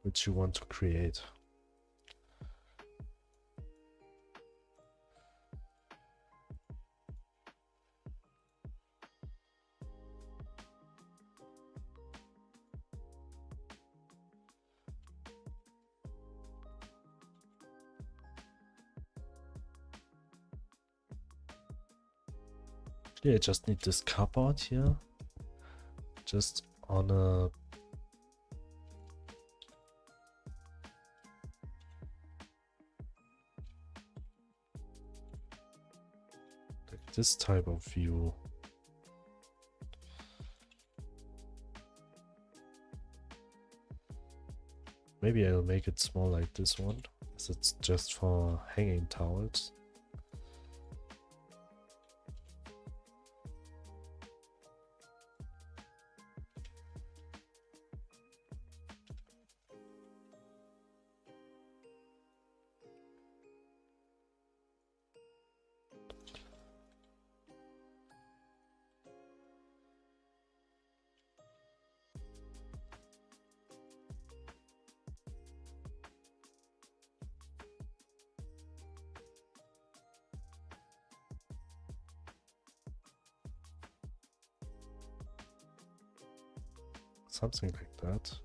which you want to create. Actually, I just need this cupboard here, just on a like this type of view. Maybe I'll make it small like this one, as it's just for hanging towels. Something like that.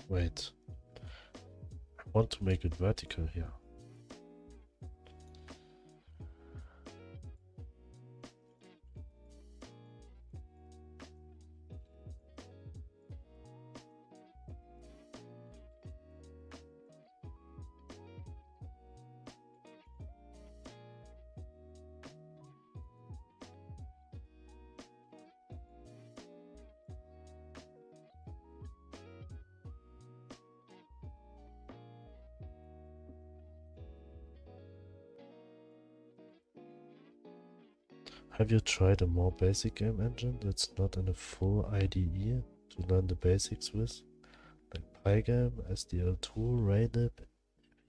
Wait, I want to make it vertical here. Have you tried a more basic game engine that's not in a full IDE to learn the basics with? Like Pygame, SDL2, Raynip,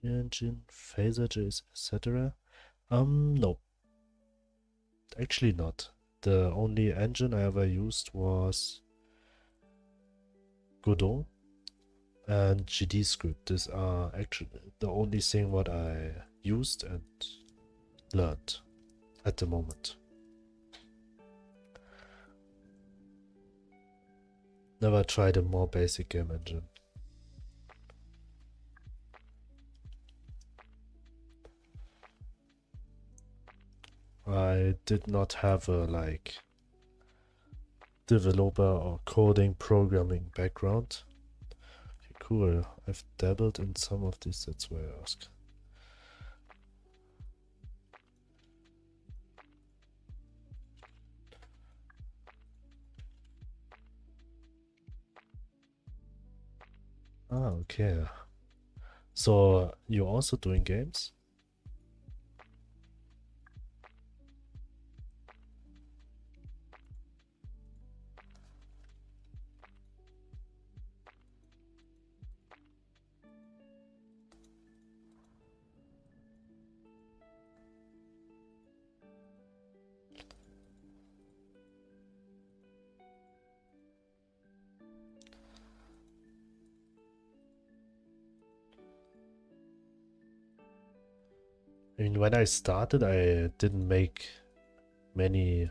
Engine, Phaser.js, etc.? No. Actually not. The only engine I ever used was Godot and GDScript. These are actually the only thing what I used and learned at the moment. Never tried a more basic game engine. I did not have a like developer or coding programming background. Okay, cool. I've dabbled in some of these, that's why I ask. Ah, okay. So you're also doing games? I mean, when I started, I didn't make many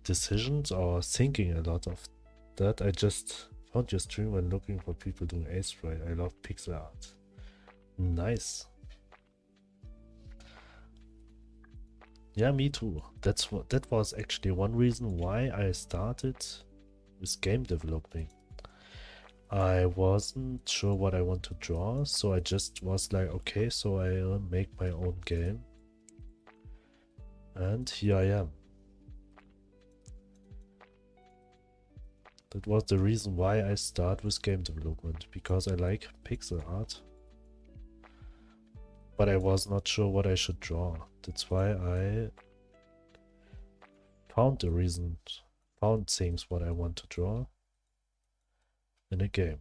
decisions or thinking a lot of that. I just found your stream when looking for people doing Ace Right. I love pixel art. Nice. Yeah, me too. That was actually one reason why I started with game developing. I wasn't sure what I want to draw, so I just was like, okay, so I'll make my own game. And here I am. That was the reason why I start with game development, because I like pixel art. But I was not sure what I should draw. That's why I found the reason, found things what I want to draw in a game.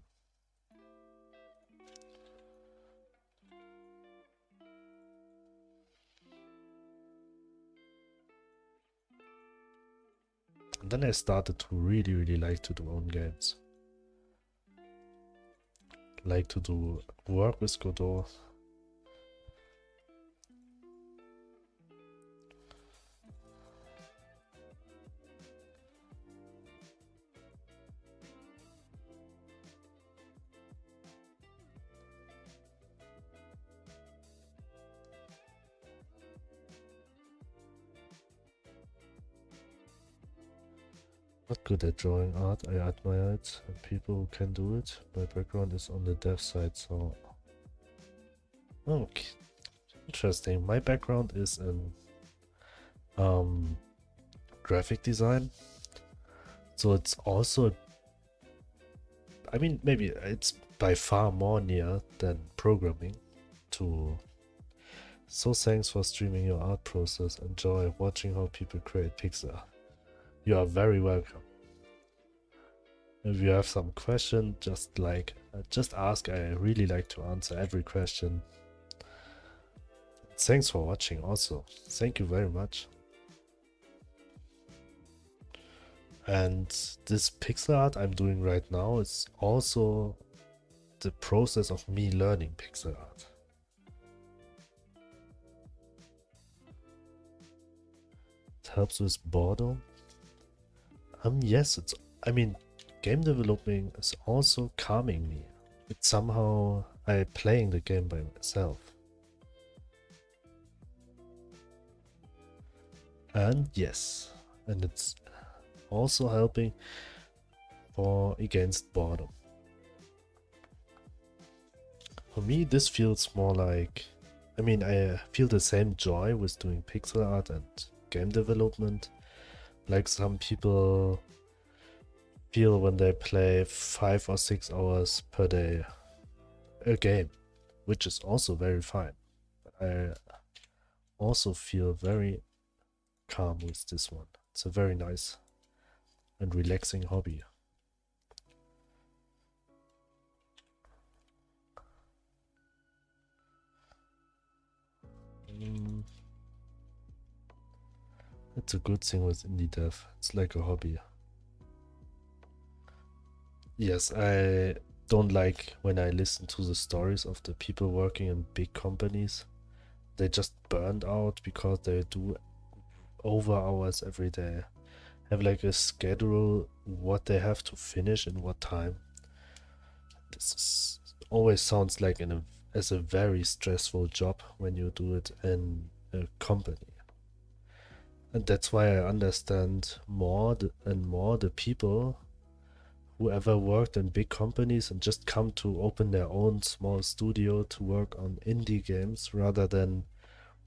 And then I started to really like to do own games. Like to do work with Godot. Not good at drawing art, I admire it and people who can do it. My background is on the dev side, so... Okay, interesting. My background is in graphic design, so it's also... I mean, maybe it's by far more near than programming to... So thanks for streaming your art process. Enjoy watching how people create pixel art. You are very welcome. If you have some question, just ask. I really like to answer every question. Thanks for watching also. Thank you very much. And this pixel art I'm doing right now is also the process of me learning pixel art. It helps with boredom. Yes, I mean, game developing is also calming me. It's somehow I'm playing the game by myself. And yes, and it's also helping against boredom. For me, this feels more like, I mean, I feel the same joy with doing pixel art and game development like some people feel when they play 5 or 6 hours per day a game, which is also very fine. But I also feel very calm with this one. It's a very nice and relaxing hobby. It's a good thing with indie dev. It's like a hobby. Yes, I don't like when I listen to the stories of the people working in big companies. They just burned out because they do over hours every day. Have like a schedule what they have to finish in what time. This always sounds like as a very stressful job when you do it in a company. And that's why I understand more and more the people who ever worked in big companies and just come to open their own small studio to work on indie games rather than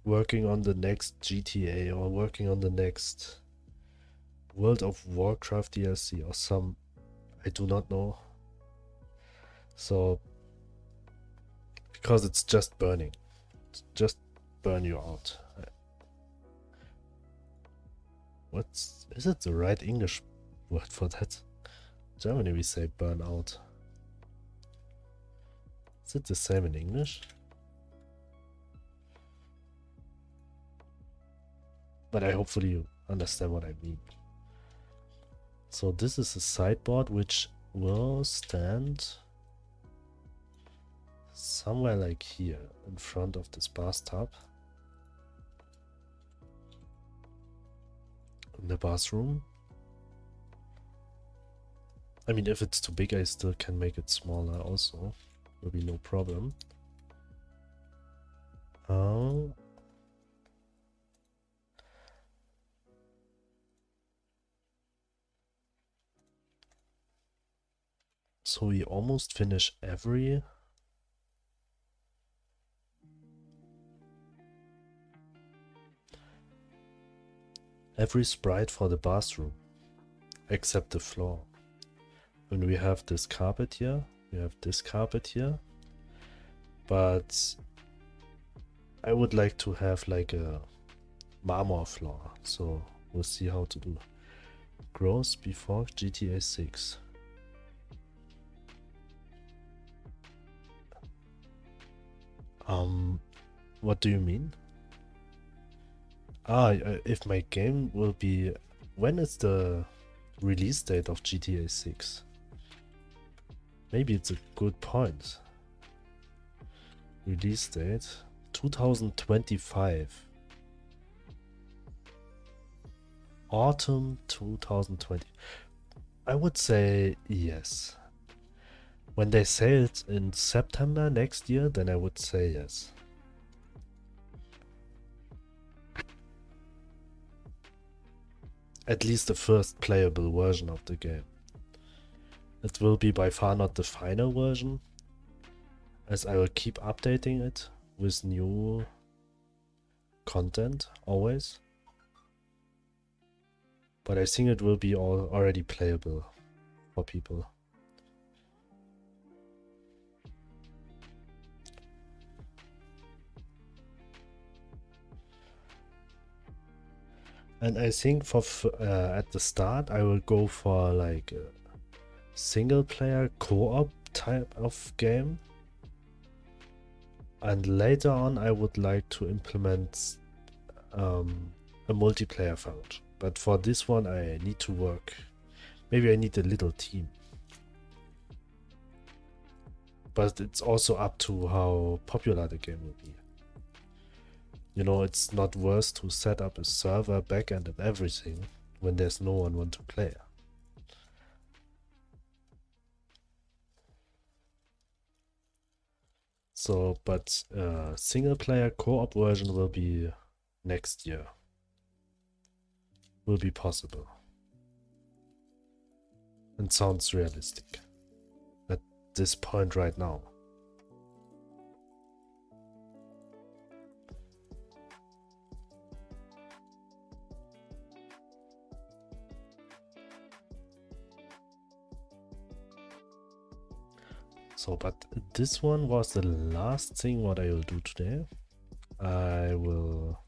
working on the next GTA or working on the next World of Warcraft DLC or some, I do not know. So, because it's just burning. It's just burn you out. Is it the right English word for that? In Germany we say burn out. Is it the same in English? But I hopefully you understand what I mean. So this is a sideboard which will stand somewhere like here in front of this bathtub. In the bathroom. I mean, if it's too big, I still can make it smaller also. Will be no problem. So we almost finish every sprite for the bathroom, except the floor. And we have this carpet here, we have this carpet here, but I would like to have like a marmor floor, so we'll see how to do. Growth before GTA 6. What do you mean? If my game will be... When is the release date of GTA 6? Maybe it's a good point. Release date 2025. Autumn 2020. I would say yes. When they say it in September next year, then I would say yes. At least the first playable version of the game. It will be by far not the final version, as I will keep updating it with new content always. But I think it will be already playable for people. And I think for at the start I will go for like a single player co-op type of game. And later on I would like to implement a multiplayer function. But for this one I need to work. Maybe I need a little team. But it's also up to how popular the game will be. You know, it's not worth to set up a server, backend and everything when there's no one want to play. So, but single player co-op version will be next year. Will be possible. And sounds realistic at this point right now. So, but this one was the last thing what I will do today. I will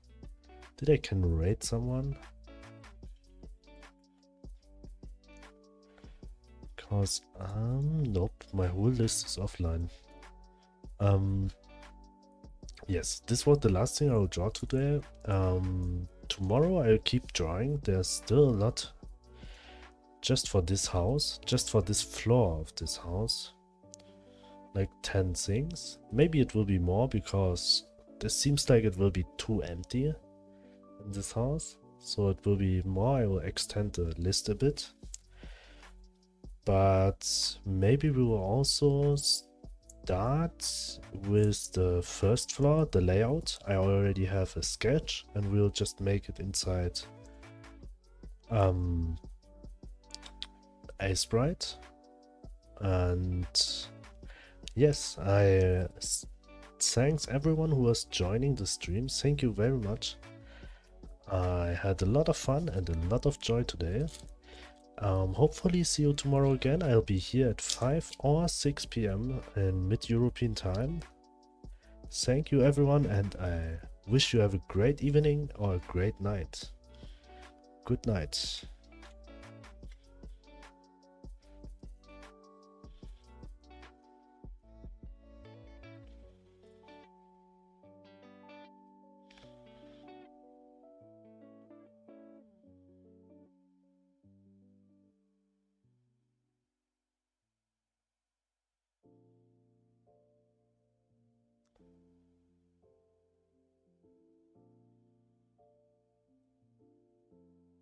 Did I can raid someone? Because, nope, my whole list is offline. Yes, this was the last thing I will draw today. Tomorrow I'll keep drawing. There's still a lot just for this house, just for this floor of this house. Like 10 things. Maybe it will be more because this seems like it will be too empty in this house. So it will be more. I will extend the list a bit. But maybe we will also start with the first floor, the layout. I already have a sketch and we'll just make it inside a sprite. And yes, I thanks everyone who was joining the stream. Thank you very much. I had a lot of fun and a lot of joy today. Hopefully see you tomorrow again. I'll be here at 5 or 6 p.m. in mid-European time. Thank you everyone, and I wish you have a great evening or a great night. Good night.